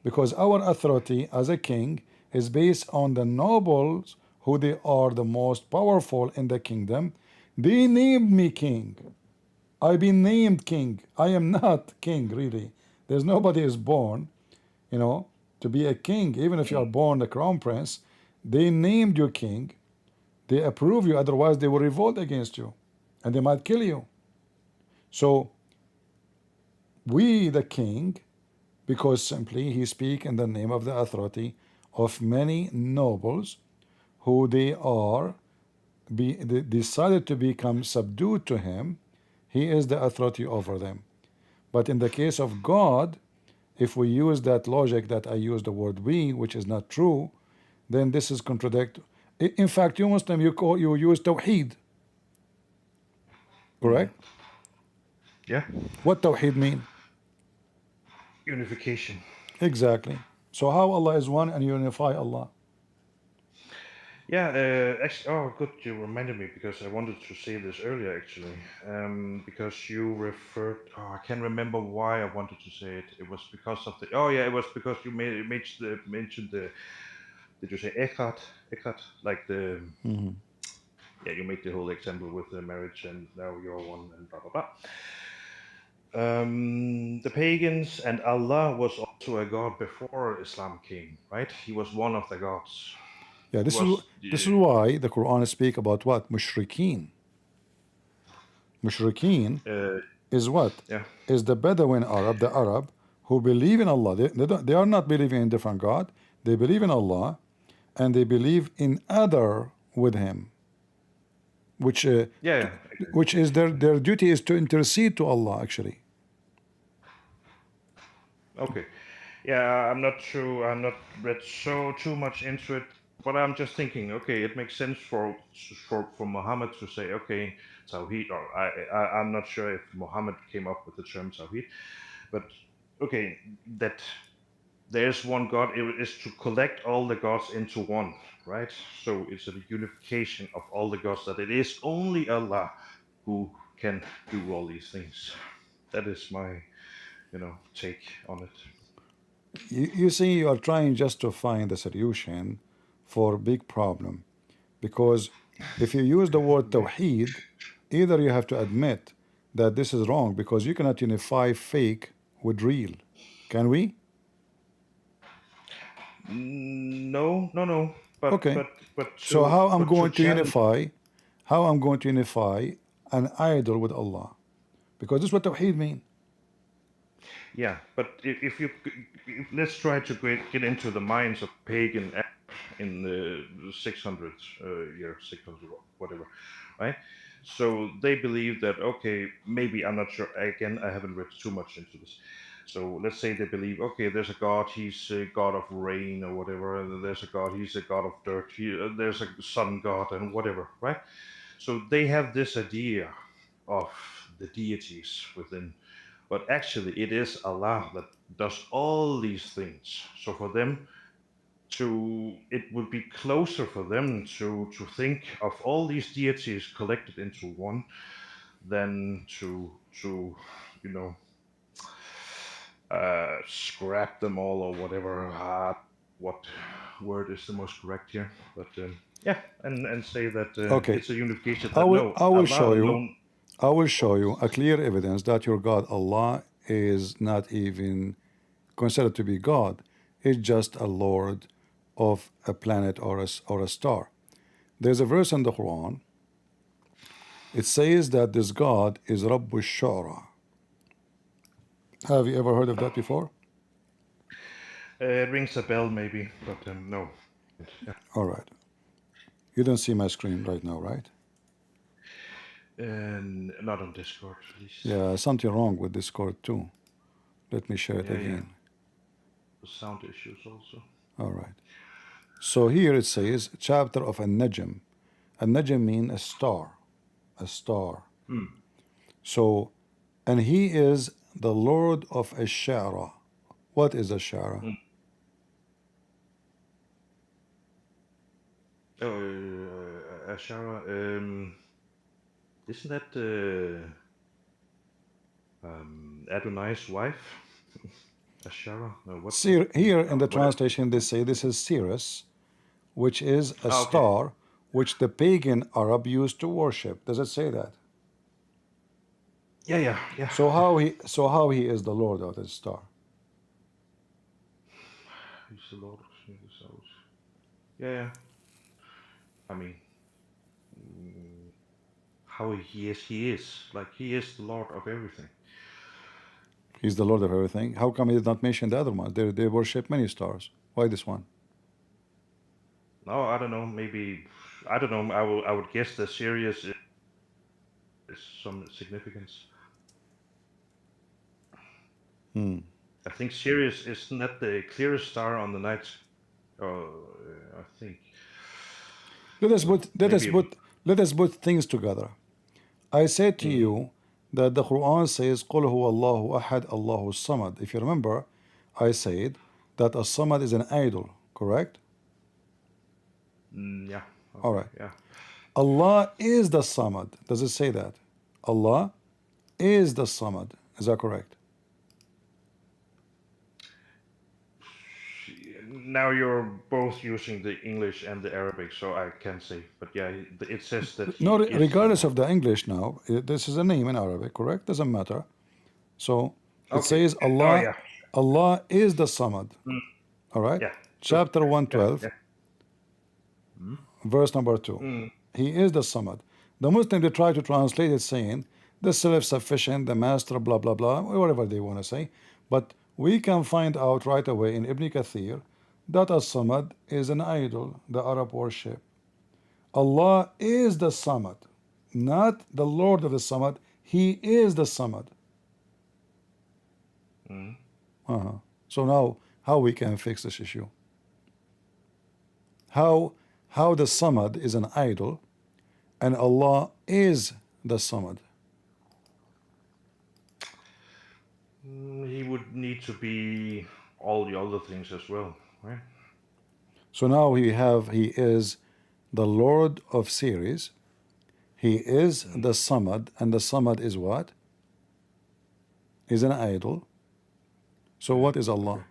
because our authority as a king is based on the nobles, who they are the most powerful in the kingdom. They named me king. I've been named king. I am not king, really. There's nobody is born, you know, to be a king. Even if you are born a crown prince, they named you king. They approve you, otherwise they will revolt against you and they might kill you. So we the king, because simply he speak in the name of the authority of many nobles, who they decided to become subdued to him. He is the authority over them. But in the case of God, if we use that logic that I use the word we, which is not true, then this is contradict. In fact, you Muslim, you use tawheed, correct? Yeah. What tawheed mean? Unification. Exactly. So how Allah is one and unify Allah? Yeah, actually, oh, good, you reminded me because I wanted to say this earlier, actually. Because you referred, oh, I can't remember why I wanted to say it. It was because of the, oh yeah, it was because you mentioned the, did you say echat? Echat, like the, yeah, you made the whole example with the marriage and now you're one and blah, blah, blah. The pagans and Allah was also a god before Islam came, right? He was one of the gods. Yeah, this is why the Quran speak about what? Mushrikeen. Mushrikeen is what? Yeah. Is the Bedouin Arab, the Arab, who believe in Allah. They are not believing in different God. They believe in Allah, and they believe in other with Him, which which is their duty is to intercede to Allah, actually. Okay. Yeah, I'm not sure. I'm not read so too much into it, but I'm just thinking. Okay, it makes sense for Muhammad to say, okay, Tawheed. Or I'm not sure if Muhammad came up with the term Tawheed, but okay, that there's one God. It is to collect all the gods into one, right? So it's a unification of all the gods. That it is only Allah who can do all these things. That is my, take on it. You see, you are trying just to find a solution for a big problem, because if you use the word Tawheed, either you have to admit that this is wrong, because you cannot unify fake with real. Can we? No. But Okay. but So to how I'm but to going to challenge. unify? How I'm going to unify an idol with Allah? Because this is what Tawheed mean. Yeah, but let's try to get into the minds of pagan in the 600s year 600 whatever, right? So they believe that, okay, maybe, I'm not sure, again, I haven't read too much into this. So let's say they believe, okay, there's a god, he's a god of rain or whatever, and there's a god, he's a god of dirt, there's a sun god and whatever, right? So they have this idea of the deities within, but actually it is Allah that does all these things. So for them it would be closer for them to think of all these deities collected into one than to you know scrap them all or whatever. What word is the most correct here? But yeah, and say that Okay. it's a unification I that will no, I will Allah show you. alone. I will show you a clear evidence that your God Allah is not even considered to be God. It's just a Lord of a planet or a star. There's a verse in the Quran. It says that this God is Rabbu Shara. Have you ever heard of that before? It rings a bell, maybe, but no. Yeah. All right. You don't see my screen right now, right? And not on Discord, at least. Yeah, something wrong with Discord too. Let me share it again. The sound issues also. All right. So here it says, chapter of An-Najm. An-Najm means a star. A star. So, and he is the Lord of Ash-Shara. What is Ash-Shara? Ashara, isn't that Adonai's wife? Ashara? No, what's Here in the translation they say this is Sirius, which is a star which the pagan Arab used to worship. Does it say that? Yeah. So how he is the Lord of the star? He's the Lord of the souls. Yeah. I mean, how he is. Like, he is the Lord of everything. He's the Lord of everything. How come he did not mention the other one? They worship many stars. Why this one? No, I don't know. Maybe, I don't know. I would guess that Sirius is some significance. I think Sirius is not the clearest star on the night. I think. Let us put things together. I said to you that the Quran says قُلْ هُوَ اللَّهُ أَحَدْ اللَّهُ الصَّمَدْ. If you remember, I said that a samad is an idol, correct? Yeah. Okay, all right. Yeah. Allah is the samad. Does it say that? Allah is the samad. Is that correct? Now you're both using the English and the Arabic, so I can't say. But yeah, it says that he No, is regardless of the English now, this is a name in Arabic, correct? Doesn't matter. So it says Allah, Allah is the samad. All right? Yeah. Chapter 112, verse number 2. He is the samad. The Muslim, they try to translate it saying the self-sufficient, the master, blah, blah, blah, whatever they want to say. But we can find out right away in Ibn Kathir that as-samad is an idol, the Arab worship. Allah is the samad, not the Lord of the samad. He is the samad. So now, how we can fix this issue? How the samad is an idol and Allah is the samad? He would need to be all the other things as well, right? So now he is the Lord of series. He is the samad, and the samad is what? Is an idol. So what is Allah?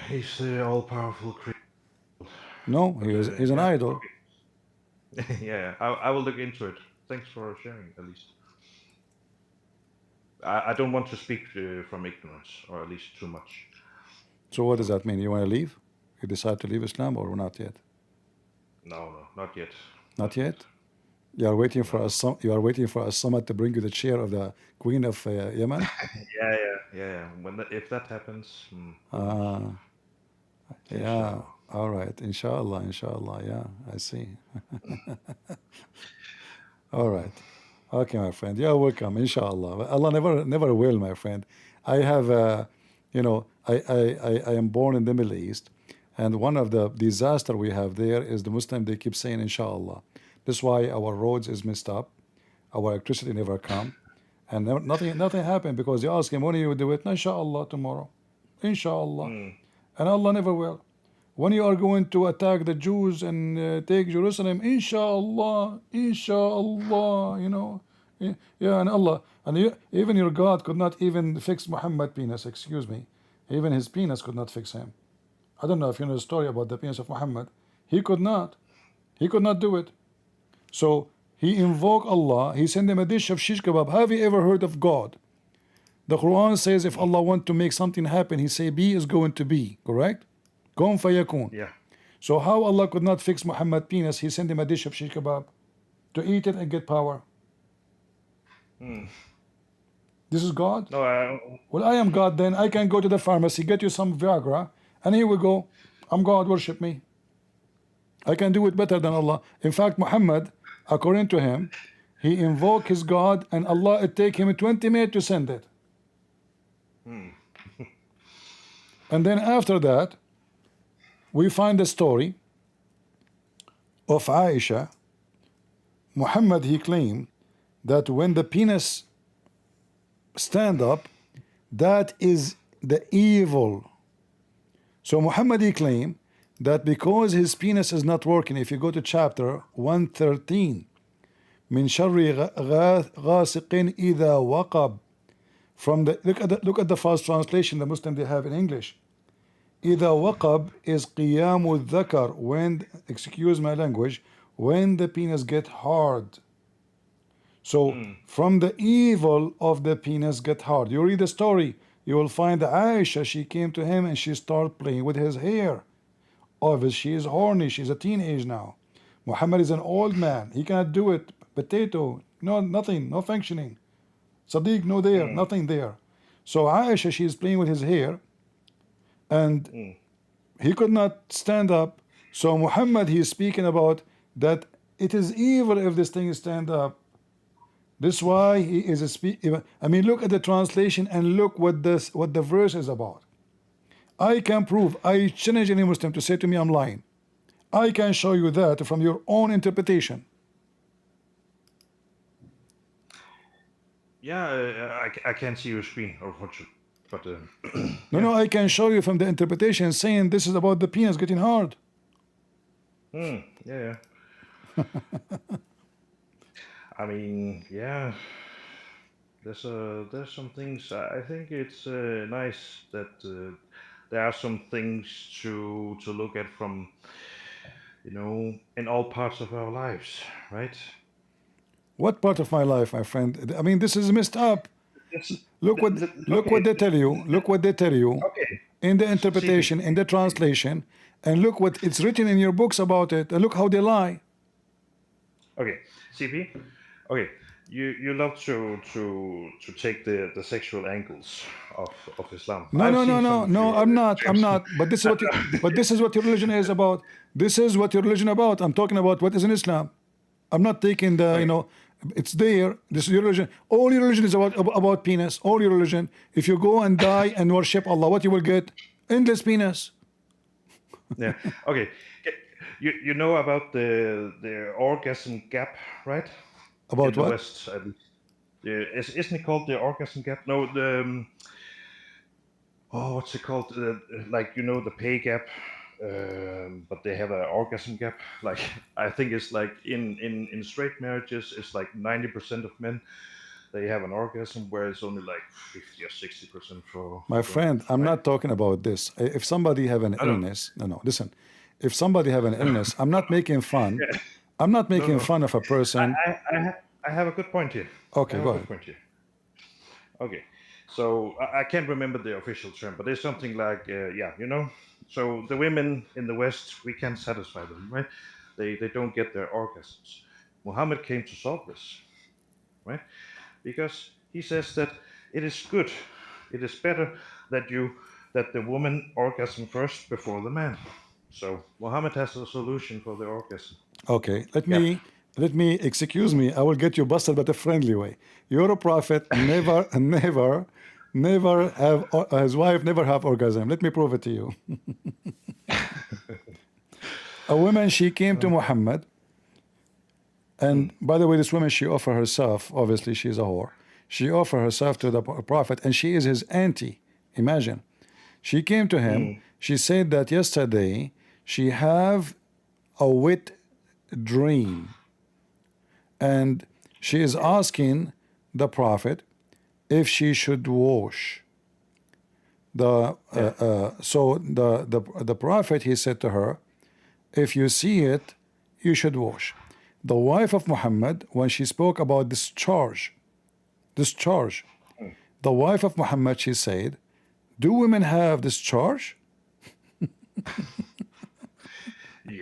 He's the all-powerful creator. No, he's an idol. Yeah, I will look into it. Thanks for sharing, at least. I don't want to speak from ignorance, or at least too much. So what does that mean? You want to leave? You decide to leave Islam or not yet? No, not yet. Not yet? You are waiting for a samad to bring you the chair of the Queen of Yemen? Yeah. If that happens. Yeah. All right. Inshallah. Yeah, I see. All right. Okay, my friend. You're welcome. Inshallah. Allah never will, my friend. I have, I am born in the Middle East, and one of the disaster we have there is the Muslim. They keep saying Inshallah. That's why our roads is messed up, our electricity never come, and nothing happened because they ask him when you do it. Inshallah tomorrow, Inshallah, and Allah never will. When you are going to attack the Jews and take Jerusalem, Inshallah, yeah, and Allah, and even your God could not even fix Muhammad's penis. Excuse me, even his penis could not fix him. I don't know if you know the story about the penis of Muhammad. He could not do it. So he invoked Allah, he sent him a dish of shish kebab. Have you ever heard of God? The Quran says if Allah want to make something happen, he say be is going to be, correct? Kun fayakun. Yeah. So how Allah could not fix Muhammad penis, he sent him a dish of shish kebab to eat it and get power. This is God? No, Well, I am God, then I can go to the pharmacy, get you some Viagra, and here we go. I'm God, worship me. I can do it better than Allah. In fact, Muhammad, according to him, he invoked his God, and Allah, it take him 20 minutes to send it. And then after that, we find the story of Aisha. Muhammad, he claimed that when the penis stand up, that is the evil. So Muhammad, he claimed that because his penis is not working, if you go to chapter 113, min sharri ghasiqin idha waqab, from the look at the first translation the Muslim they have in English. Idha waqab is qiyamu dhakar, when, excuse my language, when the penis get hard. So from the evil of the penis get hard. You read the story, you will find that Aisha, she came to him and she started playing with his hair. Obviously she is horny, she's a teenage now. Muhammad is an old man, he cannot do it. Potato, no, nothing, no functioning. Sadiq, no there, nothing there. So Aisha, she is playing with his hair, and he could not stand up. So Muhammad, he is speaking about that it is evil if this thing stand up. This is why he is a I mean, look at the translation and look what the verse is about. I can prove, I challenge any Muslim to say to me I'm lying. I can show you that from your own interpretation. yeah, I can't see your screen, but No, I can show you from the interpretation saying this is about the penis getting hard. yeah. I mean, yeah. There's some things. I think it's nice that there are some things to look at from, in all parts of our lives, right? What part of my life, my friend? I mean, this is messed up. Yes. Look what they tell you. Look what they tell you Okay. in the interpretation, in the translation, and look what it's written in your books about it. And look how they lie. Okay, CP. Okay, you love to take the sexual angles of Islam. No, I'm not. But this is what your religion is about. This is what your religion about. I'm talking about what is in Islam. I'm not taking the it's there. This is your religion. All your religion is about penis. All your religion. If you go and die and worship Allah, what you will get? Endless penis. Yeah. Okay. You know about the orgasm gap, right? About in the what? West, at least. Isn't it called the orgasm gap? No, what's it called? Like the pay gap, but they have an orgasm gap. Like I think it's like in straight marriages, it's like 90% of men they have an orgasm, where it's only like 50 or 60% for. My friend, I'm not talking about this. If somebody have an illness, no, listen. If somebody have an illness, I'm not making fun. I'm not making fun of a person. I have a good point here. Okay, go ahead. Okay, so I can't remember the official term, but there's something like, so the women in the West, we can't satisfy them, right? They don't get their orgasms. Muhammad came to solve this, right? Because he says that it is good, it is better that the woman orgasm first before the man. So Muhammad has a solution for the orgasm. Okay, let me excuse me. I will get you busted, but a friendly way. You're a prophet. Never have his wife never have orgasm. Let me prove it to you. A woman, she came to Muhammad, and by the way, this woman, she offered herself. Obviously, she's a whore. She offered herself to the prophet, and she is his auntie. Imagine, she came to him. She said that yesterday she have a wet dream, and she is asking the prophet if she should wash. So the prophet, he said to her, if you see it, you should wash. the wife of Muhammad, when she spoke about discharge, the wife of Muhammad, she said, do women have discharge?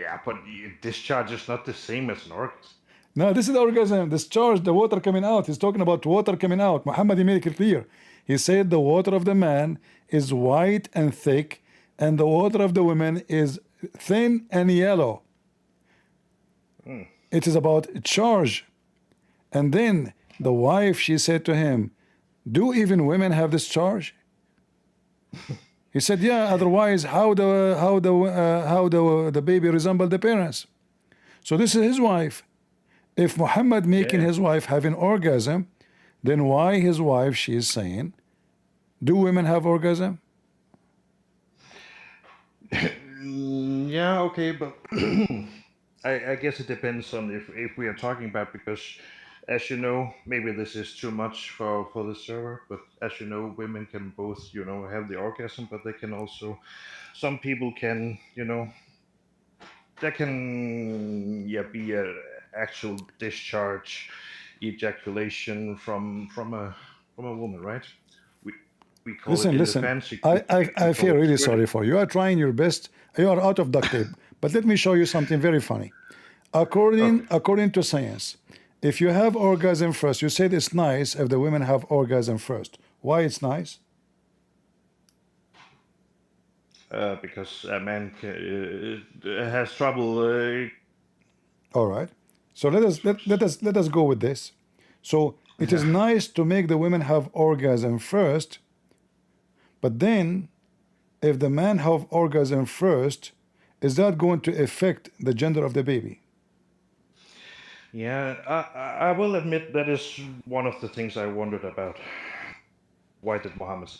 Yeah, but discharge is not the same as an orgasm. No, this is orgasm. Discharge, the water coming out. He's talking about water coming out. Muhammad, he made it clear. He said the water of the man is white and thick, and the water of the woman is thin and yellow. It is about charge. And then the wife, she said to him, do even women have this charge? He said, yeah, otherwise how the baby resemble the parents? So this is his wife. If Muhammad making his wife have an orgasm, then why his wife, she is saying, do women have orgasm? Yeah, okay, but I guess it depends on if we are talking about, because as you know, maybe this is too much for the server, but as you know, women can both, have the orgasm, but they can also, some people can, there can be a actual discharge, ejaculation from a woman, right? We call it in the fancy. I feel really sorry for you. You are trying your best. You are out of duct tape. But let me show you something very funny. According to science, if you have orgasm first, you said it's nice if the women have orgasm first. Why it's nice? Because a man has trouble. All right. So let us go with this. So it is nice to make the women have orgasm first, but then if the man have orgasm first, is that going to affect the gender of the baby? Yeah, I will admit that is one of the things I wondered about. Why did Muhammad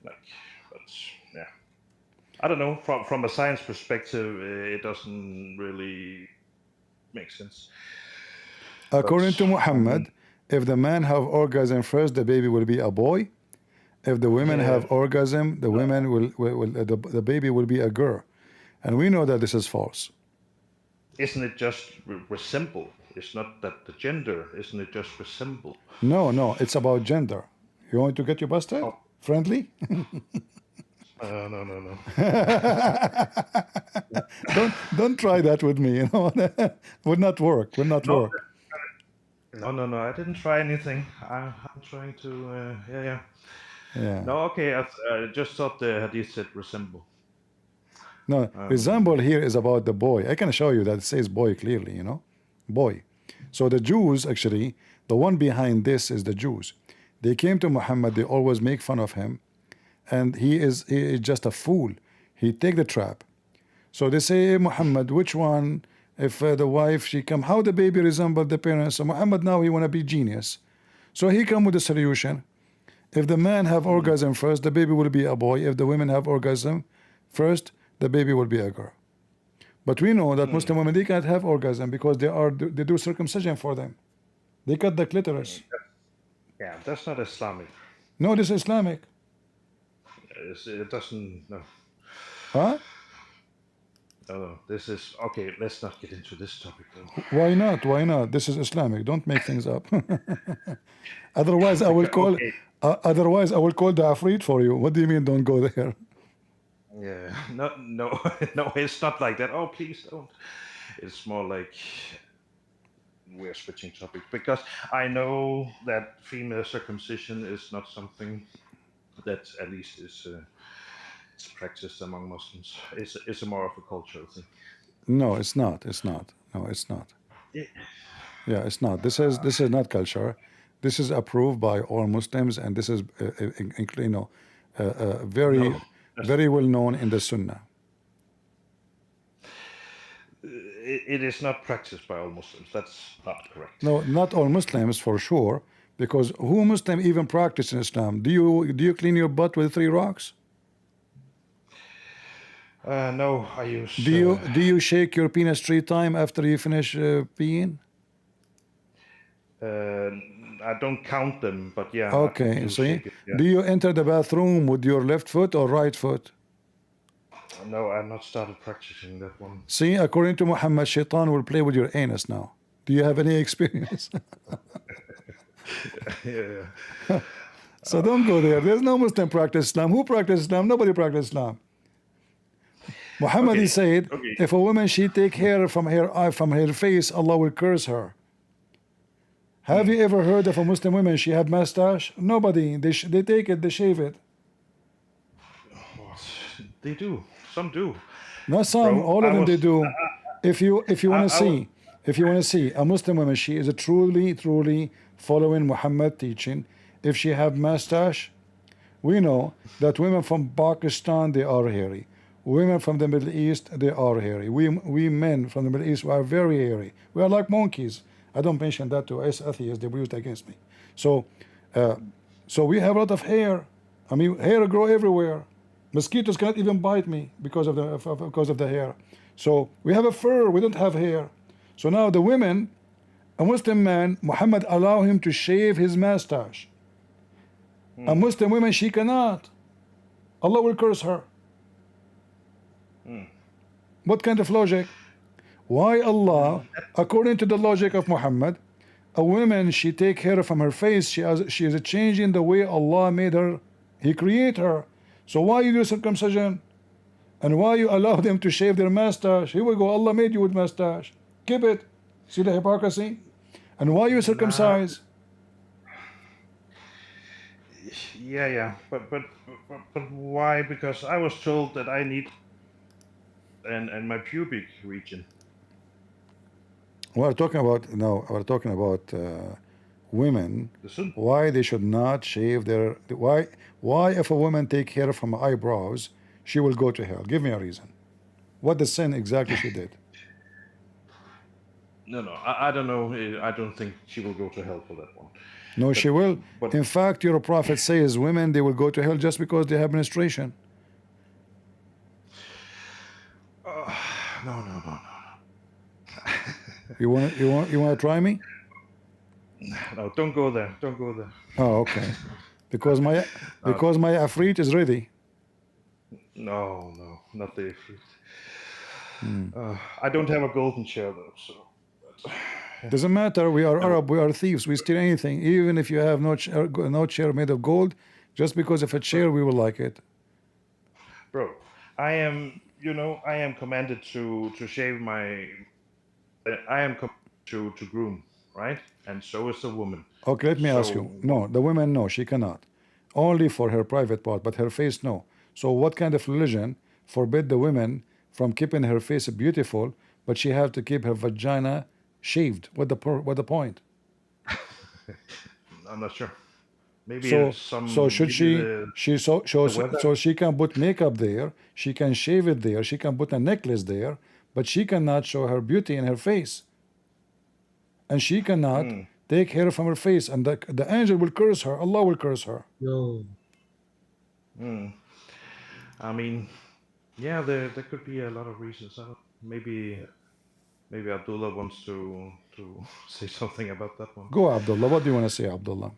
but yeah, I don't know. From a science perspective, it doesn't really make sense. According to Muhammad, if the man have orgasm first, the baby will be a boy. If the women have orgasm, the women the baby will be a girl, and we know that this is false. Isn't it just resemble? It's not that the gender. Isn't it just resemble? No, it's about gender. You want to get you busted? Oh. Friendly? No. Don't try that with me. Would not work. Would not work. No. I didn't try anything. I'm trying to. Yeah. No, okay. I just thought the hadith said resemble. No, resemble here is about the boy. I can show you that it says boy clearly. Boy. So the Jews, actually, the one behind this is the Jews. They came to Muhammad. They always make fun of him, and he is just a fool. He take the trap. So they say, hey, Muhammad, which one? If the wife she come, how the baby resemble the parents? So Muhammad now he want to be genius. So he come with a solution. If the man have orgasm first, the baby will be a boy. If the women have orgasm first, the baby will be a girl. But we know that Muslim women, they can't have orgasm because they do circumcision for them. They cut the clitoris. Yeah, that's not Islamic. No, this is Islamic. It doesn't. No. Huh? No. This is okay. Let's not get into this topic though. Why not? Why not? This is Islamic. Don't make things up. Otherwise, I will call. Okay. Otherwise, I will call the Afrit for you. What do you mean? Don't go there. Yeah. No. It's not like that. Oh, please don't. It's more like we're switching topics because I know that female circumcision is not something that at least is practiced among Muslims. It's a more of a cultural thing. No, it's not. It's not. No, it's not. Yeah, it's not. This is not culture. This is approved by all Muslims, and this is very well known in the Sunnah. It is not practiced by all Muslims. That's not correct. No, not all Muslims for sure. Because who Muslim even practice in Islam? Do you clean your butt with 3 rocks? No, I use. Do you shake your penis 3 times after you finish peeing? I don't count them, but yeah. Okay, see. Yeah. Do you enter the bathroom with your left foot or right foot? No, I've not started practicing that one. See, according to Muhammad, Shaitan will play with your anus now. Do you have any experience? Yeah. So don't go there. There's no Muslim practice Islam. Who practice Islam? Nobody practice Islam. Muhammad, Okay, he said, okay. if a woman she take hair from her eye, from her face, Allah will curse her. Have you ever heard of a Muslim woman she have mustache? Nobody. They take it, they shave it. They do. Some do. Not some, Bro, all of I them was, they do. If you want to I was, see, if you want to see a Muslim woman, she is a truly following Muhammad teaching. If she have mustache, we know that women from Pakistan they are hairy. Women from the Middle East they are hairy. We men from the Middle East we are very hairy. We are like monkeys. I don't mention that to us atheists. They used against me. So, so we have a lot of hair. I mean, hair grow everywhere. Mosquitoes cannot even bite me because of the hair. So we have a fur. We don't have hair. So now the women, a Muslim man, Muhammad allow him to shave his mustache. A Muslim woman she cannot. Allah will curse her. What kind of logic? Why Allah, according to the logic of Muhammad, a woman she take hair from her face, she is a change in the way Allah made her. He create her. So why you do circumcision? And why you allow them to shave their mustache? Here we go, Allah made you with mustache. Keep it. See the hypocrisy? And why you circumcise? yeah. But why? Because I was told that I need and my pubic region. We're talking about now. We're talking about women. Why they should not shave their why if a woman take hair from her eyebrows, she will go to hell. Give me a reason. What the sin exactly she did? No, I don't know. I don't think she will go to hell for that one. No, she will. But In fact, your prophet says women they will go to hell just because they have menstruation. no. You want to try me? No, don't go there. Don't go there. Oh, okay. Because my afreet is ready. No, not the fruit. I don't have a golden chair though, so. Doesn't matter. We are Arab. We are thieves. We steal anything, even if you have no chair made of gold. Just because of a chair, we will like it. Bro, I am commanded to shave my. I am commanded to groom, right? And so is the woman. Okay, let me ask you. No, the woman, no, she cannot. Only for her private part, but her face, no. So what kind of religion forbid the women from keeping her face beautiful, but she have to keep her vagina shaved? What the point? I'm not sure. Maybe So some. so should maybe so she can put makeup there, she can shave it there, she can put a necklace there, but she cannot show her beauty in her face. And she cannot take hair from her face, and the angel will curse her. Allah will curse her. No. I mean, yeah, there could be a lot of reasons. Maybe Abdullah wants to say something about that one. Go, Abdullah. What do you want to say, Abdullah?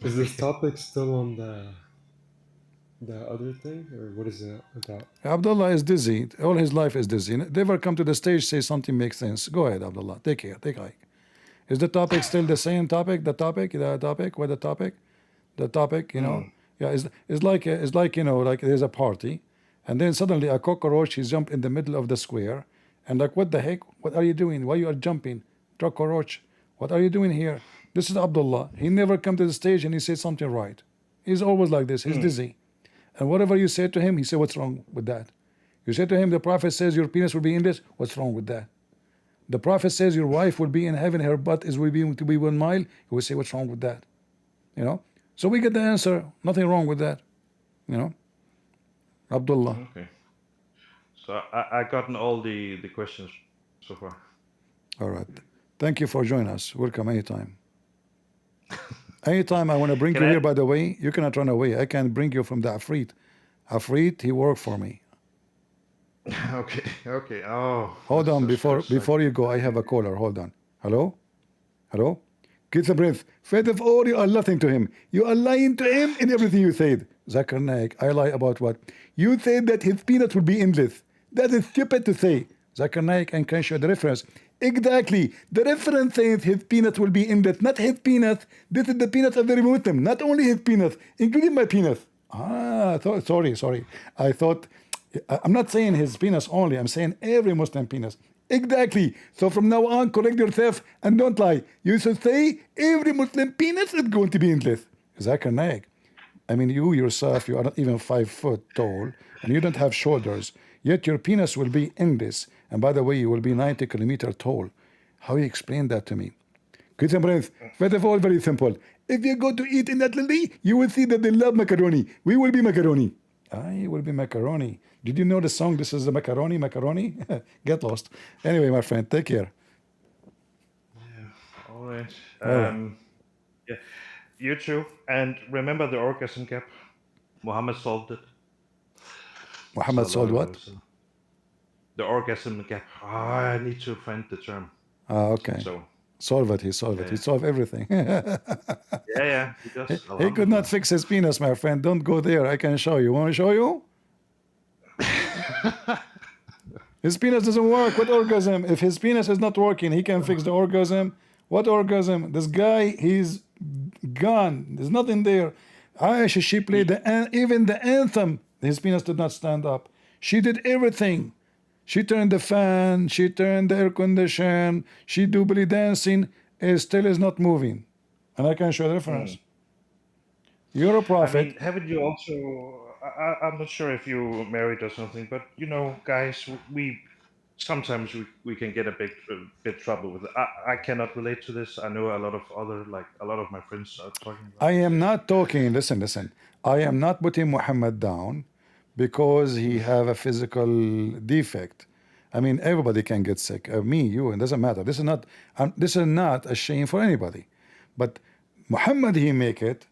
Is this topic still on the other thing, or what is it about? Abdullah is dizzy. All his life is dizzy. Never come to the stage, say something makes sense. Go ahead, Abdullah. Take care. Take a hike. Is the topic still the same topic? The topic? What the topic? The topic, you know? Yeah, it's like like there's a party, and then suddenly a cockroach he jumped in the middle of the square, and like, what the heck? What are you doing? Why you are jumping? Cockroach, what are you doing here? This is Abdullah. He never come to the stage and he said something right. He's always like this. He's dizzy. And whatever you say to him, he said, what's wrong with that? You say to him, the Prophet says your penis will be in this. What's wrong with that? The Prophet says your wife will be in heaven, her butt will be 1 mile. He will say, what's wrong with that? You know? So we get the answer. Nothing wrong with that. You know? Abdullah. Okay. So I gotten all the questions so far. All right. Thank you for joining us. Welcome anytime. Anytime I want to bring you here, by the way, you cannot run away. I can bring you from the Afrit. Afrit, he worked for me. Okay. Oh. Hold on, before you go, I have a caller. Hold on. Hello? Get the breath. First of all, you are nothing to him. You are lying to him in everything you said. Zakir Naik, I lie about what? You said that his penis will be endless. That is stupid to say. Zakir Naik and can show the reference. Exactly. The reference says his penis will be endless, not his penis. This is the penis of every Muslim, not only his penis, including my penis. Sorry. I thought, I'm not saying his penis only, I'm saying every Muslim penis. Exactly. So from now on, correct yourself and don't lie. You should say every Muslim penis is going to be endless. Zakir Naik, I mean, you yourself, you are not even 5 foot tall, and you don't have shoulders, yet your penis will be endless. And by the way, you will be 90 kilometers tall. How you explain that to me? Good friends, first of all, very simple. If you go to eat in Italy, you will see that they love macaroni. We will be macaroni. I will be macaroni. Did you know the song, This is the Macaroni? Get lost. Anyway, my friend, take care. Yeah. All right. All right. Yeah. You too. And remember the orgasm gap. Muhammad solved it. Muhammad solved what? The orgasm gap. I need to find the term. Okay. So solve it. He solved it. He solved everything. Yeah. He does. He could not fix his penis, my friend. Don't go there. I can show you. Want to show you? His penis doesn't work. What orgasm? If his penis is not working, he can fix the orgasm. What orgasm? This guy, he's gone. There's nothing there. Aisha, she played even the anthem. His penis did not stand up. She did everything. She turned the fan. She turned the air condition. She do belly dancing. It still is not moving. And I can show the reference. You're a prophet. I mean, haven't you also? I'm not sure if you married or something, but you know, guys, we sometimes we can get a bit trouble with it. I cannot relate to this. I know a lot of my friends are talking about I am not talking, listen. I am not putting Muhammad down because he have a physical defect. I mean, everybody can get sick. Me, you, it doesn't matter. This is not a shame for anybody. But Muhammad, he make it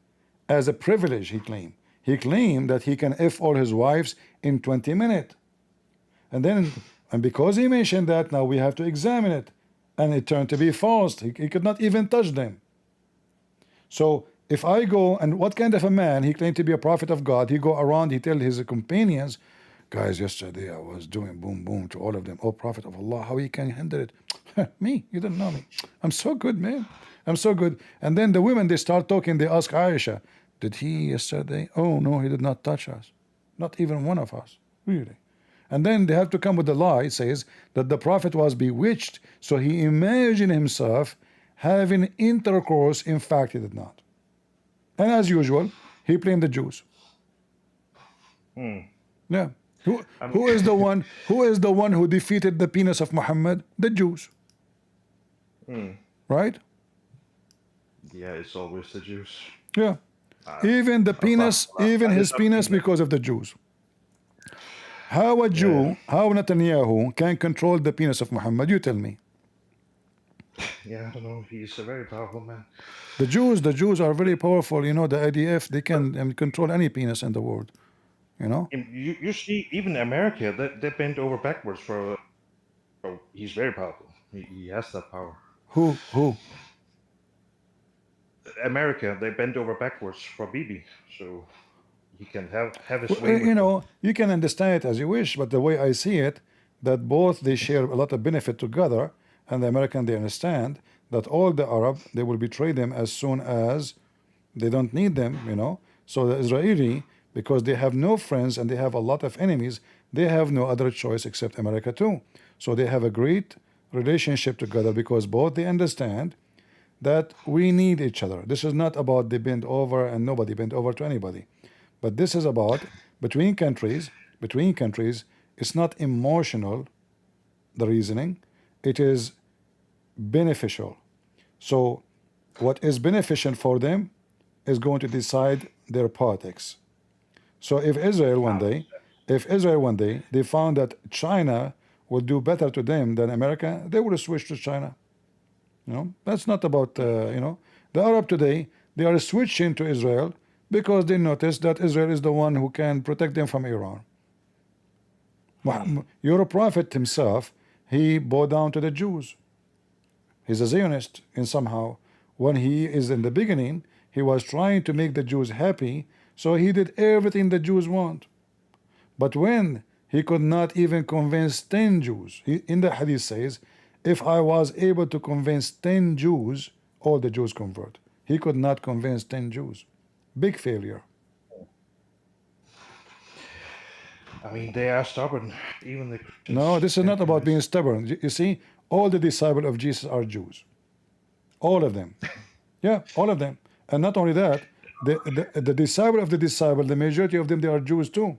as a privilege, he claimed. He claimed that he can F all his wives in 20 minutes. And because he mentioned that, now we have to examine it. And it turned to be false. He could not even touch them. So if I go, and what kind of a man, he claimed to be a prophet of God, he go around, he tell his companions, guys, yesterday I was doing boom boom to all of them. Oh, prophet of Allah, how he can handle it? Me, you don't know me. I'm so good, man. I'm so good. And then the women, they start talking, they ask Aisha, did he yesterday? Oh no, he did not touch us. Not even one of us, really. And then they have to come with the lie. It says that the prophet was bewitched, so he imagined himself having intercourse. In fact, he did not. And as usual, he blamed the Jews. Yeah. Who is the one? Who is the one who defeated the penis of Muhammad? The Jews. Right? Yeah, it's always the Jews. Yeah. Even the penis, even his penis, because of the Jews. How a Jew, how Netanyahu can control the penis of Muhammad? You tell me. Yeah, I don't know. He's a very powerful man. The Jews are very powerful. You know, the IDF, they can control any penis in the world. You know. You see, even America, they bend over backwards for. Oh, he's very powerful. He has that power. Who? America, they bend over backwards for Bibi, so he can have his way. You know, you can understand it as you wish, but the way I see it, that both they share a lot of benefit together, and the American, they understand that all the Arab, they will betray them as soon as they don't need them, you know. So the Israeli, because they have no friends and they have a lot of enemies, they have no other choice except America too. So they have a great relationship together because both they understand that we need each other. This is not about they bend over and nobody bend over to anybody. But this is about between countries, it's not emotional, the reasoning, it is beneficial. So what is beneficial for them is going to decide their politics. So if Israel one day they found that China would do better to them than America, they would switch to China. You know, that's not about you know, the Arab today, they are switching to Israel because they notice that Israel is the one who can protect them from Iran. Your prophet himself, he bowed down to the Jews. He's a Zionist in somehow. When he is in the beginning, he was trying to make the Jews happy, so he did everything the Jews want. But when he could not even convince 10 Jews, in the hadith says, if I was able to convince 10 Jews, all the Jews convert. He could not convince 10 Jews. Big failure. I mean, they are stubborn. Even the Christians. No, this is not about being miss. stubborn. You see, all the disciples of Jesus are Jews. All of them. Yeah, all of them. And not only that, the disciple of the disciple, the majority of them, they are Jews too.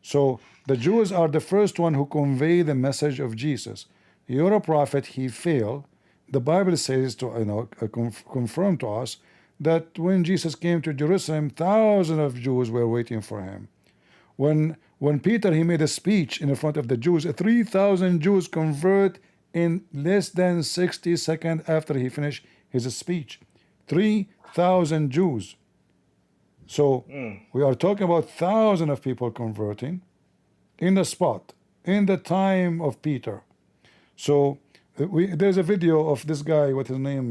So the Jews are the first one who convey the message of Jesus. You're a prophet, he failed. The Bible says to confirm to us that when Jesus came to Jerusalem, thousands of Jews were waiting for him. When Peter he made a speech in front of the Jews, 3,000 Jews convert in less than 60 seconds after he finished his speech. 3,000 Jews. So we are talking about thousands of people converting in the spot, in the time of Peter. So there's a video of this guy, what his name,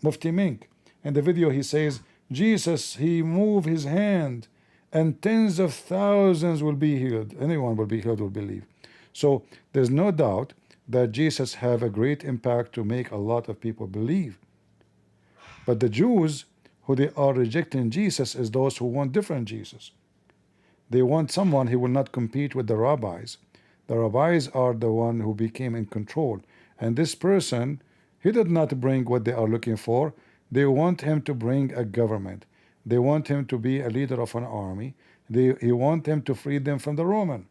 Mufti Mink. In the video he says, Jesus, he moved his hand and tens of thousands will be healed. Anyone will be healed will believe. So there's no doubt that Jesus have a great impact to make a lot of people believe. But the Jews, who they are rejecting Jesus, is those who want different Jesus. They want someone who will not compete with the rabbis. The rabbis are the one who became in control. And this person, he did not bring what they are looking for. They want him to bring a government. They want him to be a leader of an army. He want him to free them from the Roman.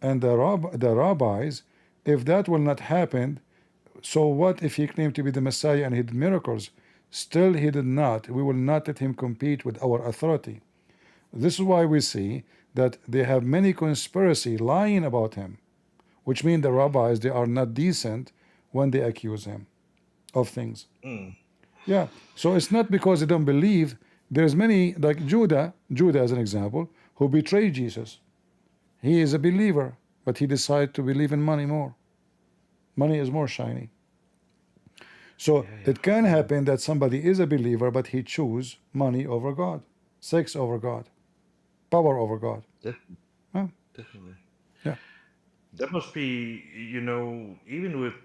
And the rabbis, if that will not happen, so what if he claimed to be the Messiah and he did miracles? Still he did not. We will not let him compete with our authority. This is why we see that they have many conspiracy lying about him, which means the rabbis, they are not decent when they accuse him of things. Yeah, so it's not because they don't believe. There's many, like Judah as an example, who betrayed Jesus. He is a believer, but he decided to believe in money more. Money is more shiny. So it can happen that somebody is a believer, but he choose money over God, sex over God, power over God. Yeah. Definitely. Yeah. That must be, even with,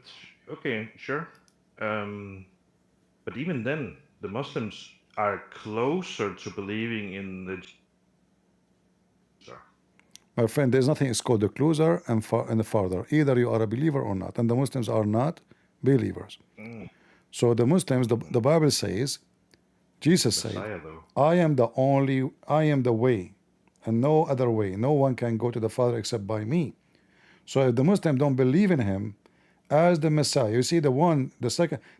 okay, sure. But even then, the Muslims are closer to believing in the. My friend, there's nothing is called the closer and the farther. Either you are a believer or not, and the Muslims are not believers. So the Muslims, the Bible says, Jesus said, I am the way, and no other way. No one can go to the Father except by me. So if the Muslims don't believe in him as the Messiah, you see the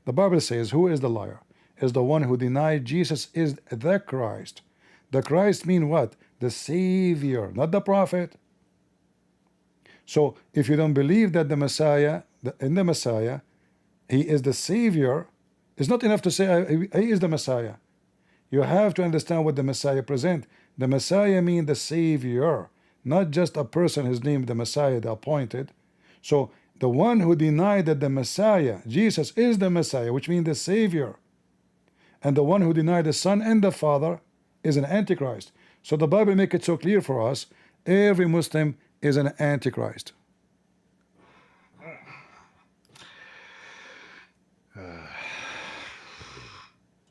Bible says, who is the liar? Is the one who denied Jesus is the Christ. The Christ mean what? The Savior, not the prophet. So if you don't believe that the Messiah, in the Messiah, he is the Savior, it's not enough to say he is the Messiah. You have to understand what the Messiah present. The Messiah mean the Savior, not just a person, his name the Messiah, the appointed. So the one who denied that the Messiah, Jesus is the Messiah, which means the Savior, and the one who denied the Son and the Father is an Antichrist. So the Bible make it so clear for us, every Muslim is an Antichrist.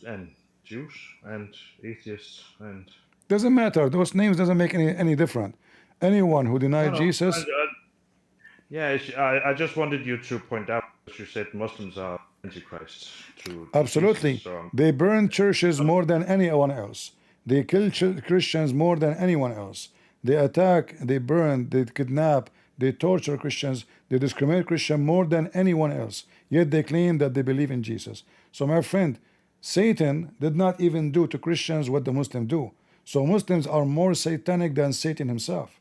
And Jews and atheists and doesn't matter. Those names doesn't make any difference. Anyone who denied Jesus. I just wanted you to point out, as you said, Muslims are antichrists. Absolutely, Jesus, so they burn churches more than anyone else. They kill Christians more than anyone else. They attack, they burn, they kidnap, they torture Christians, they discriminate Christians more than anyone else. Yet they claim that they believe in Jesus. So my friend, Satan did not even do to Christians what the Muslims do. So Muslims are more satanic than Satan himself.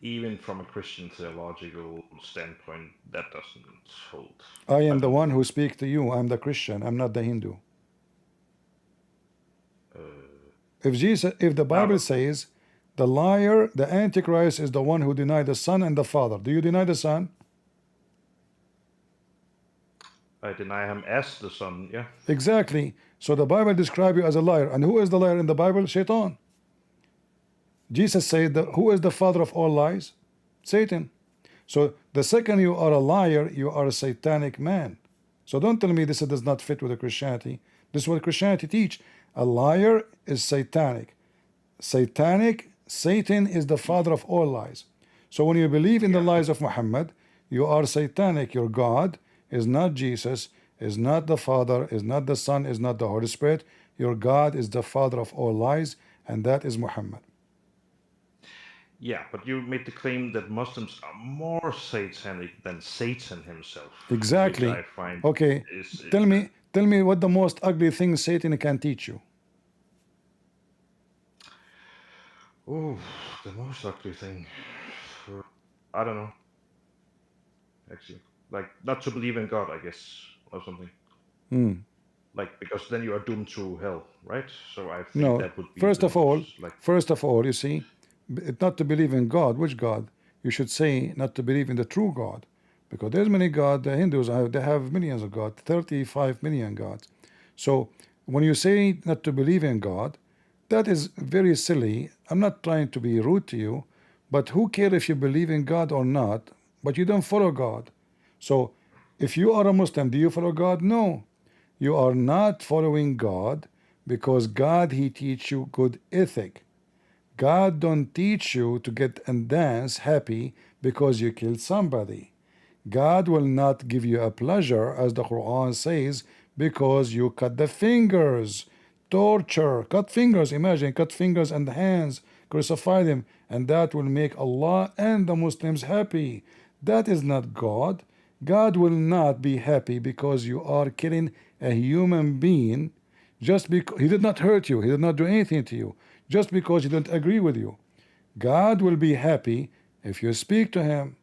Even from a Christian theological standpoint, that doesn't hold. I am the one who speaks to you. I'm the Christian. I'm not the Hindu. If the Bible says the liar, the Antichrist is the one who denied the Son and the Father. Do you deny the Son? I deny him as the Son, yeah. Exactly. So the Bible describes you as a liar. And who is the liar in the Bible? Shaitan. Jesus said, who is the father of all lies? Satan. So the second you are a liar, you are a satanic man. So don't tell me this does not fit with the Christianity. This is what Christianity teach. A liar is satanic. Satan is the father of all lies. So when you believe in the lies of Muhammad, you are satanic. Your God is not Jesus, is not the Father, is not the Son, is not the Holy Spirit. Your God is the father of all lies, and that is Muhammad. Yeah, but you made the claim that Muslims are more satanic than Satan himself. Exactly. Which I find okay. Tell me what the most ugly thing Satan can teach you. Oh, the most ugly thing. I don't know. Actually, like not to believe in God, I guess, or something. Like because then you are doomed to hell, right? So I think No. that would be First the of all, most, like. you see, not to believe in God. Which God? You should say not to believe in the true God, because there's many gods. The Hindus they have millions of gods, 35 million gods. So when you say not to believe in God, that is very silly. I'm not trying to be rude to you, but who cares if you believe in God or not, but you don't follow God? So if you are a Muslim, do you follow God? No. You are not following God, because God, He teach you good ethic. God don't teach you to get and dance happy because you killed somebody. God will not give you a pleasure, as the Quran says, because you cut the fingers. Torture, cut fingers, imagine, cut fingers and hands, crucify them, and that will make Allah and the Muslims happy. That is not God. God will not be happy because you are killing a human being just because he did not hurt you, he did not do anything to you, just because he didn't agree with you. God will be happy if you speak to him.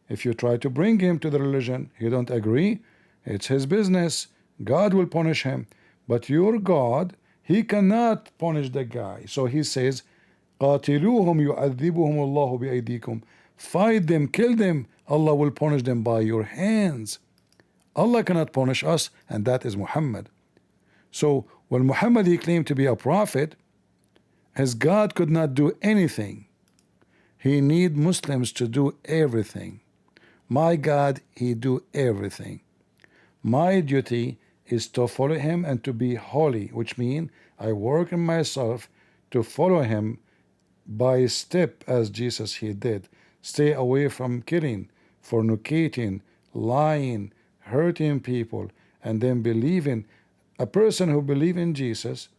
If you try to bring him to the religion, he don't agree, it's his business. God will punish him. But your God, he cannot punish the guy. So he says, قاتلوهم يعذبهم الله بأيديكم. Fight them, kill them. Allah will punish them by your hands. Allah cannot punish us, and that is Muhammad. So when Muhammad, he claimed to be a prophet, his God could not do anything. He need Muslims to do everything. My God, he do everything. My duty is to follow him and to be holy, which means I work in myself to follow him by step, as Jesus he did. Stay away from killing, fornicating, lying, hurting people, and then believing. A person who believes in Jesus,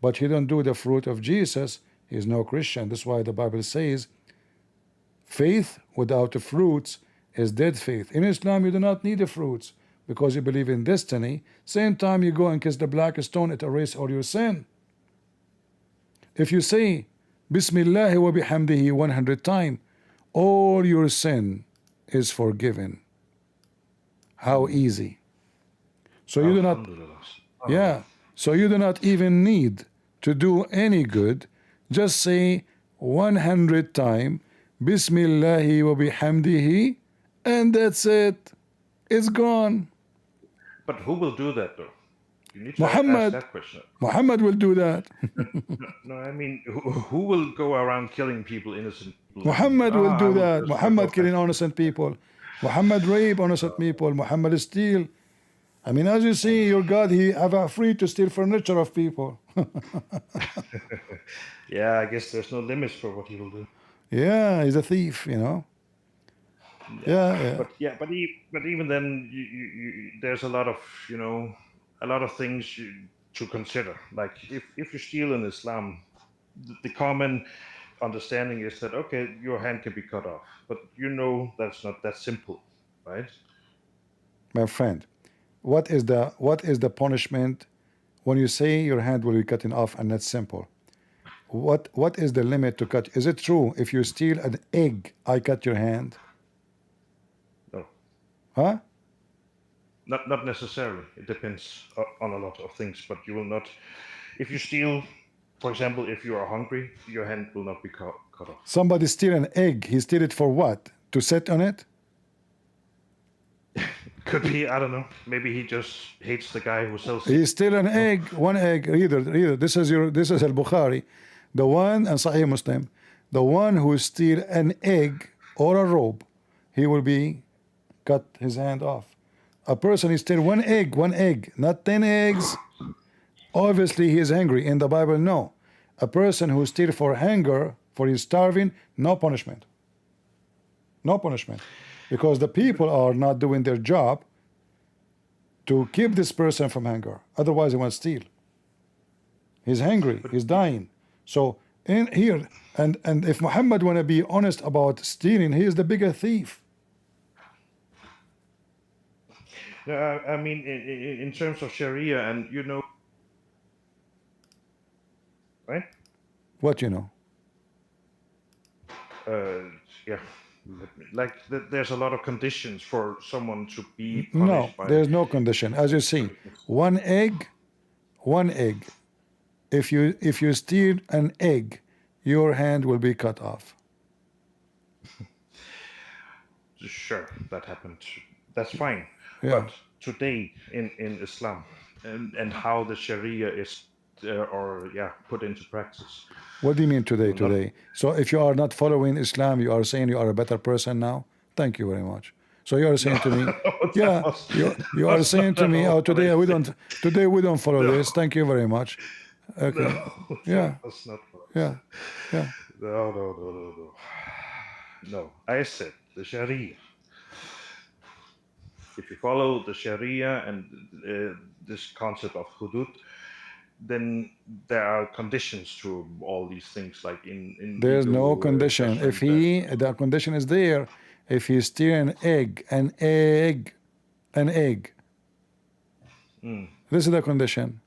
but he don't do the fruit of Jesus, is no Christian. That's why the Bible says, faith without the fruits is dead faith. In Islam, you do not need the fruits because you believe in destiny. Same time you go and kiss the black stone, it erases all your sin. If you say Bismillah wa bihamdihi 100 times, all your sin is forgiven. How easy. So you do not, yeah, so you do not even need to do any good. Just say 100 times Bismillahi wa bihamdihi, and that's it. It's gone. But who will do that, though? You need to Muhammad. ask that question. Muhammad will do that. No, I mean, who will go around killing people, innocent people? Muhammad will do that. Muhammad killing innocent people. Muhammad rape innocent people. Muhammad steal. I mean, as you see, your God, he have a free to steal furniture of people. Yeah, I guess there's no limits for what he will do. Yeah, he's a thief, you know. Yeah. But even then, there's a lot of a lot of things to consider. Like if you steal in Islam, the common understanding is that okay, your hand can be cut off, but that's not that simple, right? My friend, what is the punishment when you say your hand will be cutting off, and that's simple? What is the limit to cut? Is it true if you steal an egg, I cut your hand? No. Huh? Not necessarily. It depends on a lot of things, but you will not. If you steal, for example, if you are hungry, your hand will not be cut off. Somebody steal an egg. He steal it for what? To sit on it? Could be, I don't know. Maybe he just hates the guy who sells it. He steal an egg, one egg. Either this is Al Bukhari, the one, and Sahih Muslim, the one who steal an egg or a robe, he will be cut his hand off. A person who steal one egg, not 10 eggs. Obviously, he is hungry. In the Bible, no. A person who steal for hunger, for his starving, no punishment. No punishment. Because the people are not doing their job to keep this person from hunger. Otherwise, he won't steal. He's hungry. He's dying. So in here, and if Muhammad want to be honest about stealing, he is the bigger thief. I mean, in terms of Sharia, and you know, right? What you know? Yeah, like there's a lot of conditions for someone to be No, punished by. there's no condition. As you see, one egg. If you steal an egg, your hand will be cut off. Sure, that happened. That's fine. Yeah. But today in Islam and how the Sharia is put into practice. What do you mean today? So if you are not following Islam, you are saying you are a better person now? Thank you very much. So you are saying to me, yeah, you are saying to me, oh, today we don't follow this. Thank you very much. Okay. Yeah. That's not Yeah. Yeah. No. No, I said the Sharia. If you follow the Sharia and this concept of hudud, then there are conditions to all these things. Like in There's Hindu, no condition. If the condition is there, if he steal an egg. This is the condition.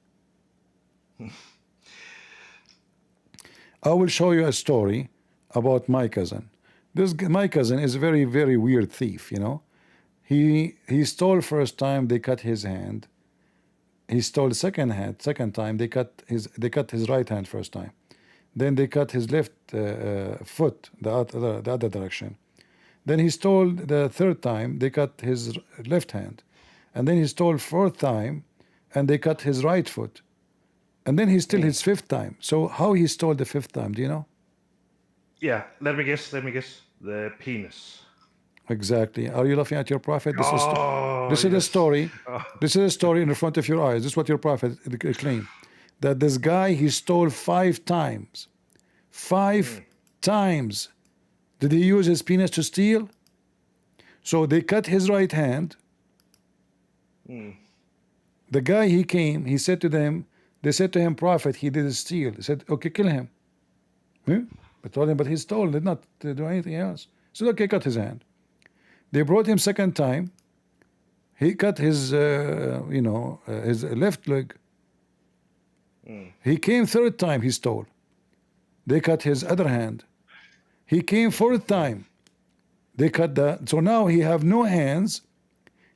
I will show you a story about my cousin. My cousin is a very, very weird thief, you know. He stole first time, they cut his hand. He stole second time, they cut his right hand first time. Then they cut his left foot, the other direction. Then he stole the third time, they cut his left hand. And then he stole fourth time, and they cut his right foot. And then he stole his fifth time. So how he stole the fifth time, do you know? Yeah, let me guess. The penis. Exactly. Are you laughing at your prophet? This is the story. This is a story in the front of your eyes. This is what your prophet claimed. That this guy, he stole 5 times. 5 times. Did he use his penis to steal? So they cut his right hand. The guy, he came, he said to them, they said to him, prophet, he didn't steal. He said, okay, kill him. I told him, but he stole, did not do anything else. So okay, cut his hand. They brought him second time. He cut his, his left leg. He came third time, he stole. They cut his other hand. He came fourth time. They cut that. So now he have no hands.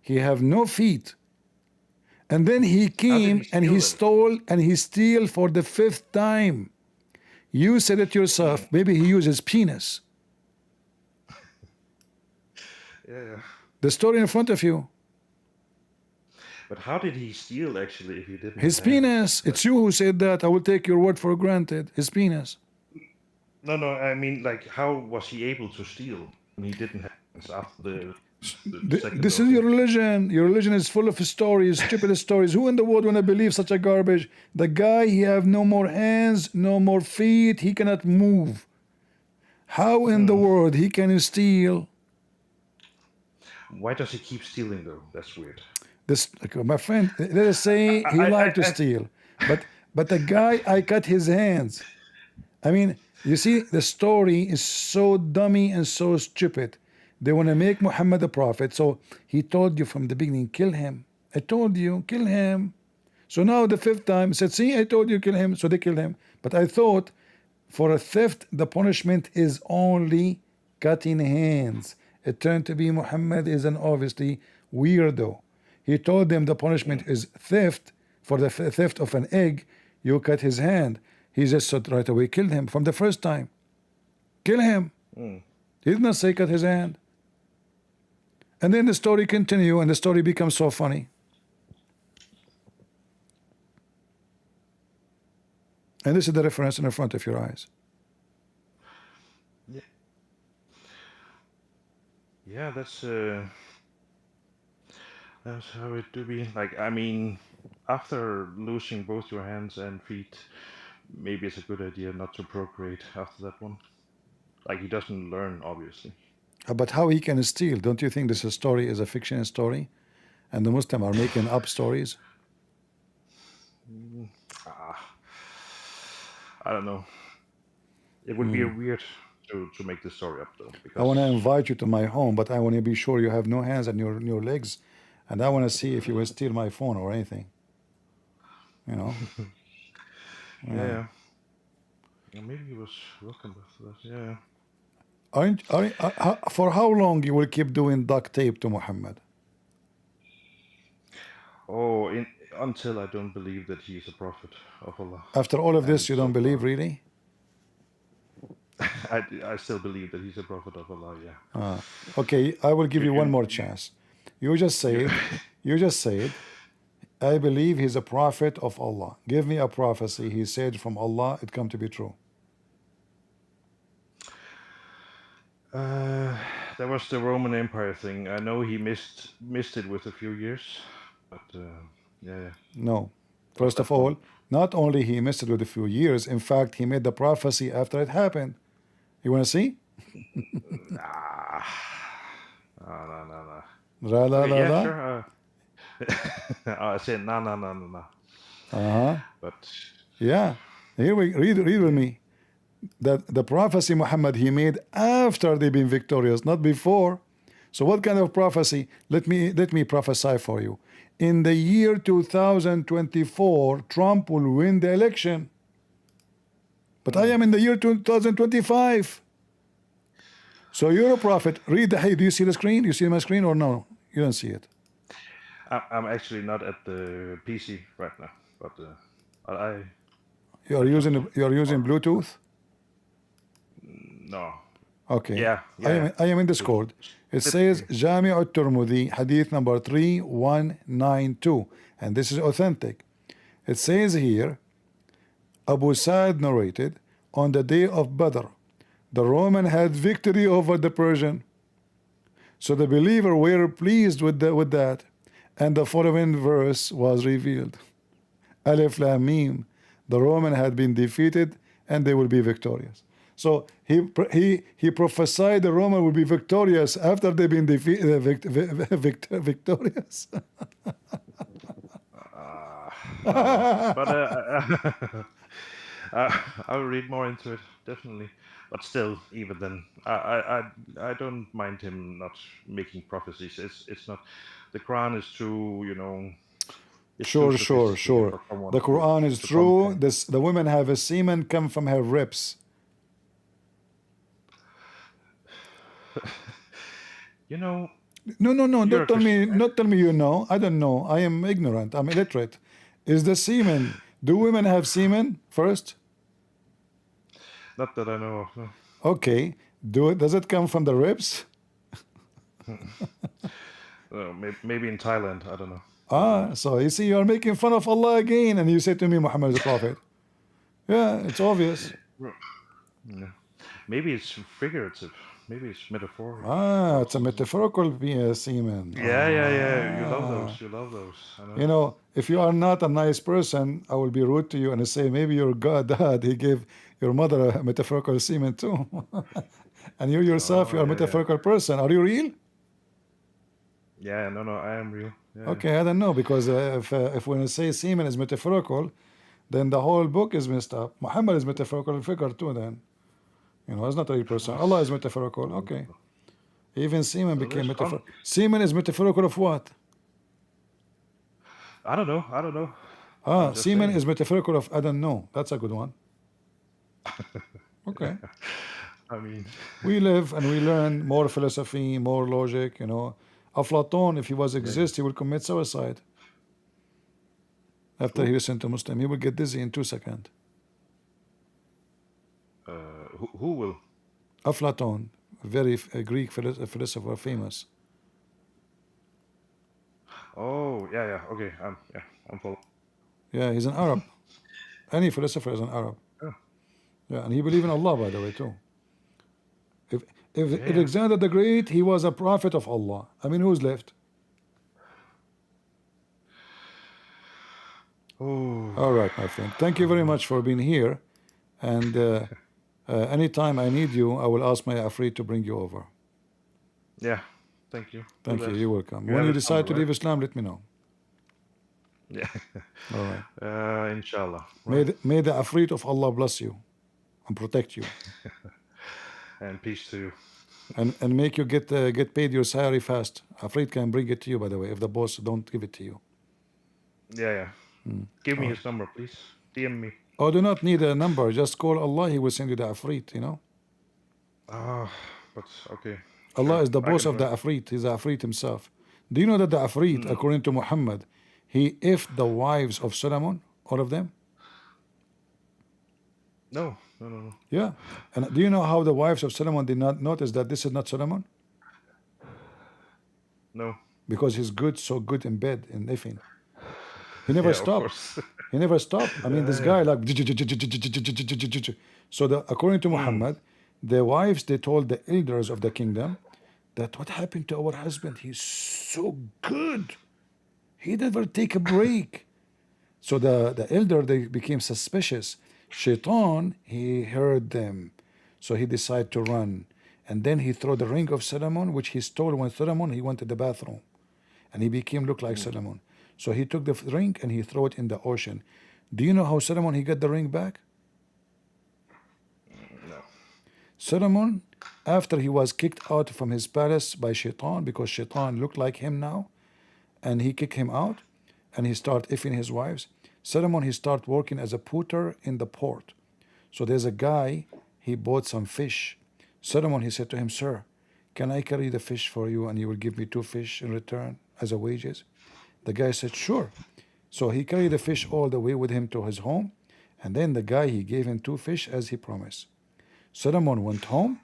He have no feet. And then he came and he stole and he steal for the 5th time. You said it yourself. Maybe he used his penis. Yeah. The story in front of you. But how did he steal actually if he didn't? His penis. It's you who said that. I will take your word for granted. His penis. No. I mean, like, how was he able to steal when he didn't have hands after the second? This is your religion. Your religion is full of stories, stupid stories. Who in the world want to believe such a garbage? The guy, he have no more hands, no more feet. He cannot move. How in the world he can steal? Why does he keep stealing though? That's weird. This, my friend, let us say he liked to steal, but the guy, I cut his hands. I mean, you see, the story is so dummy and so stupid. They want to make Muhammad a prophet, so he told you from the beginning, kill him. I told you, kill him. So now the 5th time, said, see, I told you, kill him. So they killed him. But I thought, for a theft, the punishment is only cutting hands. It turned to be Muhammad is an obviously weirdo. He told them the punishment is theft. For the theft of an egg, you cut his hand. He just said right away, killed him from the first time. Kill him. He did not say cut his hand. And then the story continue, and the story becomes so funny. And this is the reference in the front of your eyes. Yeah, yeah, that's how it do be. Like, I mean, after losing both your hands and feet, maybe it's a good idea not to procreate after that one. Like, he doesn't learn, obviously. But how he can steal? Don't you think this story is a fiction story, and the Muslims are making up stories? I don't know. It would be weird to make this story up, though, I want to because invite you to my home, but I want to be sure you have no hands and your legs, and I want to see if you will steal my phone or anything. You know? yeah. Yeah, maybe he was welcome after that. Yeah. For how long you will keep doing duct tape to Muhammad? Oh, until I don't believe that he is a prophet of Allah. After all of And this, you don't so believe, far, really? I still believe that he's a prophet of Allah. Yeah. Okay, I will give you one more you- chance. You just said, I believe he's a prophet of Allah. Give me a prophecy he said from Allah, it come to be true. There was the Roman Empire thing. I know he missed it with a few years, but yeah. No. Was First of that one? all, not only he missed it with a few years, in fact, he made the prophecy after it happened. You want to see? No. La la Okay, la yeah, la. sure. I said no. But Yeah. Here we read with me. That the prophecy Muhammad he made after they've been victorious, not before. So what kind of prophecy? Let me prophesy for you. In the year 2024, Trump will win the election. But I am in the year 2025. So you're a prophet. Read the. Hey, do you see the screen? You see my screen or no? You don't see it. I'm actually not at the PC right now, but I You're using Bluetooth. no. Okay. Yeah. I am in Discord. It says Jami' al-Tirmidhi, hadith number 3192. And this is authentic. It says here, Abu Sa'd narrated, on the day of Badr, the Roman had victory over the Persian. So the believer were pleased with that. And the following verse was revealed. Alif Lam Mim, the Roman had been defeated and they will be victorious. So he prophesied the Roman will be victorious after they've been victorious. But I'll read more into it, definitely. But still, even then, I don't mind him not making prophecies. It's not. The Quran is too, It's Sure. too sophisticated for someone The Quran is to true. comprehend. The women have a semen come from her ribs. No. No. You're a Don't tell me. Christian. Not tell me you know. I don't know. I am ignorant. I'm illiterate. Is the semen? Do women have semen first? Not that I know of. No. Okay. Does it come from the ribs? Maybe in Thailand. I don't know. So you see, you're making fun of Allah again, and you say to me, Muhammad is a prophet. Yeah, it's obvious. Yeah. Maybe it's figurative. Maybe it's metaphorical. It's a metaphorical semen. Yeah. You love those. I know. If you are not a nice person, I will be rude to you and say, maybe your God, Dad, he gave your mother a metaphorical semen too. And you yourself, you are a metaphorical person. Are you real? Yeah, no, I am real. Yeah. Okay, I don't know, because if when you say semen is metaphorical, then the whole book is messed up. Muhammad is metaphorical figure too then. It's not a real person. Allah is metaphorical. Okay. Even semen became metaphorical. Semen is metaphorical of what? I don't know. Semen is metaphorical of I don't know. That's a good one. Okay. I mean, we live and we learn more philosophy, more logic, Aflatun, if he was exist, he will commit suicide. After he listened to Muslim, he will get dizzy in 2 seconds. who will? Aflatun, very Greek philosopher, famous. yeah. Okay, I'm following. Yeah, he's an Arab. Any philosopher is an Arab. Oh, Yeah, and he believed in Allah, by the way, too. If if yeah, yeah. Alexander the Great, he was a prophet of Allah. I mean, who's left? Oh, All right, my friend. Thank you very much for being here. And anytime I need you, I will ask my Afri to bring you over. yeah. Thank you. Do Thank you. that. You're welcome. You When have you his number, decide to right? leave Islam, let me know. Yeah. All right. Inshallah. May Right. may the Afrit of Allah bless you and protect you, And peace to you. and make you get paid your salary fast. Afrit can bring it to you, by the way, if the boss don't give it to you. Yeah, yeah. Give me All right. his number, please. DM me. Oh, do not need a number. Just call Allah. He will send you the Afrit. You know, Ah, but okay. Allah Sure. is the I boss can of the try. Afrit. He's the Afrit himself. Do you know that the Afrit, Hmm. according to Muhammad, he effed the wives of Solomon, all of them? No, no, no, no. Yeah. And do you know how the wives of Solomon did not notice that this is not Solomon? No. Because he's good, so good in bed in effing. He never Yeah, of stopped. course. He never stopped. I mean, this Yeah, guy like. So according to yeah. Hmm. Muhammad, the wives they told the elders of the kingdom that what happened to our husband? He's so good. He never take a break. So the elder they became suspicious. Shaitan he heard them, so he decided to run, and then he threw the ring of Solomon, which he stole when Solomon he went to the bathroom, and he became look like Hmm. Solomon. So he took the ring and he threw it in the ocean. Do you know how Solomon he got the ring back? No. Solomon, after he was kicked out from his palace by Shaitan because Shaitan looked like him now, and he kicked him out, and he started effing his wives. Solomon he started working as a putter in the port. So there's a guy, he bought some fish. Solomon he said to him, "Sir, can I carry the fish for you and you will give me 2 fish in return as a wages?" The guy said, "Sure." So he carried the fish all the way with him to his home, and then the guy he gave him 2 fish as he promised. Solomon went home,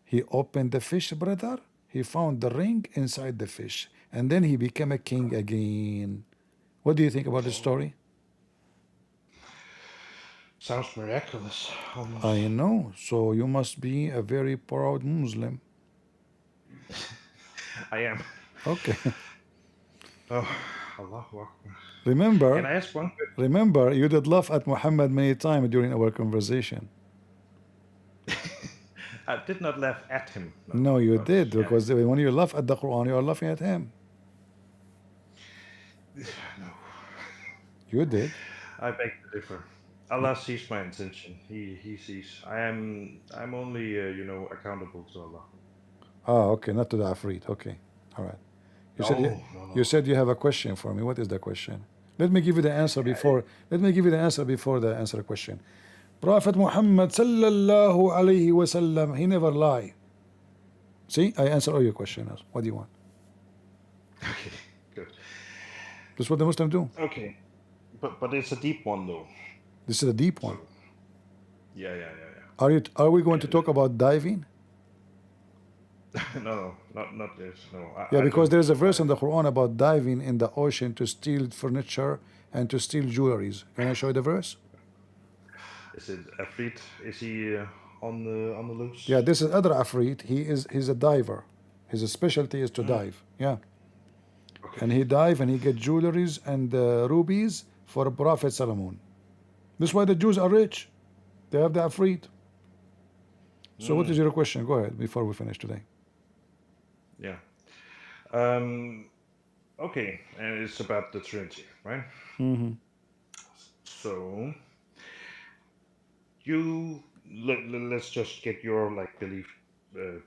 he opened the fish, brother, he found the ring inside the fish, and then he became a king again. What do you think about the story? Sounds miraculous, almost. I know, so you must be a very proud Muslim. I am. Okay. Oh, Allahu Akbar. Can Remember, I ask one question? remember, you did laugh at Muhammad many times during our conversation. I did not laugh at him. No, No, you but did, yeah. because when you laugh at the Quran, you are laughing at him. No, You did. I beg to differ. Allah sees my intention. He sees. I'm only accountable to Allah. Ah, okay, not to the Afrit. Okay, all right. You said No, no, you no. said you have a question for me. What is the question? Let me give you the answer before. Let me give you the answer before the answer question. Prophet Muhammad sallallahu alaihi wasallam, he never lie. See, I answer all your questions. What do you want? Okay, good. This is what the Muslims do. Okay, but it's a deep one though. This is a deep So one. yeah. Are we going to Yeah, talk about diving? no, not this. No, Yeah, I because don't there is a verse dive. in the Quran about diving in the ocean to steal furniture and to steal jewelries. Can I show you the verse? Is it Afrit? Is he on the loose? Yeah, this is other Afrit. He's a diver. His specialty is to Mm, dive. Yeah, okay. and he dive and he get jewelries and rubies for Prophet Solomon. This is why the Jews are rich. They have the Afrit. So what is Mm, your question? Go ahead before we finish today. yeah. Um. Okay, and it's about the Trinity, right? Mm-hmm. So let's just get your like belief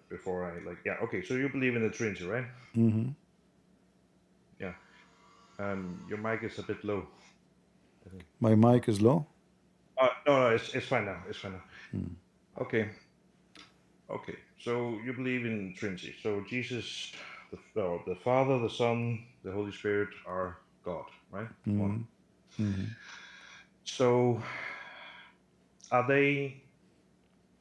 before I like yeah. Okay, so you believe in the Trinity, right? Mm-hmm. Yeah. Your mic is a bit low, I think. My mic is low. No, it's fine now. It's fine now. Okay. Okay. So you believe in Trinity. So Jesus, the Father, the Son, the Holy Spirit are God, right? One. Mm-hmm. Mm-hmm. So are they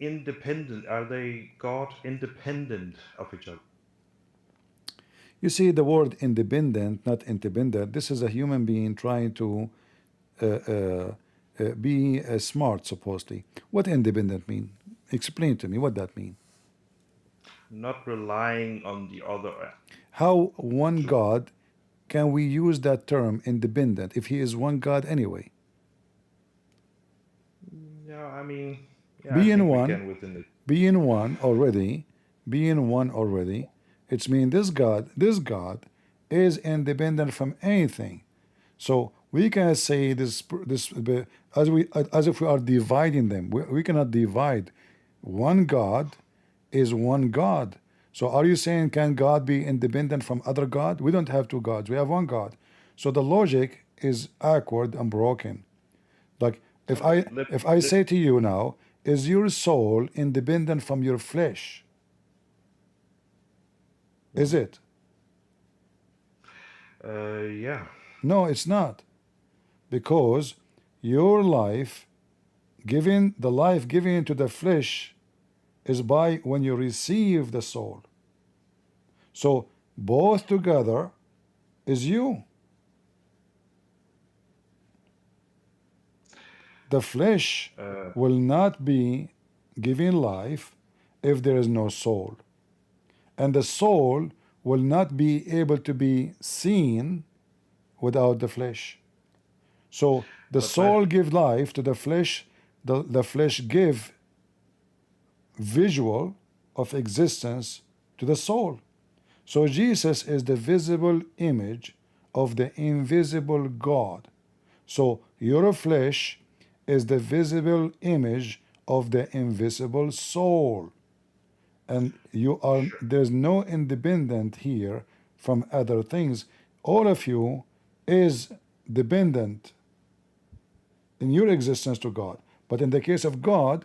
independent? Are they God independent of each other? You see the word independent, not independent. This is a human being trying to be smart, supposedly. What independent mean? Explain to me what that mean. Not relying on the other. How one To, God can we use that term independent if he is one God anyway? yeah, I mean, yeah, I Being think we one, can within it. being one already, being one already, it's mean this God is independent from anything. So we can say this as if we are dividing them. We cannot divide. One God is one God. So are you saying can God be independent from other God? We don't have two gods. We have one God. So the logic is awkward and broken. Like Okay, if I say to you now, is your soul independent from your flesh? Is it? yeah, No, it's not. Because your life given the life given into the flesh is by when you receive the soul. So both together is you. The flesh will not be giving life if there is no soul. And the soul will not be able to be seen without the flesh. So the but my soul give life to the flesh, the flesh give visual of existence to the soul. So Jesus is the visible image of the invisible God. So your flesh is the visible image of the invisible soul. And you are sure. there's no independent here from other things. All of you is dependent in your existence to God. But in the case of God,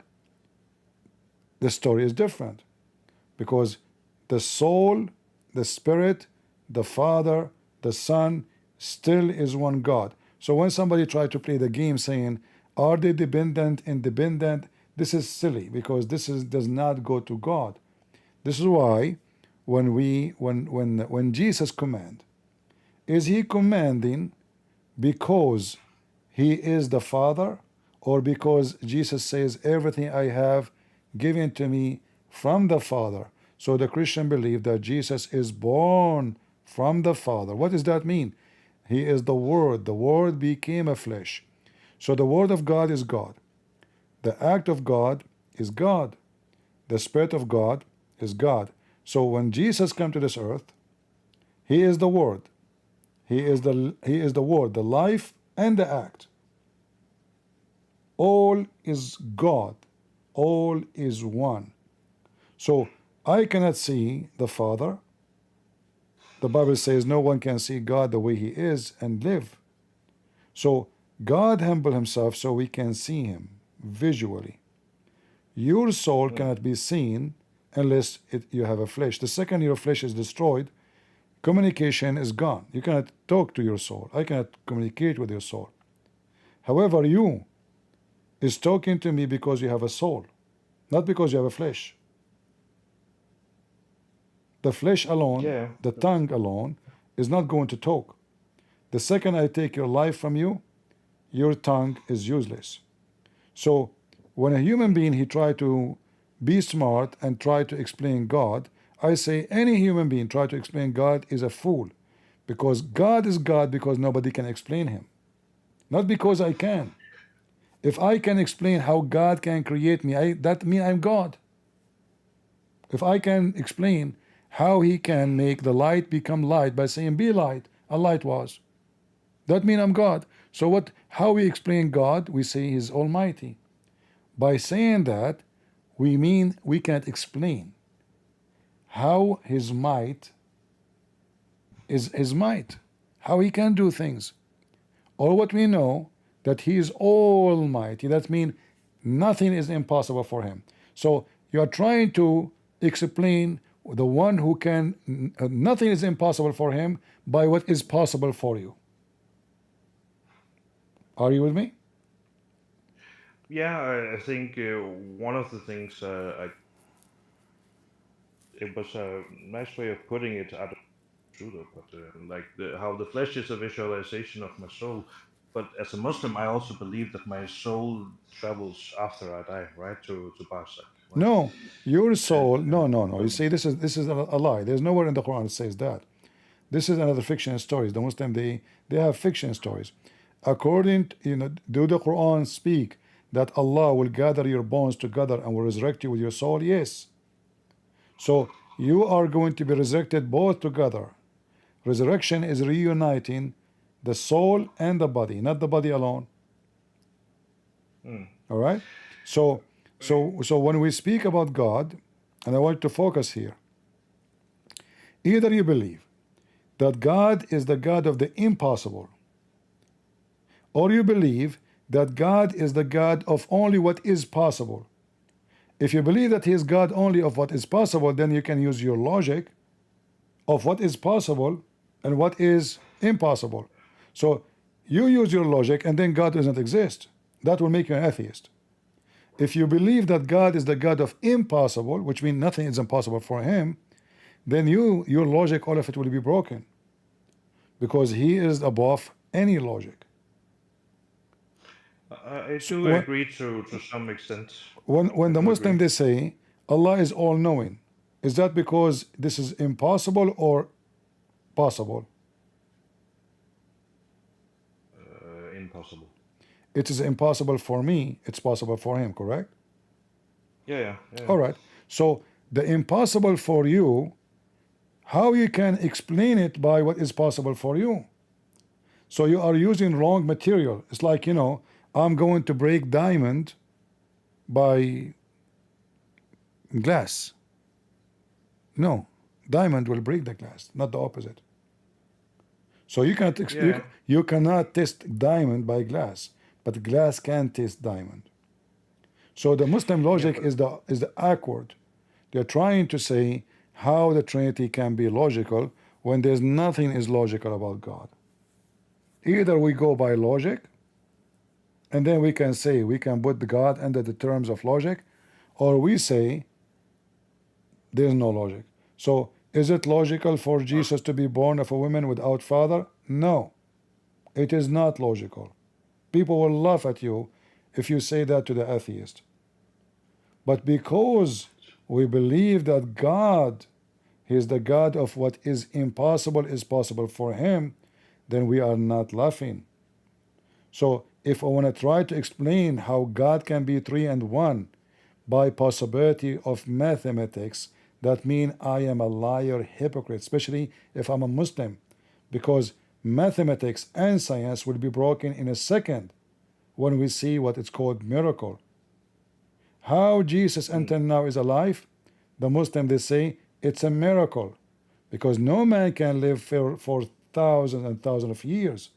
the story is different because the soul, the spirit, the Father, the Son still is one God. So when somebody tries to play the game saying, are they dependent, independent? This is silly because does not go to God. This is why when Jesus command, is he commanding because he is the Father, or because Jesus says everything I have given to me from the Father? So the Christian believe that Jesus is born from the Father. What does that mean? He is the Word. The Word became a flesh. So the Word of God is God. The act of God is God. The Spirit of God is God. So when Jesus came to this earth, he is the Word. He is the Word, the life and the act. All is God. All is one. So I cannot see the Father. The Bible says no one can see God the way he is and live. So God humbled himself so we can see him visually. Your soul Hmm. cannot be seen unless you have a flesh. The second your flesh is destroyed, communication is gone. You cannot talk to your soul. I cannot communicate with your soul. However, you is talking to me because you have a soul, not because you have a flesh. The flesh alone, Yeah, the tongue alone, is not going to talk. The second I take your life from you, your tongue is useless. So when a human being he try to be smart and try to explain God, I say any human being try to explain God is a fool, because God is God because nobody can explain him, not because I can. If I can explain how God can create me, that means I'm God. If I can explain how he can make the light become light by saying be light, a light was, that means I'm God. So what how we explain God? We say he's almighty. By saying that, we mean we can't explain how his might is his might, how he can do things. All what we know that he is almighty. That means nothing is impossible for him. So you are trying to explain the one who can nothing is impossible for him by what is possible for you. Are you with me? yeah. I think one of the things it was a nice way of putting it. true though, but like how the flesh is a visualization of my soul. But as a Muslim, I also believe that my soul travels after I die, right, to Barzakh, right? No, your soul. No, And no, no. You see, this is a lie. There's nowhere in the Quran it says that. This is another fiction stories. The Muslim they have fiction stories. According do the Quran speak that Allah will gather your bones together and will resurrect you with your soul? Yes. So you are going to be resurrected both together. Resurrection is reuniting the soul and the body, not the body alone. All right. So when we speak about God, and I want to focus here, either you believe that God is the God of the impossible, or you believe that God is the God of only what is possible. If you believe that He is God only of what is possible, then you can use your logic of what is possible and what is impossible. So you use your logic and then God doesn't exist. That will make you an atheist. If you believe that God is the God of impossible, which means nothing is impossible for Him, then your logic, all of it will be broken, because He is above any logic. I do agree to some extent. When the Muslim they say Allah is all-knowing, is that because this is impossible or possible? Impossible. It is impossible for me, it's possible for Him, correct? Yeah. All right. So the impossible for you, how you can explain it by what is possible for you? So you are using wrong material. It's like, I'm going to break diamond by glass. No, diamond will break the glass, not the opposite. So you cannot you cannot test diamond by glass, but glass can test diamond. So the Muslim logic is the awkward. They're trying to say how the Trinity can be logical when there's nothing is logical about God. Either we go by logic, and then we can say we can put God under the terms of logic, or we say there's no logic. So is it logical for Jesus to be born of a woman without father? No, it is not logical. People will laugh at you if you say that to the atheist. But because we believe that God is the God of what is impossible is possible for Him, then we are not laughing. So if I want to try to explain how God can be three and one by possibility of mathematics, that means I am a liar, hypocrite, especially if I'm a Muslim, because mathematics and science will be broken in a second when we see what is called miracle. How Jesus until now is alive, the Muslim they say it's a miracle, because no man can live for thousands and thousands of years.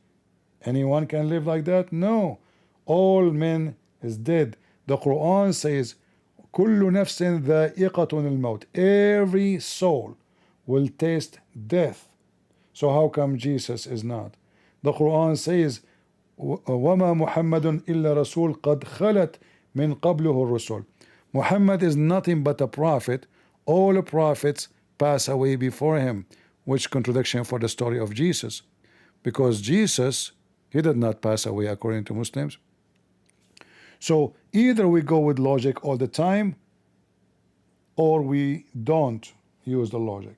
Anyone can live like that? No. All men is dead. The Quran says, كل نفس ذائقة الموت. Every soul will taste death. So how come Jesus is not? The Quran says, وما محمد إلا رسول قد خلت من قبله الرسل. Muhammad is nothing but a prophet. All prophets pass away before him, which contradiction for the story of Jesus, because Jesus, he did not pass away according to Muslims. So either we go with logic all the time, or we don't use the logic.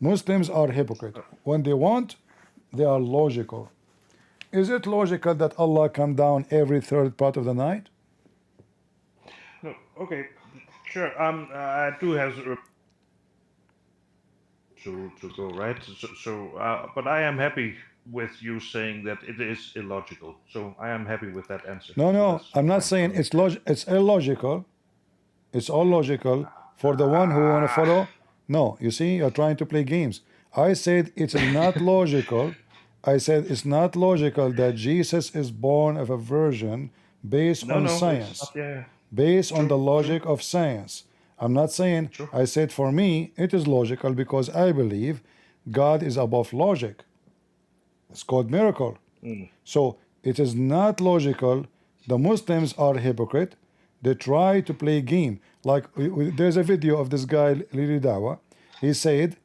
Muslims are hypocrite. When they want, they are logical. Is it logical that Allah come down every third part of the night? No, okay, sure. I do have to go, right. But I am happy with you saying that it is illogical. So I am happy with that answer. No, So I'm not saying it's illogical. It's all logical for the one who want to follow. No, you see, you're trying to play games. I said it's not logical. I said it's not logical that Jesus is born of a virgin based on science, based on the logic of science. I'm not saying, I said for me, it is logical because I believe God is above logic. It's called miracle. So it is not logical. The Muslims are hypocrite. They try to play game. Like there's a video of this guy, Lili Dawa. He said,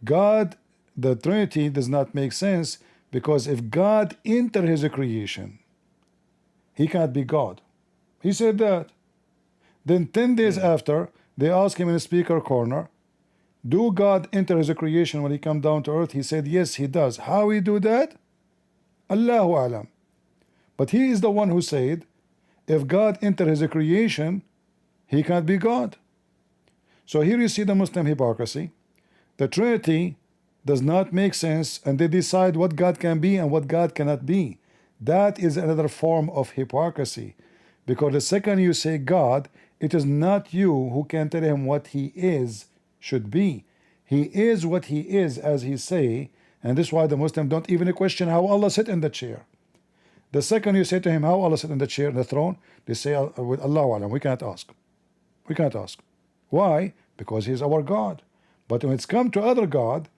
God the Trinity does not make sense, because if God enter his creation, he can't be God. He said that. Then 10 days after, they asked him in a speaker corner, do God enter his creation when he come down to earth? He said, yes, he does. How he do that? Allahu alam. But he is the one who said, if God enter his creation, he can't be God. So here you see the Muslim hypocrisy. The Trinity does not make sense, and they decide what God can be and what God cannot be. That is another form of hypocrisy, because the second you say God, it is not you who can tell him what he is should be. He is what he is, as he say, and this is why the Muslims don't even question how Allah sit in the chair. The second you say to him how Allah sit in the chair, the throne, they say with Allahu alam, we can't ask. We can't ask. Why? Because he is our God. But when it's come to other God,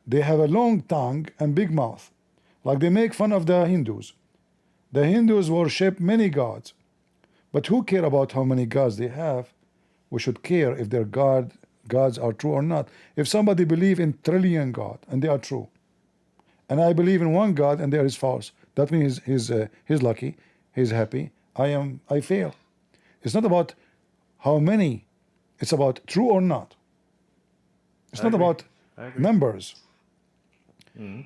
they have a long tongue and big mouth. Like they make fun of the Hindus. The Hindus worship many gods. But who care about how many gods they have? We should care if their gods are true or not. If somebody believe in trillion God and they are true, and I believe in one God and there is false, that means he's lucky, he's happy, I fail. It's not about how many, it's about true or not. It's not about numbers.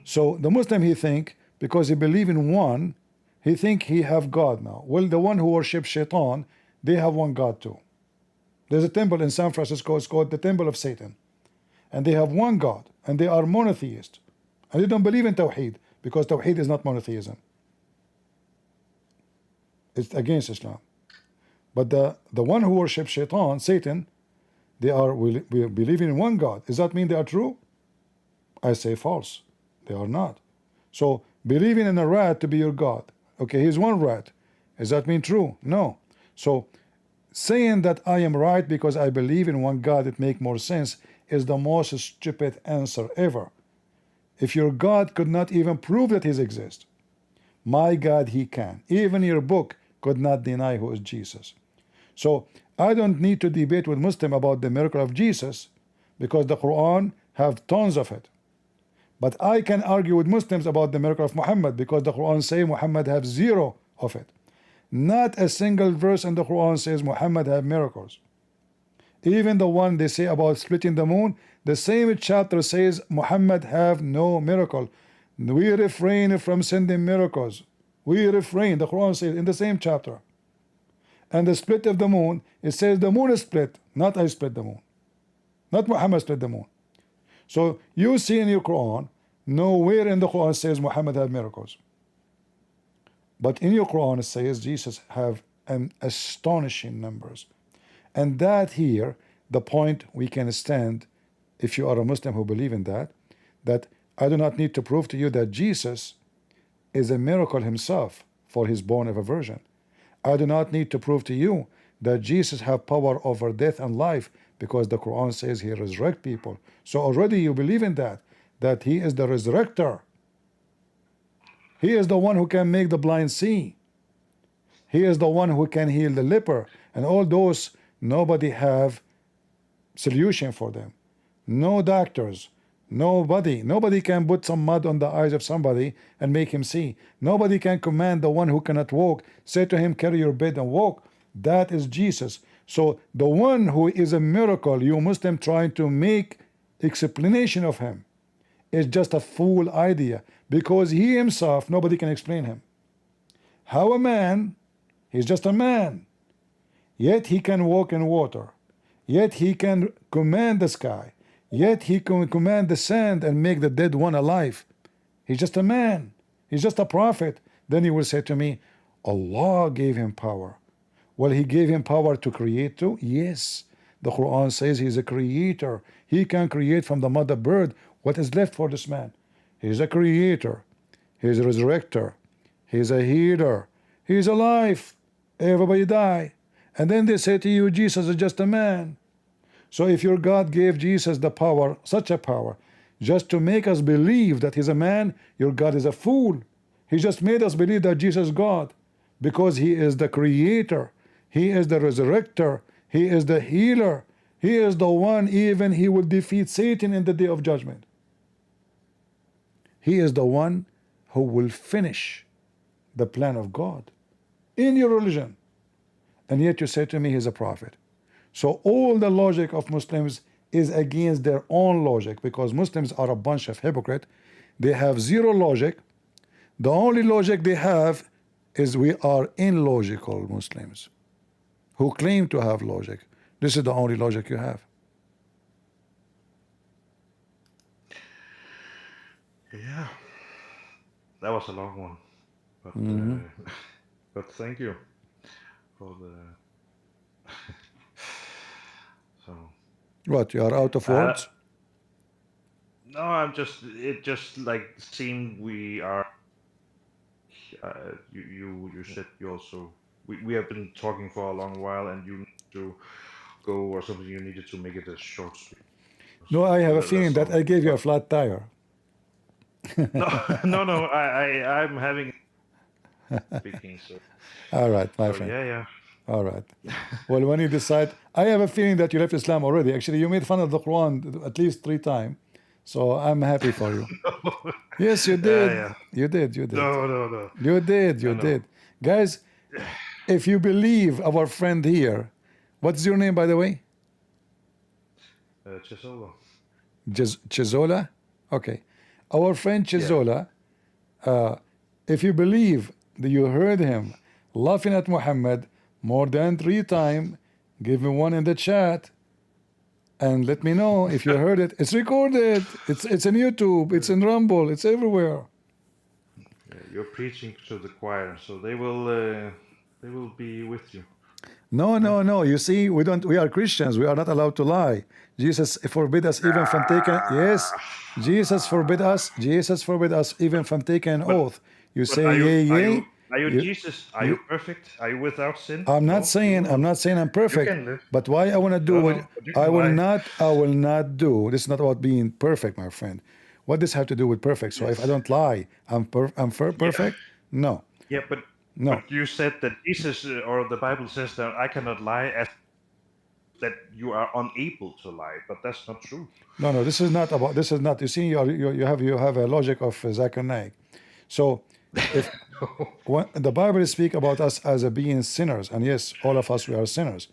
So the Muslim, he think, because he believe in one, he think he have God now. Well, the one who worships Shaitan, they have one God too. There's a temple in San Francisco, it's called the Temple of Satan. And they have one God, and they are monotheist. And they don't believe in Tawheed, because Tawheed is not monotheism. It's against Islam. But the one who worships Shaitan, Satan, we believe in one God. Does that mean they are true? I say false. They are not. So believing in a rat to be your God. Okay, he's one rat. Does that mean true? No. So saying that I am right because I believe in one God, it makes more sense, is the most stupid answer ever. If your God could not even prove that he exists, my God, he can. Even your book could not deny who is Jesus. So I don't need to debate with Muslim about the miracle of Jesus, because the Quran have tons of it. But I can argue with Muslims about the miracle of Muhammad, because the Quran say Muhammad have zero of it. Not a single verse in the Quran says Muhammad have miracles. Even the one they say about splitting the moon, the same chapter says Muhammad have no miracle. We refrain from sending miracles. We refrain, the Quran says in the same chapter. And the split of the moon, it says the moon is split, not I split the moon. Not Muhammad split the moon. So you see in your Quran, nowhere in the Quran says Muhammad have miracles. But in your Quran it says Jesus have an astonishing numbers. And that here, the point we can stand, if you are a Muslim who believe in that I do not need to prove to you that Jesus is a miracle himself for his born of a virgin. I do not need to prove to you that Jesus have power over death and life, because the Quran says he resurrect people. So already you believe in that he is the resurrector. He is the one who can make the blind see. He is the one who can heal the leper. And all those, nobody have solution for them. No doctors, nobody can put some mud on the eyes of somebody and make him see. Nobody can command the one who cannot walk, say to him, carry your bed and walk. That is Jesus. So the one who is a miracle, you Muslim trying to make explanation of him, is just a fool idea, because he himself, nobody can explain him. How a man, he's just a man, yet he can walk in water, yet he can command the sky, yet he can command the sand and make the dead one alive. He's just a man, he's just a prophet. Then he will say to me, Allah gave him power. Well, he gave him power to create too? Yes. The Quran says he's a creator. He can create from the mother bird. What is left for this man? He's a creator. He's a resurrector. He's a healer. He's alive. Everybody die. And then they say to you, Jesus is just a man. So if your God gave Jesus the power, such a power, just to make us believe that he's a man, your God is a fool. He just made us believe that Jesus is God, because he is the creator. He is the resurrector. He is the healer. He is the one, even he will defeat Satan in the day of judgment. He is the one who will finish the plan of God in your religion. And yet you say to me he's a prophet. So all the logic of Muslims is against their own logic, because Muslims are a bunch of hypocrites. They have zero logic. The only logic they have is we are illogical Muslims who claim to have logic. This is the only logic you have. Yeah, that was a long one, but but thank you for the. So What, you are out of words? no, I'm just. It just like seemed we are. You said you also. We have been talking for a long while, and you need to go or something. You needed to make it a short speech. No, I have a That's feeling that all. I gave you a flat tire. No. I'm having speaking. So. All right, my So friend. yeah. All right. Well, when you decide, I have a feeling that you left Islam already. Actually, you made fun of the Quran at least 3 times. So I'm happy for you. Yes, you did. Yeah. You did. No. You did. I know. Guys, if you believe our friend here, what's your name, by the way? Chisola. Chizola? Okay. Our friend Chizola, if you believe that you heard him laughing at Muhammad more than 3 times, give me one in the chat and let me know if you heard it. It's recorded. It's in YouTube. It's in Rumble. It's everywhere. Yeah, you're preaching to the choir, so they will be with you. No. You see, we are Christians. We are not allowed to lie. Jesus forbid us even from taking. Yes, Jesus forbid us even from taking an oath. You say yay. Are you Jesus? Are you perfect? Are you without sin? I'm not saying I'm perfect, but why I want to do what I will not do. This is not about being perfect, my friend. What does have to do with perfect? So if I don't lie, I'm perfect? No. Yeah, but No. But you said that Jesus or the Bible says that I cannot lie, as that you are unable to lie, but that's not true. No. This is not. You see, you have a logic of Zachariah. So if when the Bible speak about us as a being sinners, and yes, all of us we are sinners,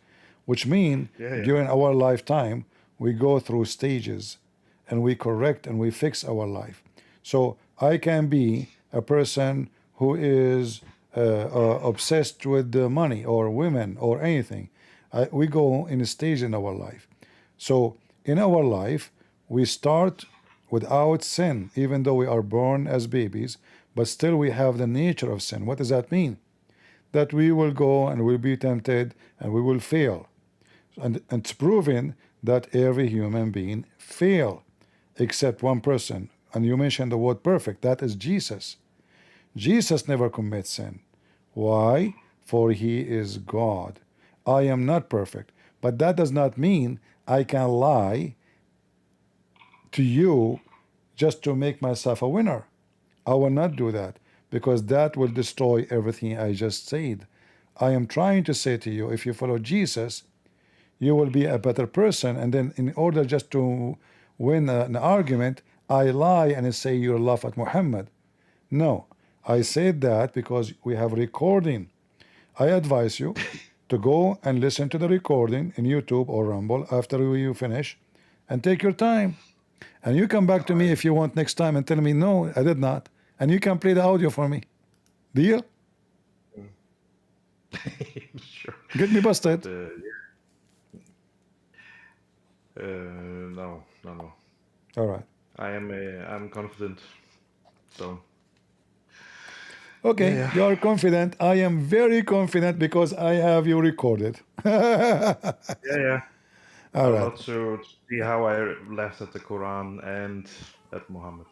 which mean during our lifetime we go through stages and we correct and we fix our life. So I can be a person who is obsessed with money or women or anything. We go in a stage in our life. So in our life we start without sin, even though we are born as babies, but still we have the nature of sin. What does that mean? That we will go and we'll be tempted and we will fail. And it's proven that every human being fail except one person. And you mentioned the word perfect. That is Jesus. Jesus never commits sin. Why? For he is God. I am not perfect. But that does not mean I can lie to you just to make myself a winner. I will not do that, because that will destroy everything I just said. I am trying to say to you, if you follow Jesus, you will be a better person. And then in order just to win an argument, I lie and I say you laugh at Muhammad. No, I said that because we have recording. I advise you to go and listen to the recording in YouTube or Rumble after you finish, and take your time. And you come back to me if you want next time and tell me, no, I did not. And you can play the audio for me. Deal? Sure. Get me busted. No. All right. I'm confident. So. Okay, Yeah. you are confident. I am very confident because I have you recorded. Yeah. All right. Not to see how I laughed at the Quran and at Muhammad.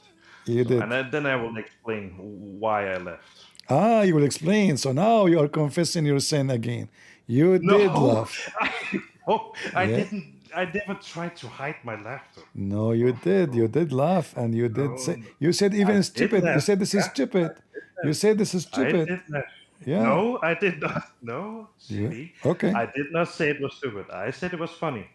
You did. And then I will explain why I left. You will explain. So now you are confessing your sin again. You did laugh. I didn't. I never tried to hide my laughter. No, you did. You did laugh, and you did say. You said even stupid. You said this is stupid. You said this is stupid. I did laugh. Yeah. No, I did not. No. See? Okay. I did not say it was stupid. I said it was funny.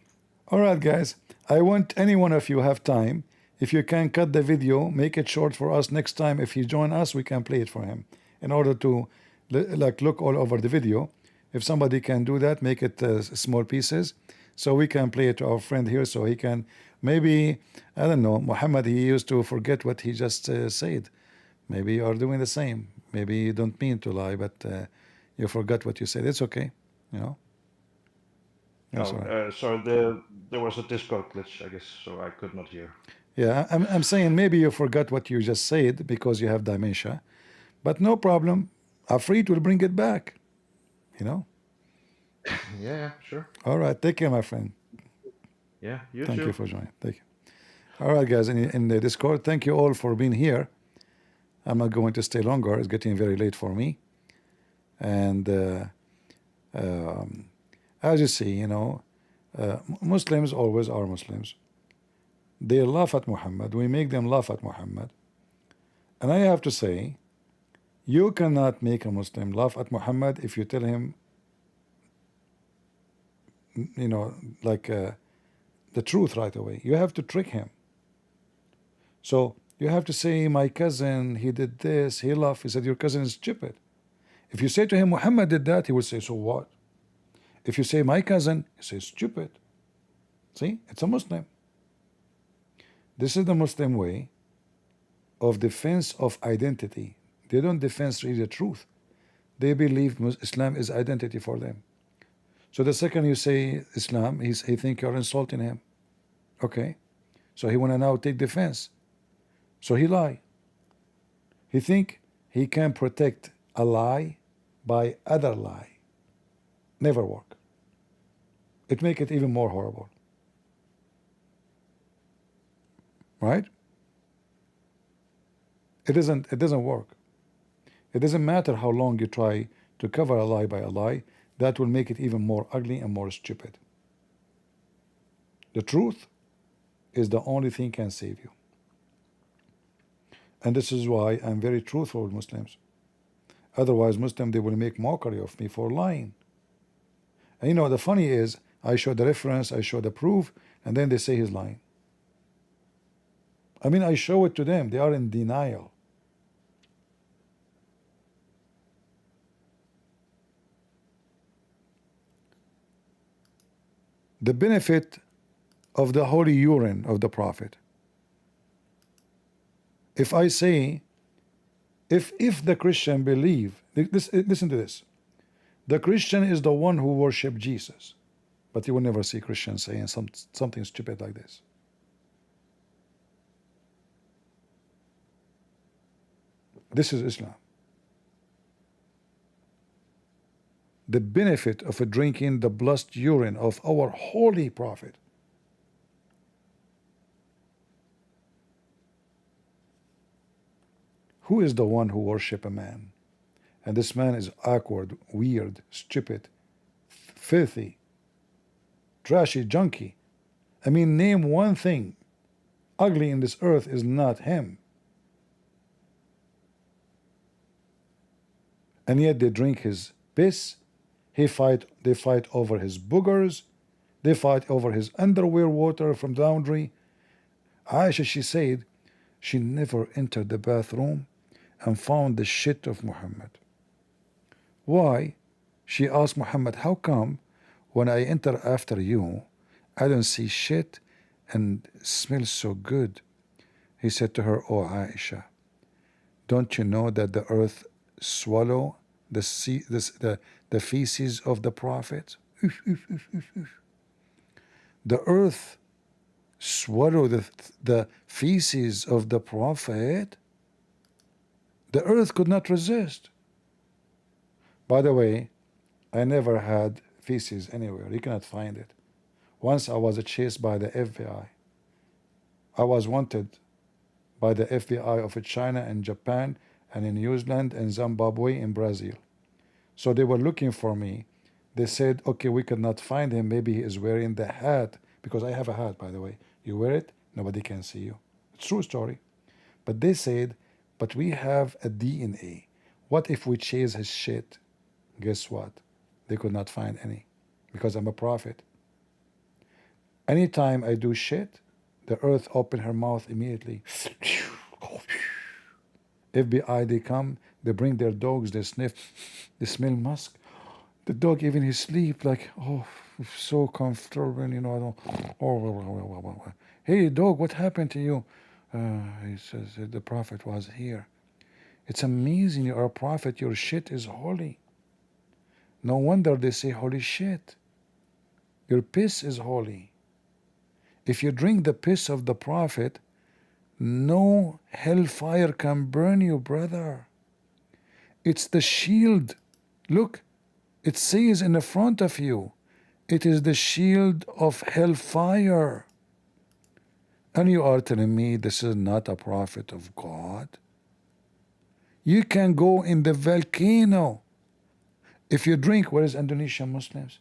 All right, guys. I want any one of you have time. if you can cut the video, make it short for us. Next time, if he join us, we can play it for him. In order to like look all over the video, if somebody can do that, make it small pieces, so we can play it to our friend here, so he can maybe, I don't know, Muhammad, he used to forget what he just said. Maybe you are doing the same. Maybe you don't mean to lie, but you forgot what you said. It's okay, you know. That's all right. Sorry, there was a Discord glitch, I guess, so I could not hear. Yeah, I'm saying maybe you forgot what you just said because you have dementia, but no problem. Afreet will bring it back, you know. Yeah, sure. All right, take care, my friend. Yeah, you Thank too. you for joining. Thank you. All right, guys, in the Discord, thank you all for being here. I'm not going to stay longer. It's getting very late for me. And as you see, you know, Muslims always are Muslims. They laugh at Muhammad. We make them laugh at Muhammad. And I have to say, you cannot make a Muslim laugh at Muhammad if you tell him, you know, like the truth right away. You have to trick him. So you have to say, my cousin, he did this, he laughed. He said, your cousin is stupid. If you say to him, Muhammad did that, he will say, so what? If you say, my cousin, he says, stupid. See, it's a Muslim. This is the Muslim way of defense of identity. They don't defense really the truth. They believe Islam is identity for them. So the second you say Islam, he think you're insulting him. Okay, so he wanna now take defense. So he lie. He think he can protect a lie by other lie. Never work. It make it even more horrible. Right? It doesn't work. It doesn't matter how long you try to cover a lie by a lie, that will make it even more ugly and more stupid. The truth is the only thing can save you. And this is why I'm very truthful with Muslims. Otherwise, Muslims, they will make mockery of me for lying. And you know, the funny is, I show the reference, I show the proof, and then they say he's lying. I mean, I show it to them. They are in denial. The benefit of the holy urine of the Prophet. If I say, if the Christian believe, listen to this. The Christian is the one who worship Jesus, but you will never see Christians saying something stupid like this. This is Islam. The benefit of drinking the blessed urine of our holy Prophet. Who is the one who worship a man? And this man is awkward, weird, stupid, filthy, trashy, junky. I mean, name one thing ugly in this earth is not him. And yet they drink his piss. They fight over his boogers. They fight over his underwear water from the laundry. Aisha, she said, she never entered the bathroom and found the shit of Muhammad. Why? She asked Muhammad, how come when I enter after you, I don't see shit and smells so good? He said to her, oh Aisha, don't you know that the earth swallow the feces of the Prophet? The earth swallow the feces of the Prophet? The earth could not resist. By the way, I never had feces anywhere. You cannot find it. Once I was chased by the FBI. I was wanted by the FBI of China and Japan and in New Zealand and Zimbabwe and Brazil. So they were looking for me. They said, okay, we could not find him. Maybe he is wearing the hat, because I have a hat, by the way. You wear it, nobody can see you. It's a true story. But they said, but we have a DNA. What if we chase his shit? Guess what? They could not find any, because I'm a prophet. Anytime I do shit, The earth opened her mouth immediately. FBI, they come, they bring their dogs, they sniff, they smell musk. The dog, even his sleep, like, oh, so comfortable, you know. I don't, oh, hey, dog, what happened to you? He says, the prophet was here. It's amazing, you are a prophet, your shit is holy. No wonder they say holy shit. Your piss is holy. If you drink the piss of the prophet, no hellfire can burn you, brother. It's the shield. Look, it says in the front of you, it is the shield of hellfire. And you are telling me this is not a prophet of God? You can go in the volcano. If you drink, where is Indonesian Muslims?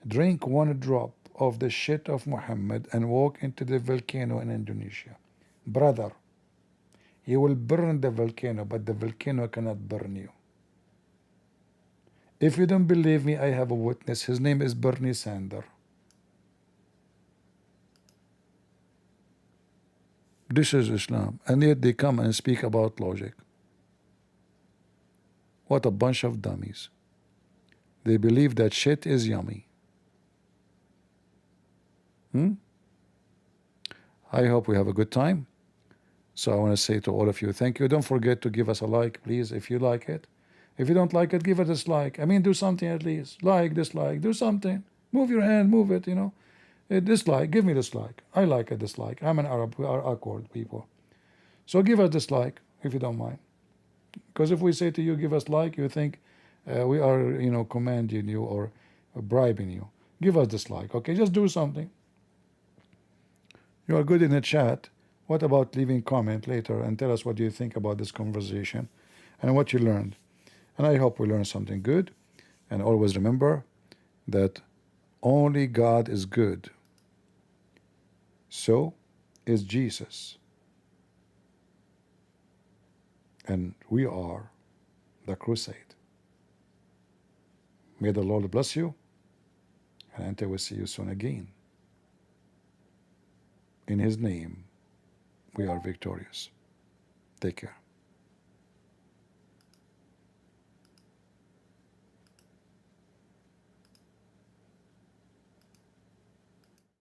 Drink one drop of the shit of Muhammad and walk into the volcano in Indonesia. Brother, you will burn the volcano, but the volcano cannot burn you. If you don't believe me, I have a witness. His name is Bernie Sanders. This is Islam. And yet they come and speak about logic. What a bunch of dummies. They believe that shit is yummy. I hope we have a good time. So I want to say to all of you, thank you. Don't forget to give us a like, please, if you like it. If you don't like it, give it a dislike. I mean, do something at least. Like, dislike, do something. Move your hand, move it, you know. Dislike, give me dislike. I like a dislike. I'm an Arab, we are awkward people. So give us dislike, if you don't mind. Because if we say to you, give us like, you think we are, you know, commanding you or bribing you. Give us dislike, okay? Just do something. You are good in the chat. What about leaving comment later and tell us what you think about this conversation and what you learned? And I hope we learned something good. And always remember that only God is good. So is Jesus. And we are the crusade. May the Lord bless you. And until we see you soon again. In His name, we are victorious. Take care.